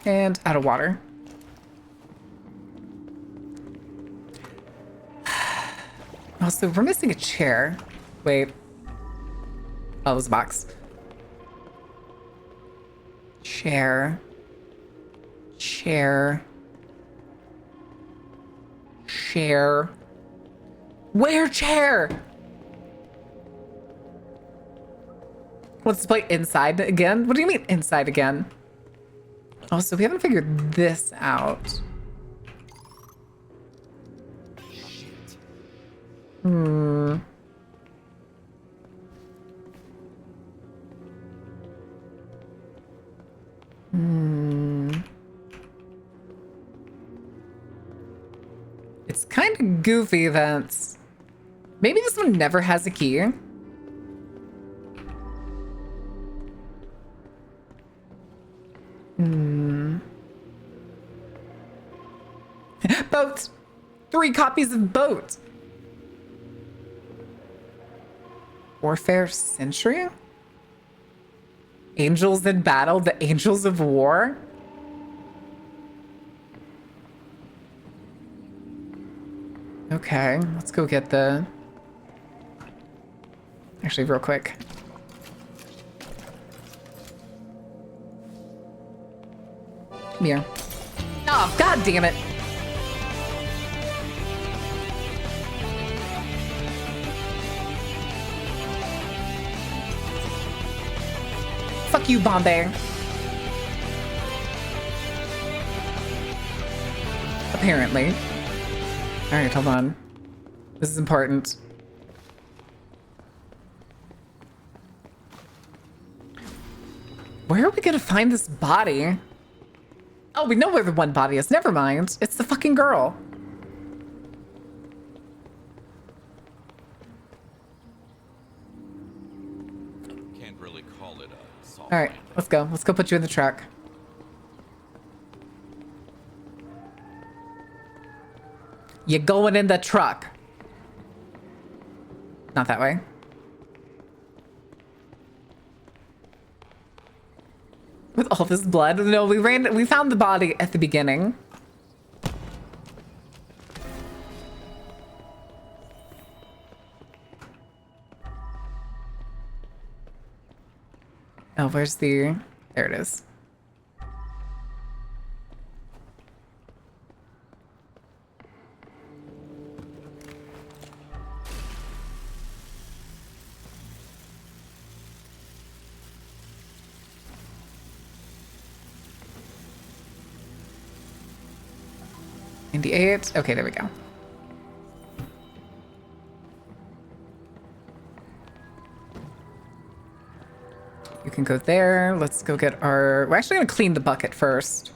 And out of water. Also, we're missing a chair. Wait. Oh, there's a box. Chair. Chair. Chair. Where chair? What's the play inside again? What do you mean inside again? Also, we haven't figured this out. Hmm. It's kind of goofy that maybe this one never has a key. Boat. 3 copies of Boat. Warfare Century? Angels in Battle, the Angels of War? Okay, let's go get the... Actually, real quick. Come here. Oh, god damn it. Fuck you, Bombay. Apparently. Alright, hold on. This is important. Where are we gonna find this body? Oh, we know where the one body is. Never mind. It's the fucking girl. Can't really call it a soft All right, let's go. Let's go put you in the truck. You're going in the truck. Not that way. With all this blood? No, we found the body at the beginning. Oh, where's the... There it is. $98. Okay, there we go. You can go there. Let's go get our... We're actually going to clean the bucket first.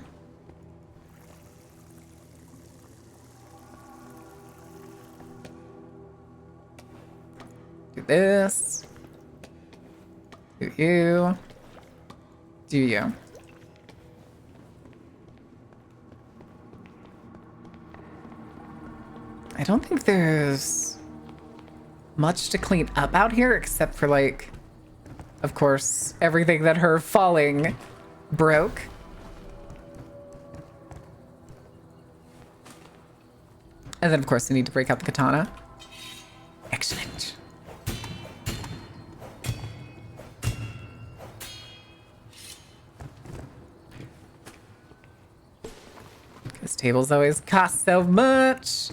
Do this. Do you. Do you. I don't think there's much to clean up out here except for, like, of course, everything that her falling broke. And then, of course, we need to break out the katana. Excellent. Because tables always cost so much.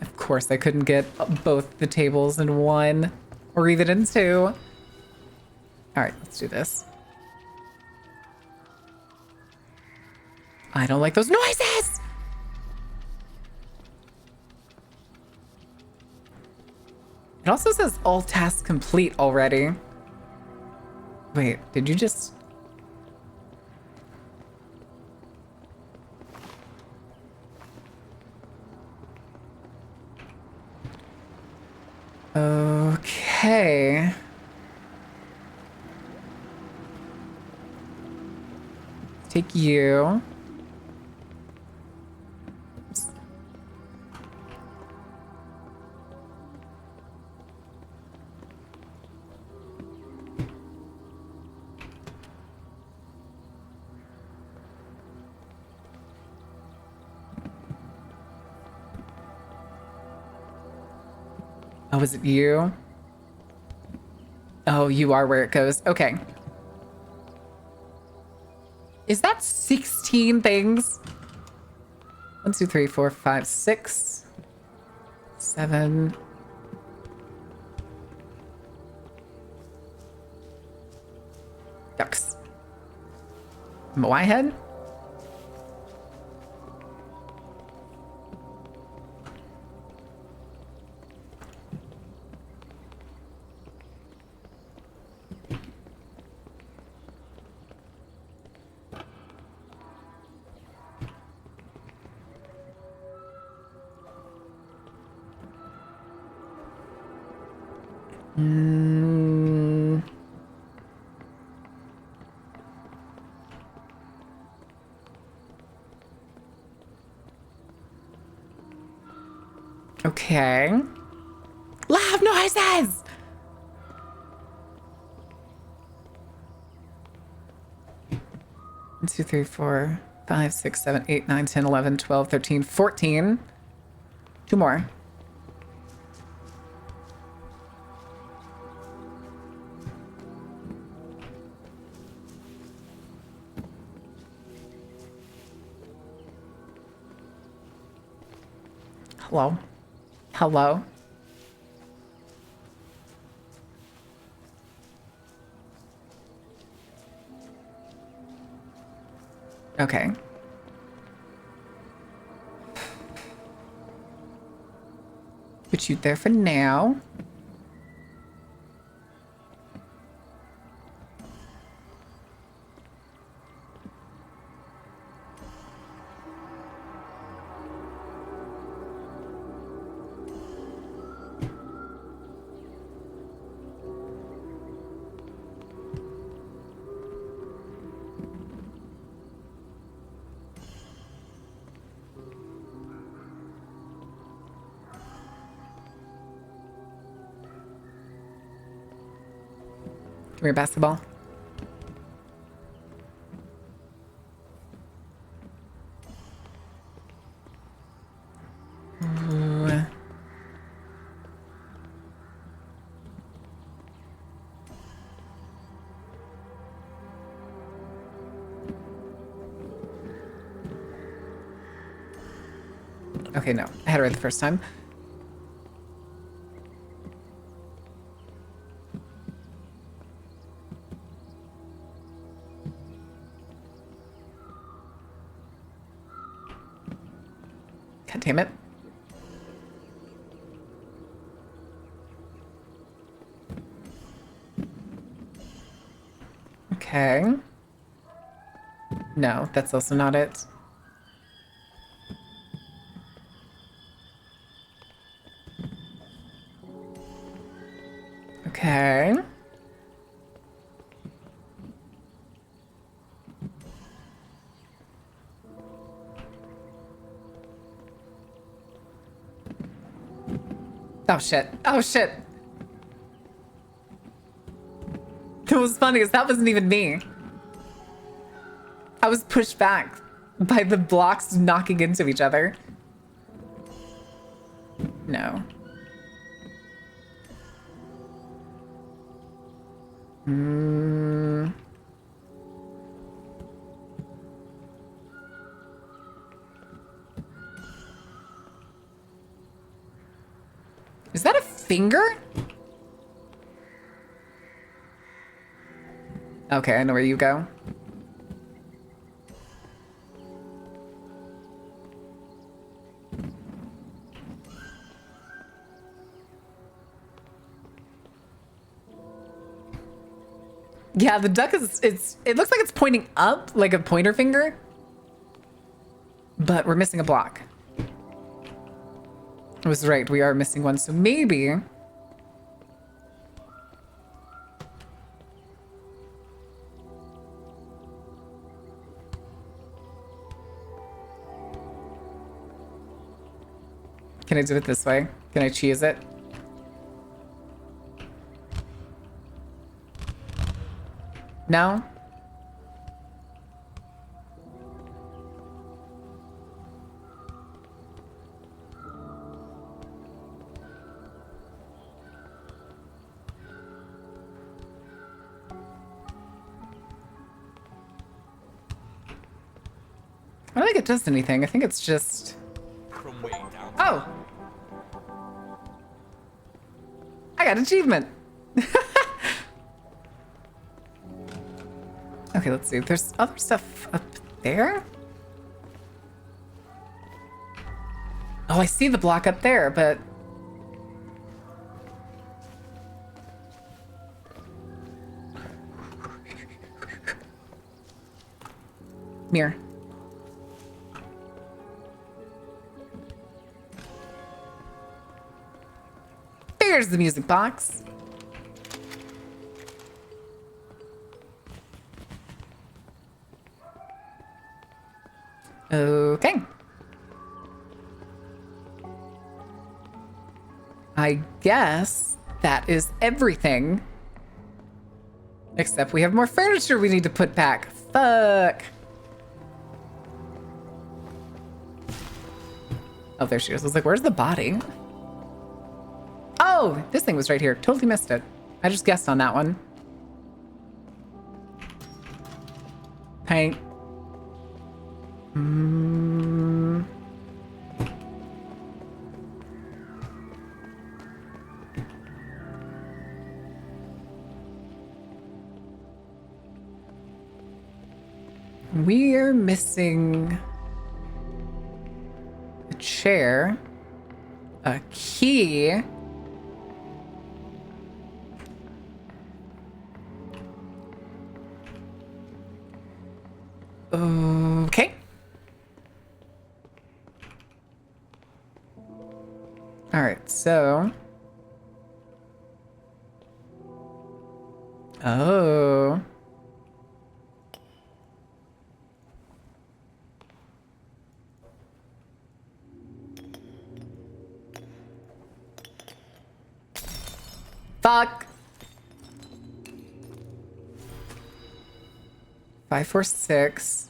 Of course, I couldn't get both the tables in one, or even in two. All right, let's do this. I don't like those noises! It also says all tasks complete already. Wait, did you just... Okay. Take you. Oh, is it you? Oh, you are where it goes. Okay. Is that 16 things? 1, 2, 3, 4, 5, 6, 7. Ducks. Moai head? Okay. Loud noises! One, 2, 3, 4, 5, 6, 7, 8, 9, 10, 11, 12, 13, 14. 2 more. Hello? Hello? Okay. Put you there for now. Come here, basketball. Ooh. Okay, no. I had it right the first time. God damn it. Okay. No, that's also not it. Okay. Oh shit. Oh shit. What was funny is that wasn't even me. I was pushed back by the blocks knocking into each other. No. Is that a finger? Okay, I know where you go. Yeah, the duck is, it looks like it's pointing up like a pointer finger, but we're missing a block. I was right, we are missing one, so maybe. Can I do it this way? Can I cheese it? No? I don't think it does anything. I think it's just... From way down. Oh! I got achievement! Okay, let's see. There's other stuff up there? Oh, I see the block up there, but... Mirror. There's the music box. Okay. I guess that is everything. Except we have more furniture we need to put back. Fuck. Oh, there she is. I was like, where's the body? Oh, this thing was right here. Totally missed it. I just guessed on that one. Paint. We're missing a chair, a key, okay. All right, so. Oh. Fuck. 5, 4, 6.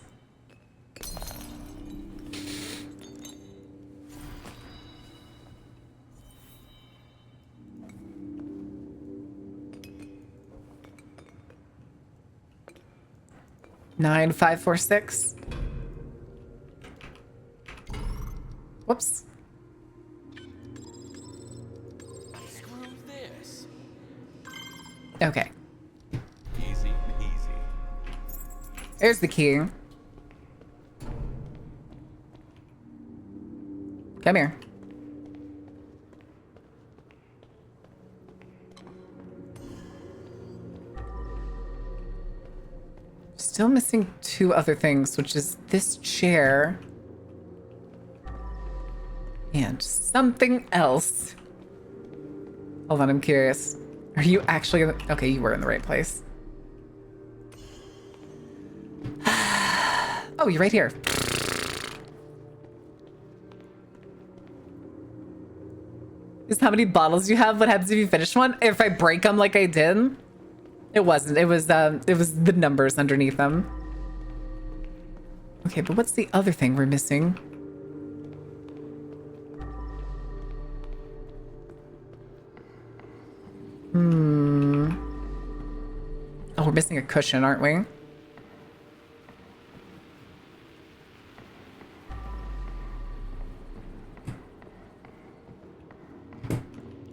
Nine, 5, 4, 6. Whoops. Screw this. Okay. Easy peasy. There's the key. Come here. Still missing two other things, which is this chair and something else. Hold on, I'm curious. Are you actually in the... Okay, you were in the right place. Oh, you're right here. Is how many bottles you have? What happens if you finish one? If I break them like I did? It wasn't. It was the numbers underneath them. Okay, but what's the other thing we're missing? Oh, we're missing a cushion, aren't we?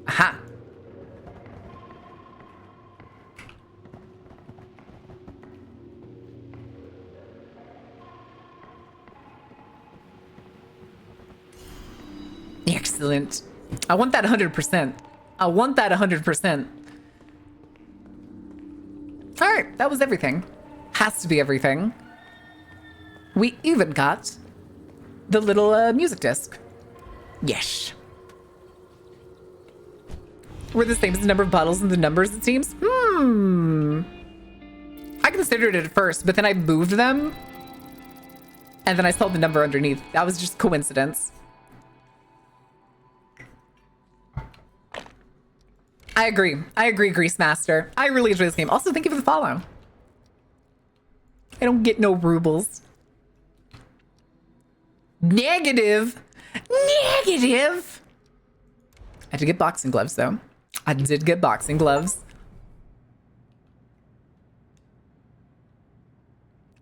Aha! Excellent. I want that 100%. I want that 100%. All right, that was everything. Has to be everything. We even got the little music disc. Yes. We're the same as the number of bottles and the numbers, it seems. I considered it at first, but then I moved them. And then I saw the number underneath. That was just coincidence. I agree. I agree, Grease Master. I really enjoy this game. Also, thank you for the follow. I don't get no rubles. Negative. Negative. I did get boxing gloves, though. I did get boxing gloves.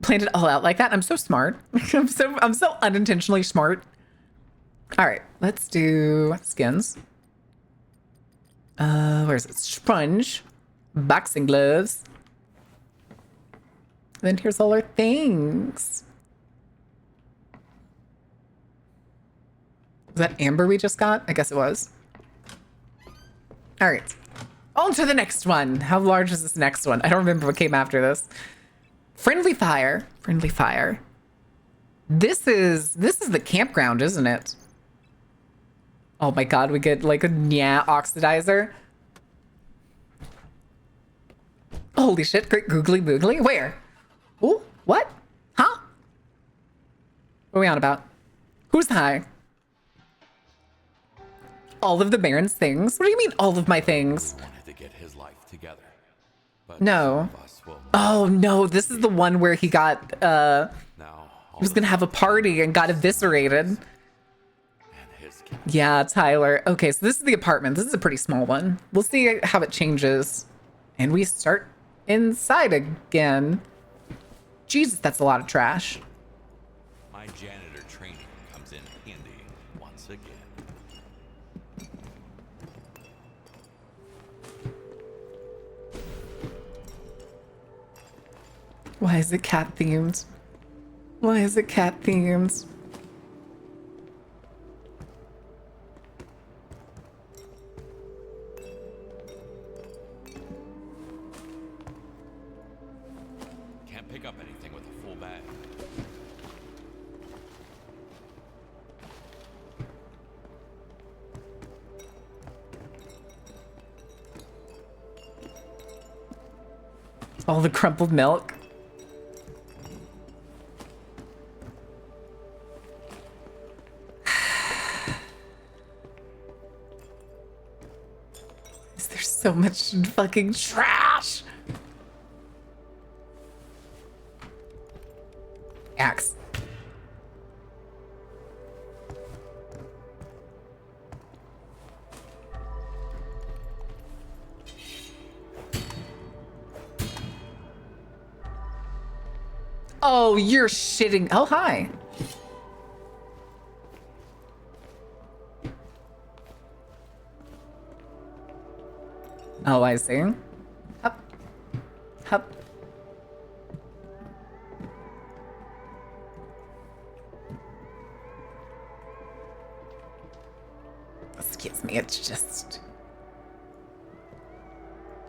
Planned it all out like that. I'm so smart. I'm so unintentionally smart. All right, let's do skins. Where is it? Sponge, boxing gloves. Then here's all our things. Was that amber we just got? I guess it was. All right. On to the next one. How large is this next one? I don't remember what came after this. Friendly fire. Friendly fire. This is the campground, isn't it? Oh my god, we get like a Nya oxidizer. Holy shit, great googly boogly. Where? Ooh, what? Huh? What are we on about? Who's high? All of the Baron's things? What do you mean all of my things? Wanted to get his life together. But No. some of us will Oh no, this is the one where he got, now. he was gonna have a party and got eviscerated. And his cat. Yeah, Tyler. Okay, so this is the apartment. This is a pretty small one. We'll see how it changes. And we start inside again. Jesus, that's a lot of trash. My janitor training comes in handy once again. Why is it cat themed? Why is it cat themed? Can't pick up anything with a full bag. All the crumpled milk. Is there so much fucking trash? Axe. Oh, you're shitting. Oh, hi. Oh, I see. Hup. Hup. Excuse me, it's just...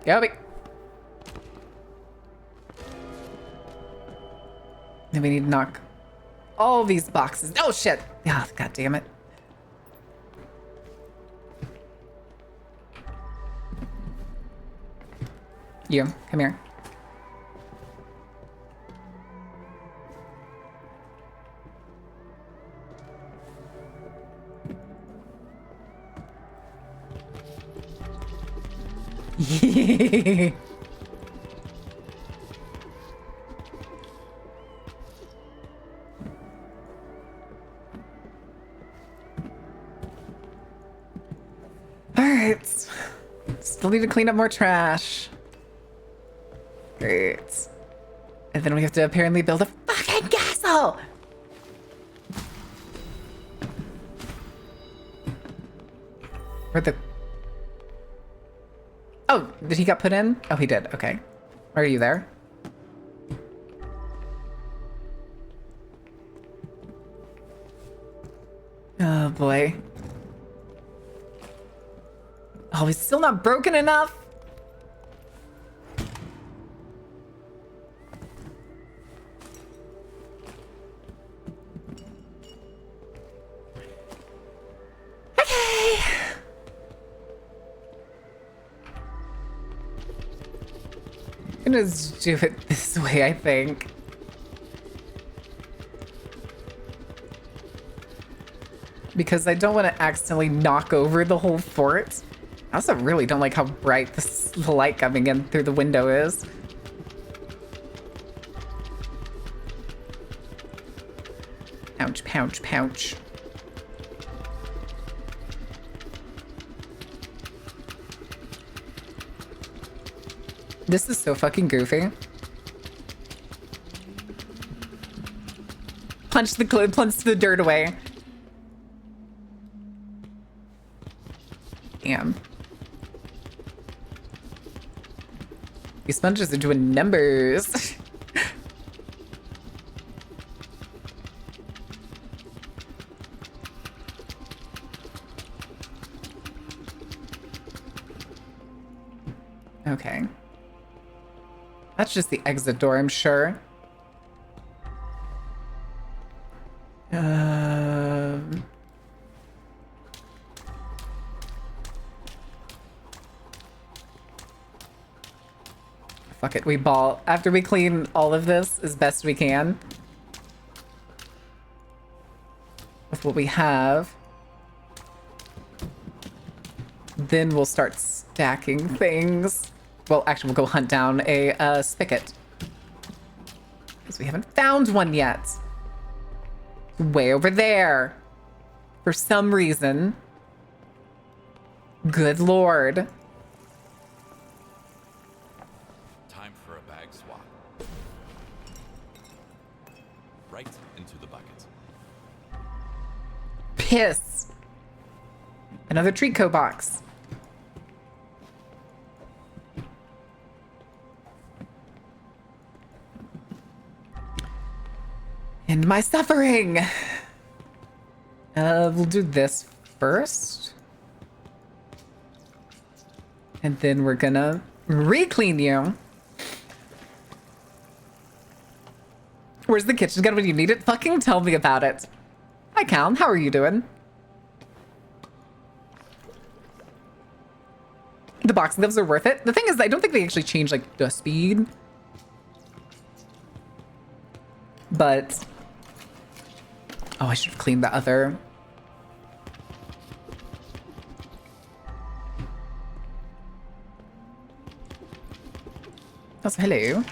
Gobi. Then we need to knock all these boxes. Oh, shit. Oh, God damn it. You, come here. All right. Still need to clean up more trash. Great. And then we have to apparently build a fucking castle! Where'd the... Oh, did he get put in? Oh, he did. Okay. Are you there? Oh, boy. Oh, he's still not broken enough? Okay. I'm gonna do it this way, I think. Because I don't want to accidentally knock over the whole fort. I also really don't like how bright the light coming in through the window is. Pouch, pouch, pouch. This is so fucking goofy. Punch the dirt away. Damn. These sponges are doing numbers. Okay. That's just the exit door, I'm sure. Fuck it, we ball. After we clean all of this as best we can with what we have, then we'll start stacking things. Well, actually, we'll go hunt down a spigot. Because we haven't found one yet. Way over there. For some reason. Good lord. Time for a bag swap. Right into the bucket. Piss. Another treat co box. End my suffering. We'll do this first. And then we're gonna re-clean you. Where's the kitchen gun when you need it? Fucking tell me about it. Hi, Cal. How are you doing? The boxing gloves are worth it. The thing is, I don't think they actually change, like, the speed. But... oh, I should have cleaned the other. Also, hello.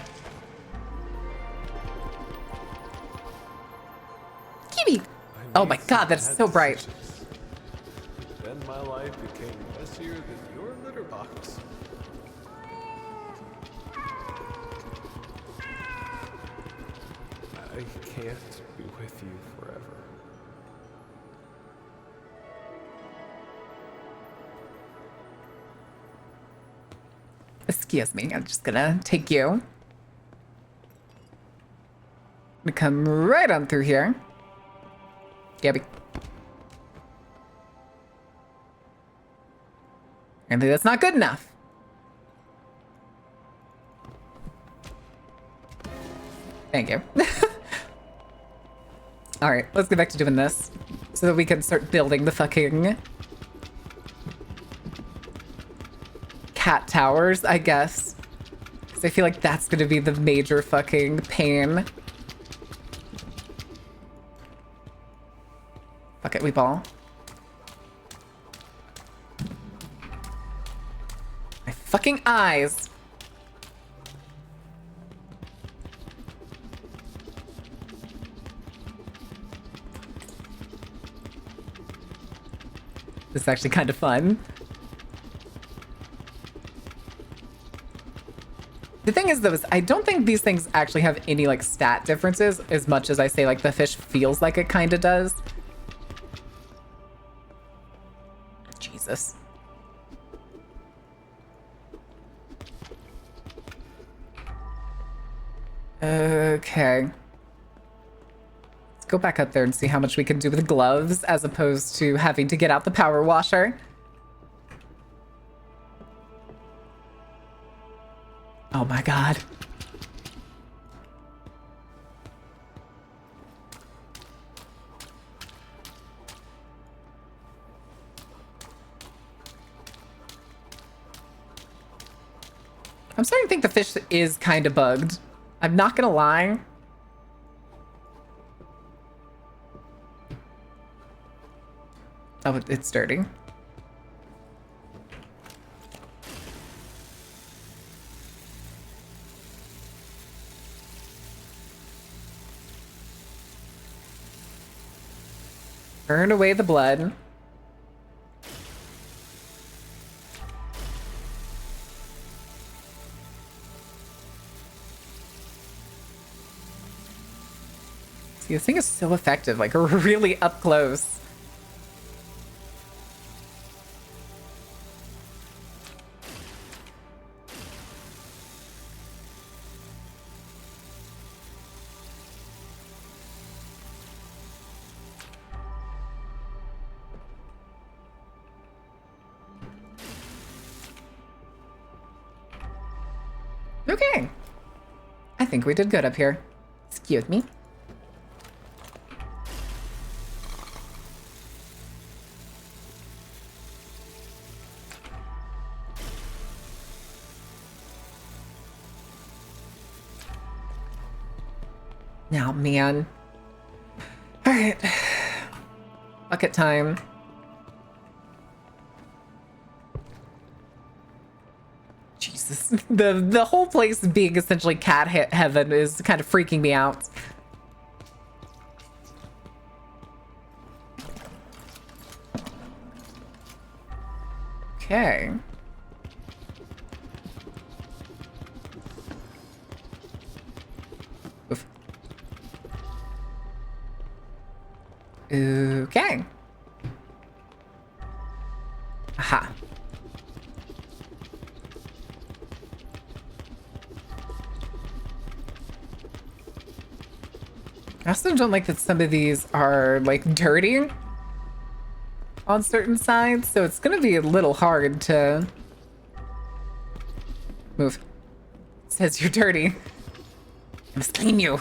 Kiwi! Oh my god, that's so bright. Then my life became messier than your litter box. I can't be with you forever. Excuse me. I'm just gonna take you. I'm gonna come right on through here. Gabby. Apparently that's not good enough. Thank you. All right, let's get back to doing this so that we can start building the fucking cat towers, I guess. Because I feel like that's going to be the major fucking pain. Fuck it, we ball. My fucking eyes. This is actually kind of fun. The thing is, though, is I don't think these things actually have any, like, stat differences as much as I say, like, the fish feels like it kind of does. Jesus. Okay. Let's go back up there and see how much we can do with gloves as opposed to having to get out the power washer. Oh my god. I'm starting to think the fish is kind of bugged. I'm not gonna lie. Oh, it's dirty. Burn away the blood. See, this thing is so effective, like really up close. Okay. I think we did good up here. Excuse me. Now, man. All right. Bucket time. Jesus. The whole place being essentially cat heaven is kind of freaking me out. Okay. Oof. Okay. Aha. I also don't like that some of these are, like, dirty on certain sides, so it's gonna be a little hard to move. It says you're dirty. I must clean you.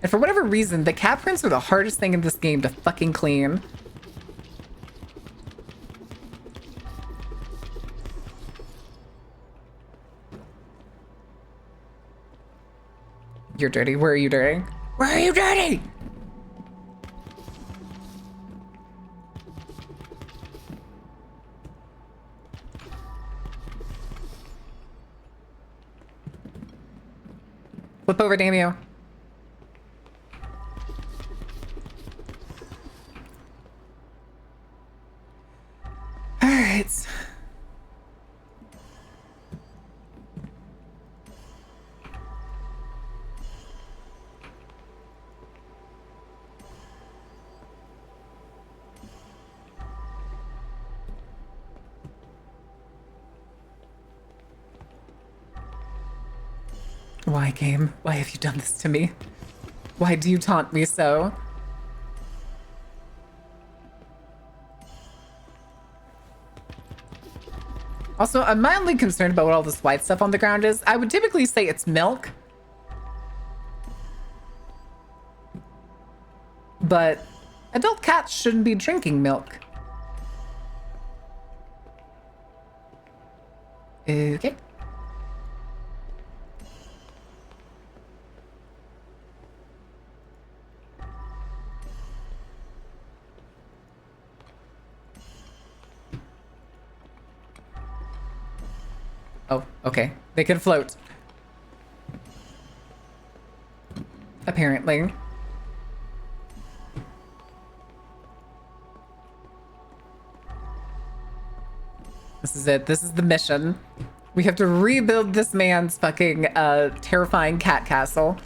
And for whatever reason, the cat prints are the hardest thing in this game to fucking clean. You're dirty. Where are you dirty? Where are you dirty? Flip over, damn you. All right. Why, game? Why have you done this to me? Why do you taunt me so? Also, I'm mildly concerned about what all this white stuff on the ground is. I would typically say it's milk. But adult cats shouldn't be drinking milk. Okay. Oh, okay. They can float. Apparently. This is it. This is the mission. We have to rebuild this man's fucking terrifying cat castle.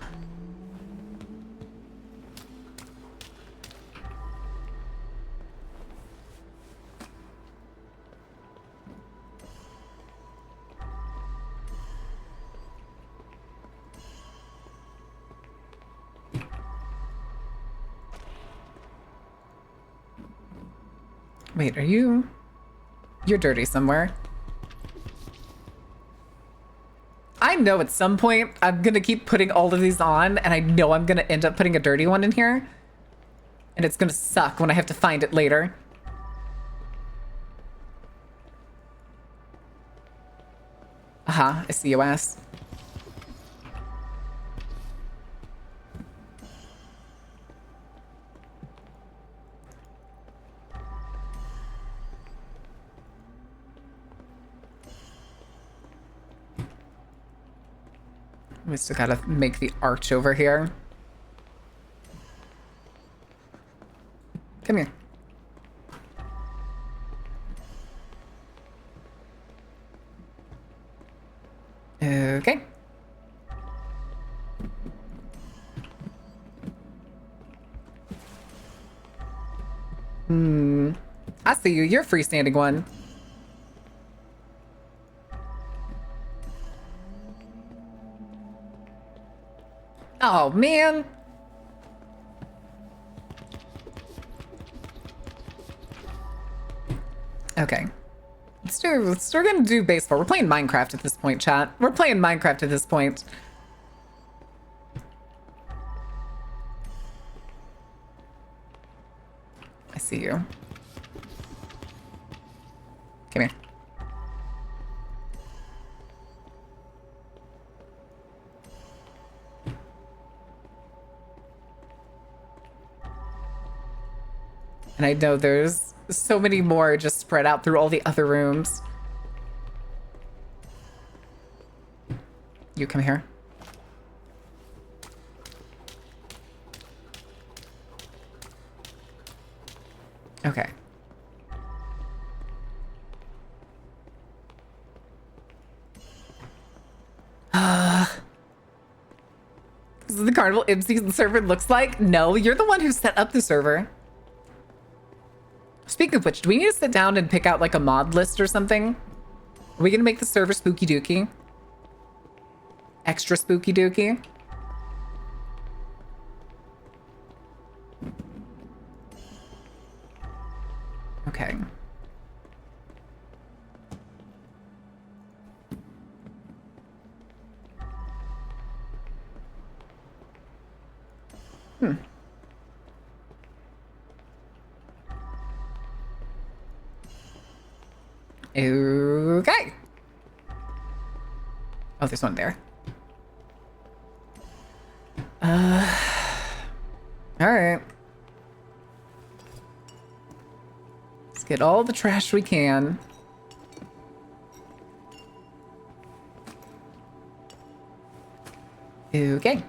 Wait, are you... You're dirty somewhere. I know at some point I'm gonna keep putting all of these on, and I know I'm gonna end up putting a dirty one in here. And it's gonna suck when I have to find it later. Aha, I see you, ass. We still gotta make the arch over here. Come here. Okay. I see you. You're a freestanding one. Oh, man. Okay. We're gonna do baseball. We're playing Minecraft at this point, chat. We're playing Minecraft at this point. I see you. Come here. And I know there's so many more just spread out through all the other rooms. You come here. Okay. This is the Carnival in-season server looks like? No, you're the one who set up the server. Speaking of which, do we need to sit down and pick out like a mod list or something? Are we gonna make the server spooky dooky? Extra spooky dooky? Okay. Okay. Oh, there's one there. All right. Let's get all the trash we can. Okay.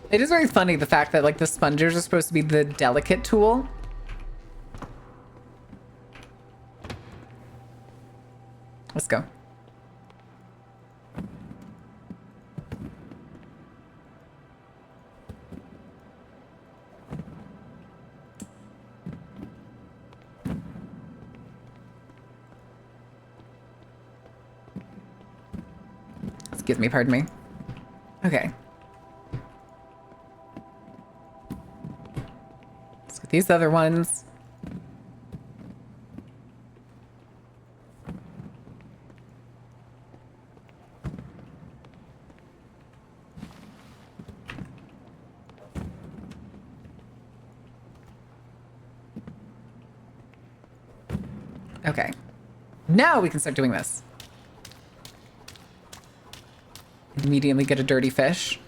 It is very funny, the fact that, like, the spongers are supposed to be the delicate tool. Let's go. Excuse me, pardon me. Okay. Let's get these other ones. Okay. Now we can start doing this. Immediately get a dirty fish.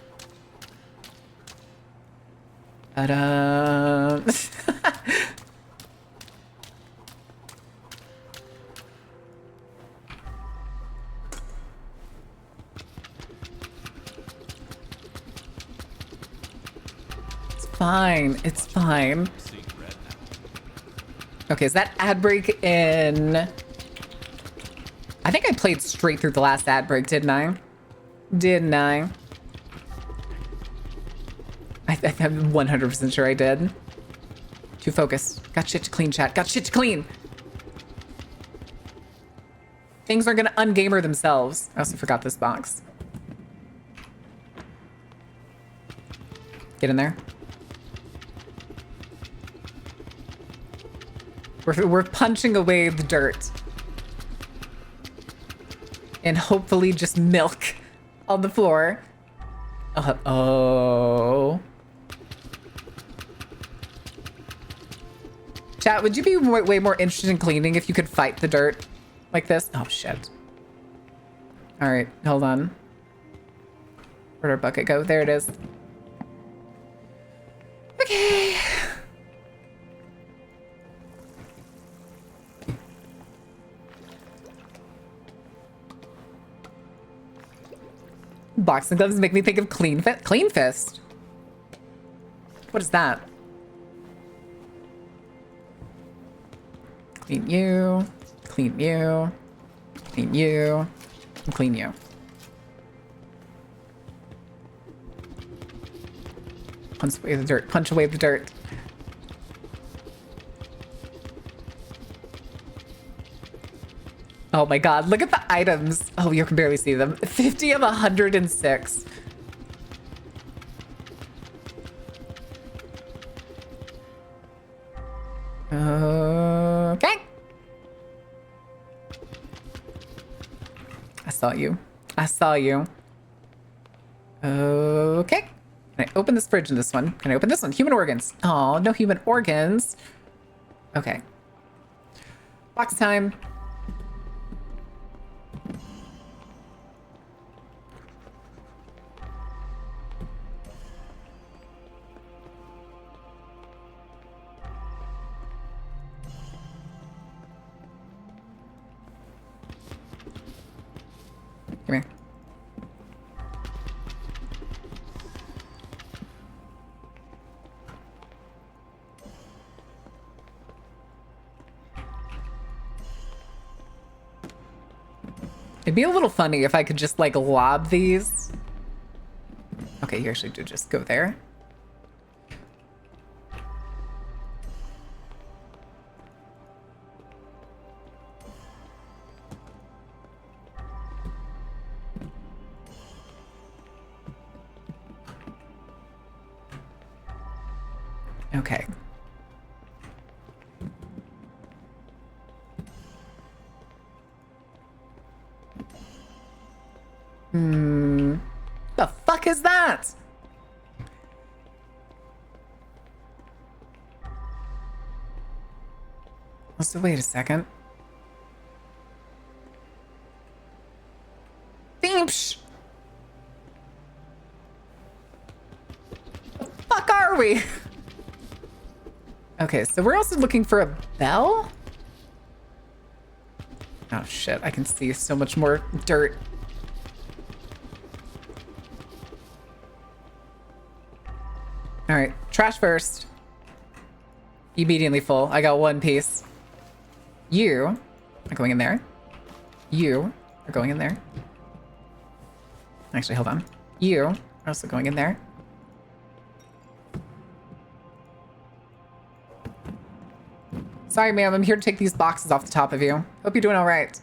Ta-da! It's fine. It's fine. Okay, is that ad break in... I think I played straight through the last ad break, didn't I? Didn't I? I'm 100% sure I did. Too focused. Got shit to clean, chat. Got shit to clean. Things are gonna ungamer themselves. I also forgot this box. Get in there. We're punching away the dirt. And hopefully just milk on the floor. Oh. Chat, would you be way more interested in cleaning if you could fight the dirt like this? Oh, shit. All right, hold on. Where'd our bucket go? There it is. Okay. Boxing gloves make me think of Clean Fist. What is that? Clean you. Clean you. Clean you. And clean you. Punch away the dirt. Punch away the dirt. Oh my god, look at the items. Oh, you can barely see them. 50 of 106. Okay. I saw you. I saw you. Okay. Can I open this fridge in this one? Can I open this one? Human organs. Oh, no human organs. Okay. Box time. Come here. It'd be a little funny if I could just like lob these. Okay, you actually do just go there. Okay. The fuck is that? So wait a second. Theemsh! The fuck are we? Okay, so we're also looking for a bell? Oh shit, I can see so much more dirt. All right, trash first. Immediately full. I got one piece. You are going in there. You are going in there. Actually, hold on. You are also going in there. Sorry, ma'am. I'm here to take these boxes off the top of you. Hope you're doing all right.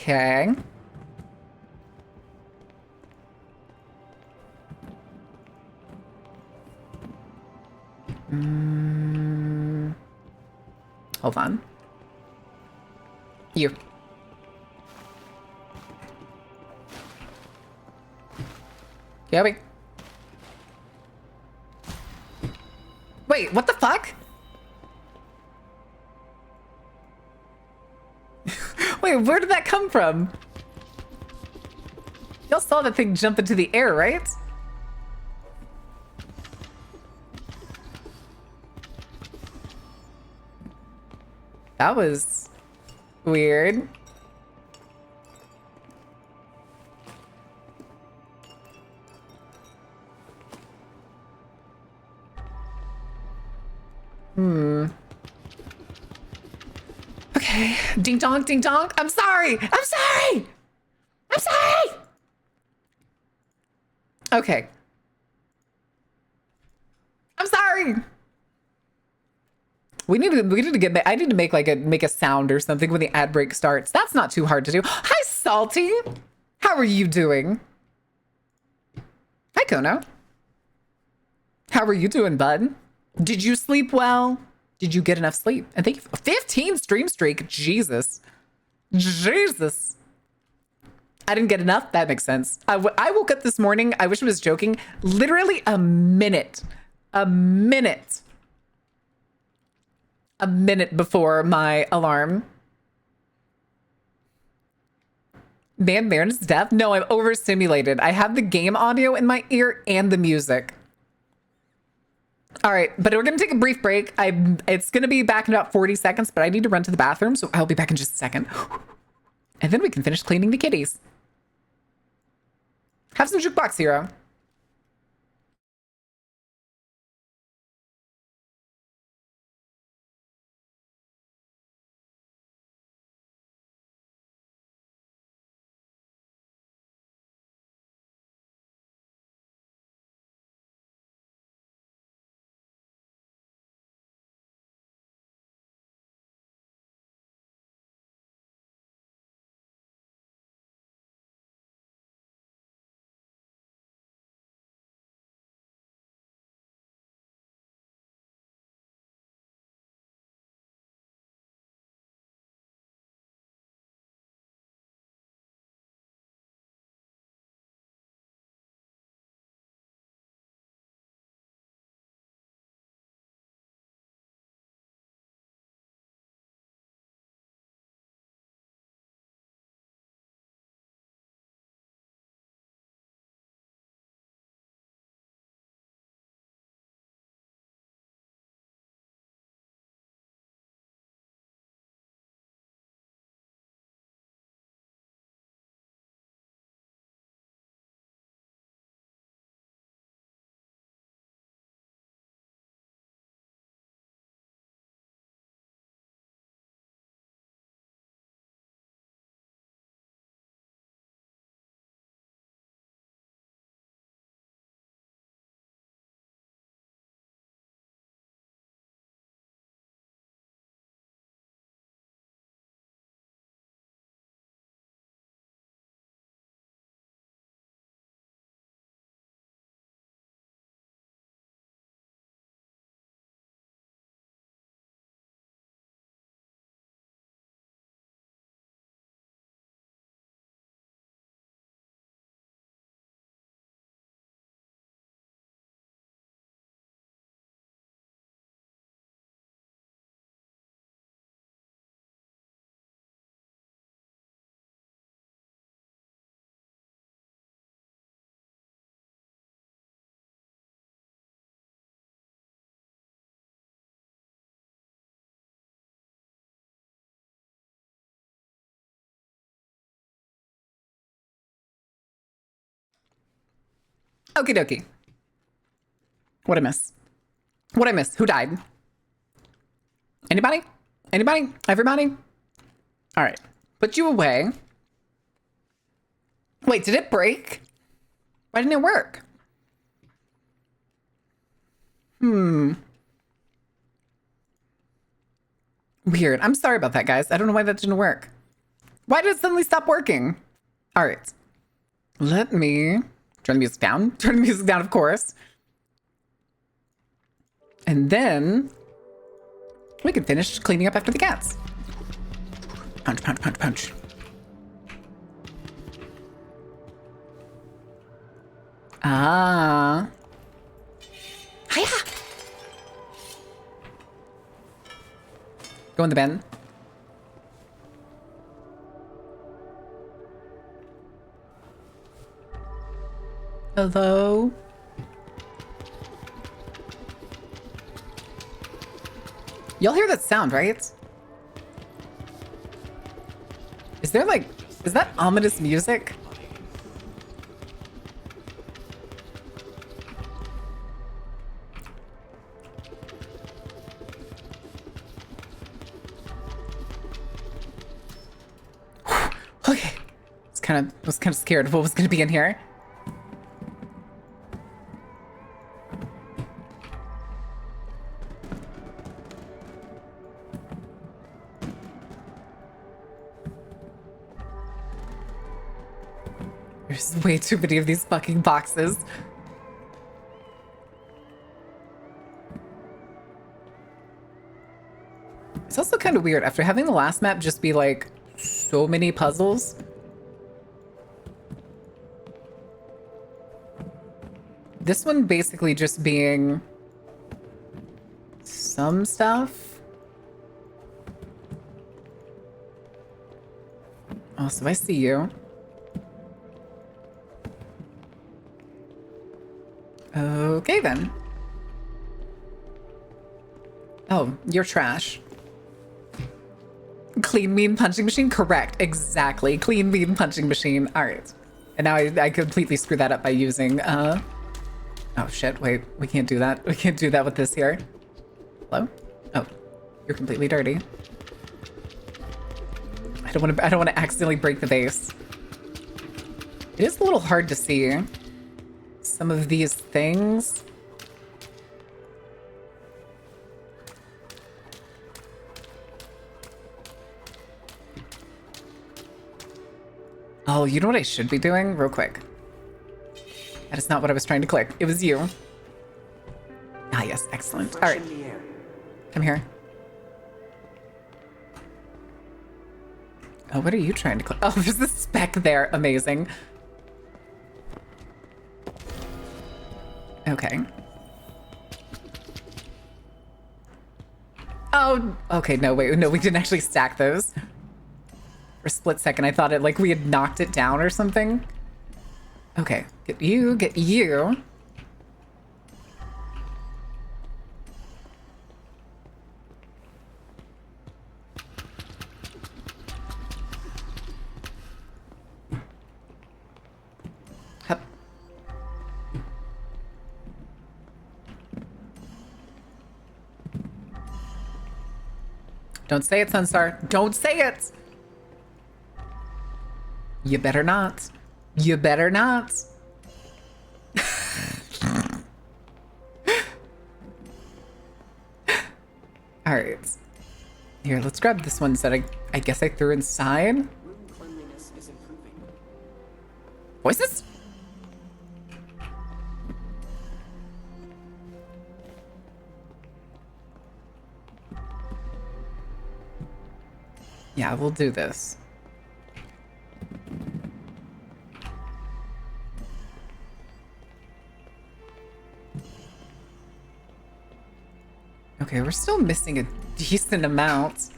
Okay. Hold on. You. Gabby. Wait, what the fuck? Wait, where did that come from? Y'all saw that thing jump into the air, right? That was weird. Okay. Ding dong, ding dong. I'm sorry. I'm sorry. I'm sorry. Okay. I'm sorry. We need to get I need to make a sound or something when the ad break starts. That's not too hard to do. Hi, Salty. How are you doing? Hi, Kono. How are you doing, bud? Did you sleep well? Did you get enough sleep? And thank you for 15 stream streak. Jesus. Jesus. I didn't get enough. That makes sense. I woke up this morning. I wish I was joking. Literally a minute before my alarm. Man, Baron's deaf? No, I'm overstimulated. I have the game audio in my ear and the music. All right, but we're going to take a brief break. It's going to be back in about 40 seconds, but I need to run to the bathroom, so I'll be back in just a second. And then we can finish cleaning the kitties. Have some jukebox, Hero. Okie dokie. What I miss? What I miss? Who died? Anybody? Anybody? Everybody? All right. Put you away. Wait, did it break? Why didn't it work? Weird. I'm sorry about that, guys. I don't know why that didn't work. Why did it suddenly stop working? All right. Let me turn the music down. Turn the music down, of course. And then we can finish cleaning up after the cats. Punch, punch, punch, punch. Ah. Hiya. Go in the bin. Hello? Y'all hear that sound, right? Is there like, is that ominous music? Okay. Was kind of scared of what was gonna be in here. There's way too many of these fucking boxes. It's also kind of weird after having the last map just be like so many puzzles. This one basically just being some stuff. Oh, so I see you. Okay, then. Oh, you're trash. Clean, mean punching machine? Correct. Exactly. Clean, mean punching machine. All right. And now I completely screwed that up by using, oh shit, wait. We can't do that. We can't do that with this here. Hello? Oh, you're completely dirty. I don't want to accidentally break the vase. It is a little hard to see some of these things. Oh, you know what I should be doing? Real quick. That is not what I was trying to click. It was you. Ah, yes. Excellent. All right. Come here. Oh, what are you trying to click? Oh, there's a speck there. Amazing. Okay. Oh, okay. No, wait. No, we didn't actually stack those. For a split second, I thought it like we had knocked it down or something. Okay. Get you. Get you. Hup. Don't say it, Sunstar. Don't say it! You better not. You better not. All right. Here, let's grab this one that I guess I threw inside. Room cleanliness is improving. Voices? Yeah, we'll do this. Okay, we're still missing a decent amount.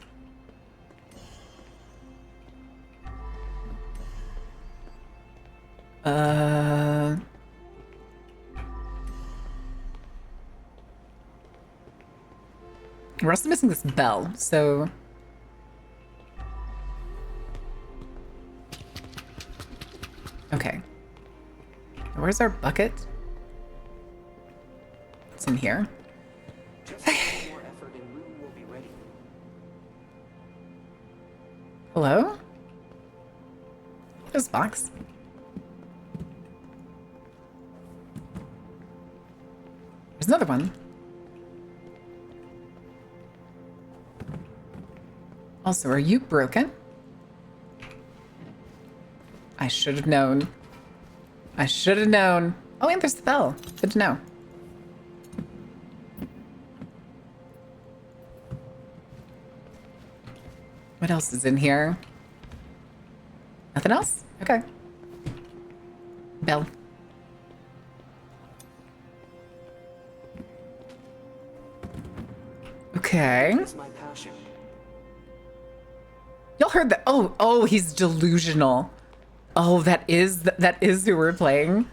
We're also missing this bell, so... Okay. Where's our bucket? It's in here. More effort and room will be ready. Hello? This box. There's another one. Also, are you broken? I should have known. I should have known. Oh, and there's the bell. Good to know. What else is in here? Nothing else? Okay. Bell. Okay. It's my passion. Y'all heard that? Oh, he's delusional. Oh, that is who we're playing.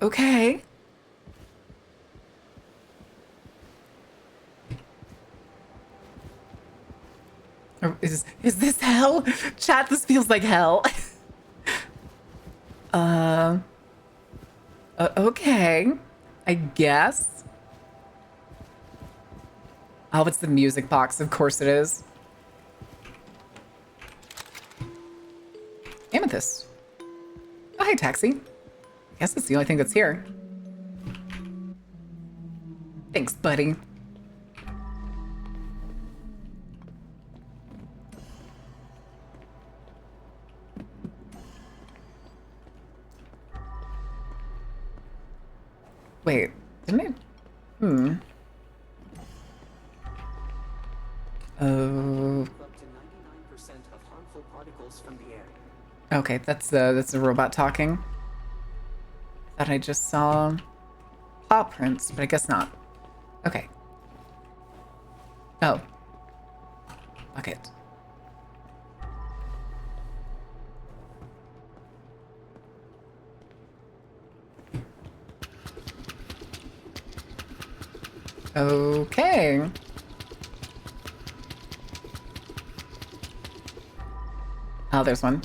Okay. Is this hell? Chat, this feels like hell. Okay. I guess. Oh, it's the music box. Of course it is. Amethyst. Oh, hey, taxi. I guess it's the only thing that's here. Thanks, buddy. Wait, didn't it? Oh. Up to 99% of harmful particles from the air. Okay, that's a robot talking. Thought I just saw paw prints, but I guess not. Okay. Oh. Bucket. Okay. Oh, there's one.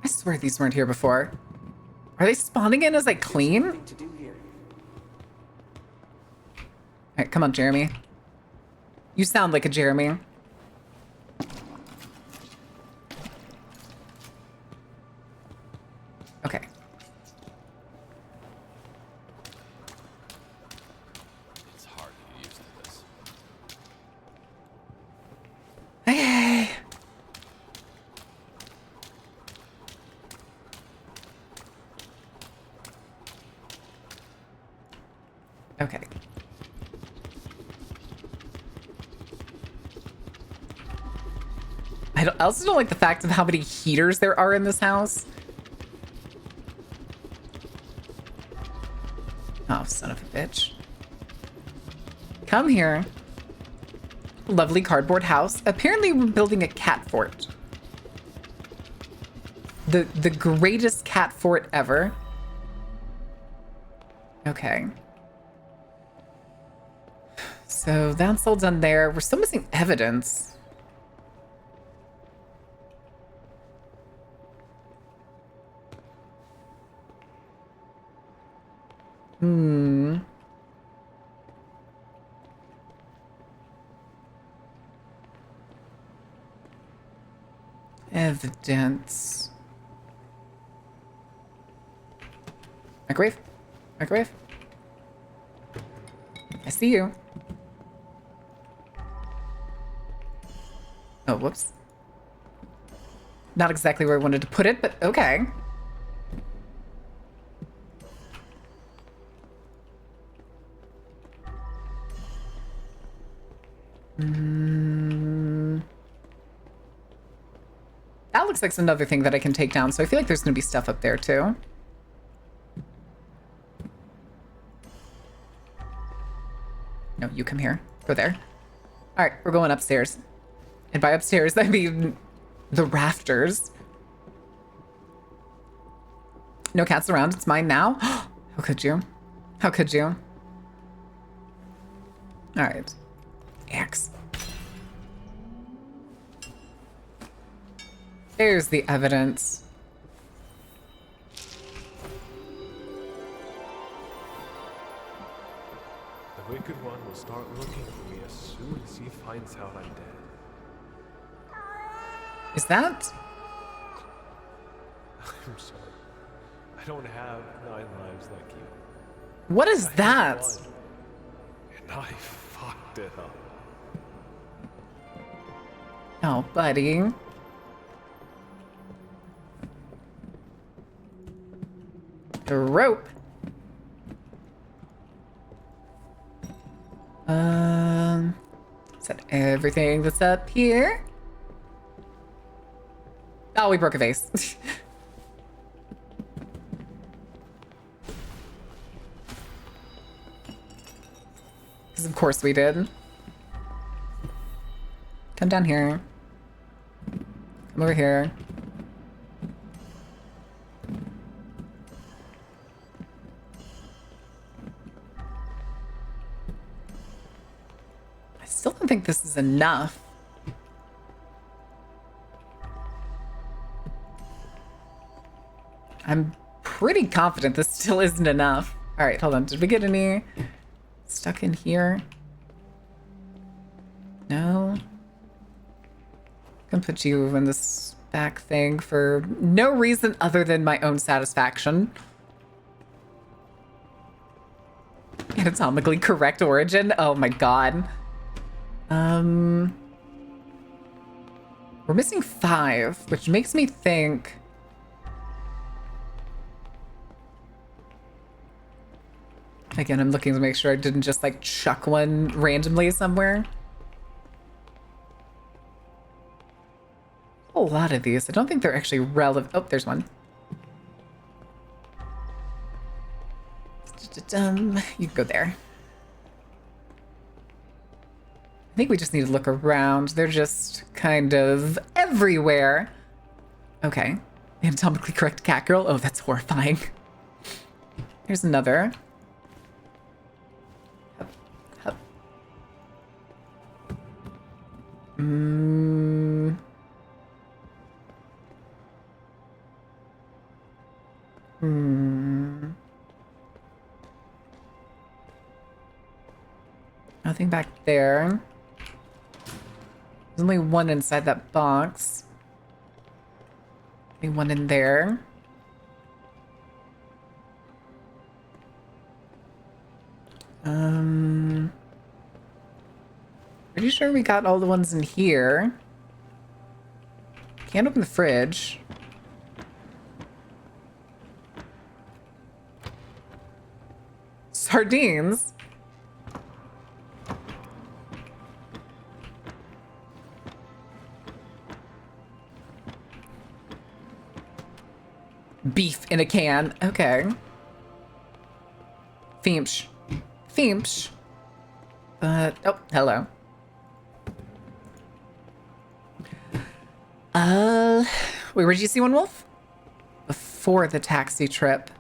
I swear these weren't here before. Are they spawning in as I clean? Nothing to do here. Alright, come on, Jeremy. You sound like a Jeremy. Okay. It's hard to get used to this. Hey. Okay. I also don't like the fact of how many heaters there are in this house. Oh, son of a bitch. Come here. Lovely cardboard house. Apparently we're building a cat fort. The greatest cat fort ever. Okay. So that's all done there. We're still missing evidence. Evidence. Microwave? Microwave? I see you. Oh, whoops. Not exactly where I wanted to put it, but okay. That looks like another thing that I can take down, so I feel like there's gonna be stuff up there too. No, you come here. Go there. All right, we're going upstairs. And by upstairs, I mean the rafters. No cats around. It's mine now. How could you? How could you? All right. Axe. There's the evidence. The Wicked One will start looking for me as soon as he finds out I'm dead. Is that? I'm sorry. I don't have 9 lives like you. What is I had that? one, and I fucked it up. Oh, buddy. The rope. Is that everything that's up here? Oh, we broke a vase. Because of course we did. Come down here. Come over here. I still don't think this is enough. I'm pretty confident this still isn't enough. All right, hold on. Did we get any stuck in here? No. Can put you in this back thing for no reason other than my own satisfaction. Anatomically correct origin. Oh my god. We're missing 5, which makes me think. Again, I'm looking to make sure I didn't just like chuck one randomly somewhere. A lot of these. I don't think they're actually relevant. Oh, there's one. You can go there. I think we just need to look around. They're just kind of everywhere. Okay. Anatomically correct cat girl. Oh, that's horrifying. Here's another. Hup, hup. Nothing back there. There's only one inside that box. Only one in there. Pretty sure we got all the ones in here. Can't open the fridge. Sardines. Beef in a can. Okay. Feemsh. Feemsh. Oh, hello. Wait, where'd you see one, Wolf? Before the taxi trip.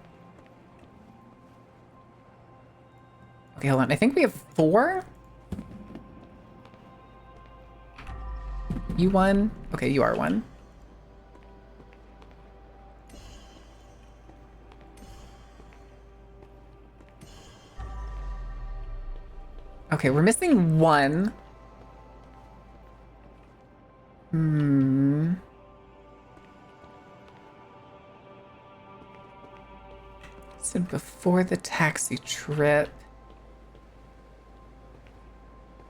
Okay, hold on. I think we have 4. You one? Okay, you are one. Okay, we're missing 1. So before the taxi trip.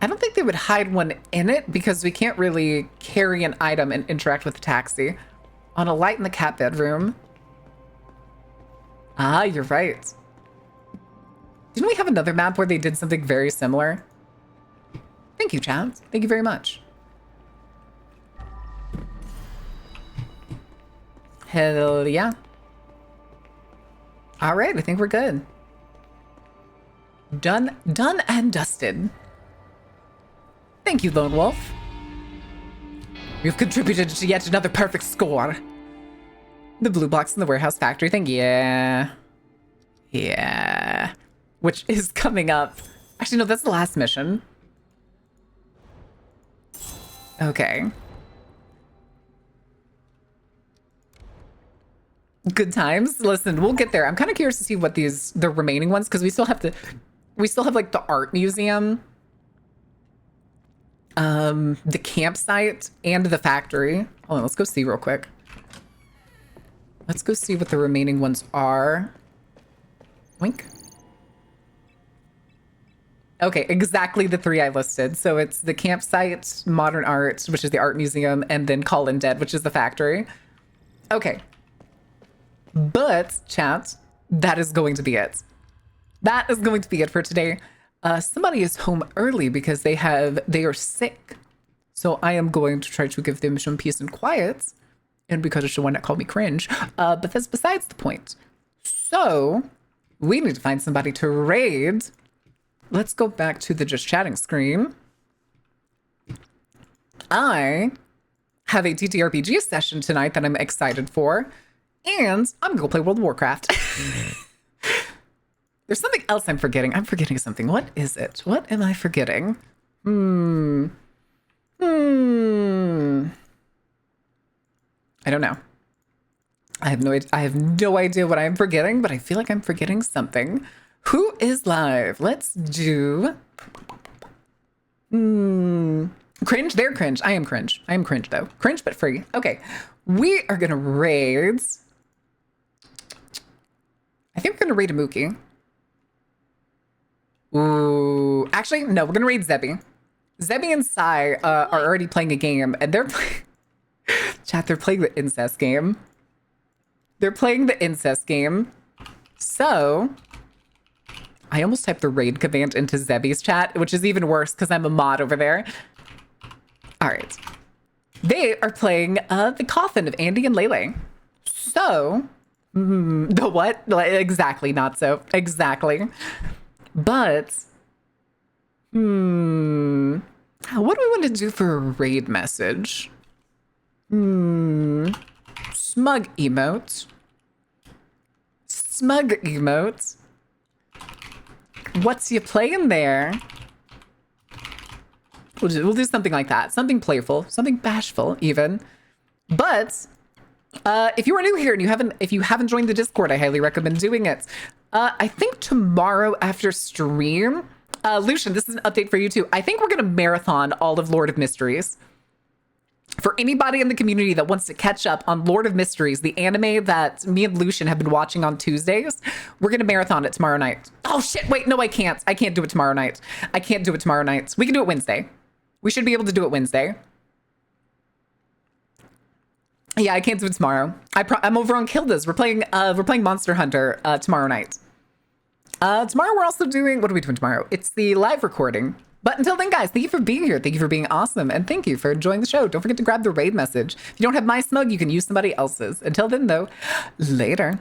I don't think they would hide one in it because we can't really carry an item and interact with the taxi. On a light in the cat bedroom. Ah, you're right. Didn't we have another map where they did something very similar? I Thank you, chat. Thank you very much. Hell yeah. All right, I think we're good. Done and dusted. Thank you, Lone Wolf. You've contributed to yet another perfect score. The blue box in the warehouse factory thing, yeah. Yeah. Which is coming up. Actually, no, that's the last mission. Okay. Good times. Listen, we'll get there. I'm kind of curious to see what the remaining ones, because we still have like the art museum, the campsite, and the factory. Hold on, let's go see real quick. Let's go see what the remaining ones are. Wink. Okay, exactly the 3 I listed. So it's the campsite, modern art, which is the art museum, and then Call in Dead, which is the factory. Okay. But, chat, that is going to be it. That is going to be it for today. Somebody is home early because they are sick. So I am going to try to give them some peace and quiet. And because it's the one that called me cringe. But that's besides the point. So we need to find somebody to raid. Let's go back to the just chatting screen. I have a TTRPG session tonight that I'm excited for. And I'm gonna go play World of Warcraft. There's something else I'm forgetting. I'm forgetting something. What is it? What am I forgetting? I don't know. I have no idea what I'm forgetting, but I feel like I'm forgetting something. Who is live? Let's do cringe. They're cringe. I am cringe. I am cringe though. Cringe but free. Okay. We are gonna raid. I think we're gonna raid a Mookie. Ooh. Actually, no, we're gonna raid Zebby. Zebby and Sai are already playing a game, and they're chat, they're playing the incest game. They're playing the incest game. So I almost typed the raid command into Zebby's chat, which is even worse because I'm a mod over there. All right. They are playing the Coffin of Andy and Lele. So, the what? Exactly, not so. Exactly. But, what do we want to do for a raid message? Smug emote. Smug emote. What's you playing there? We'll do something like that. Something playful, something bashful even. But if you are new here and if you haven't joined the Discord, I highly recommend doing it. I think tomorrow after stream, Lucian, this is an update for you too. I think we're gonna marathon all of Lord of Mysteries. For anybody in the community that wants to catch up on Lord of Mysteries, the anime that me and Lucian have been watching on Tuesdays, we're going to marathon it tomorrow night. Oh shit, wait, no, I can't. I can't do it tomorrow night. I can't do it tomorrow night. We can do it Wednesday. We should be able to do it Wednesday. Yeah, I can't do it tomorrow. I'm over on Kilda's. We're playing Monster Hunter tomorrow night. Tomorrow we're also doing, what are we doing tomorrow? It's the live recording. But until then, guys, thank you for being here. Thank you for being awesome. And thank you for enjoying the show. Don't forget to grab the raid message. If you don't have my smug, you can use somebody else's. Until then, though, later.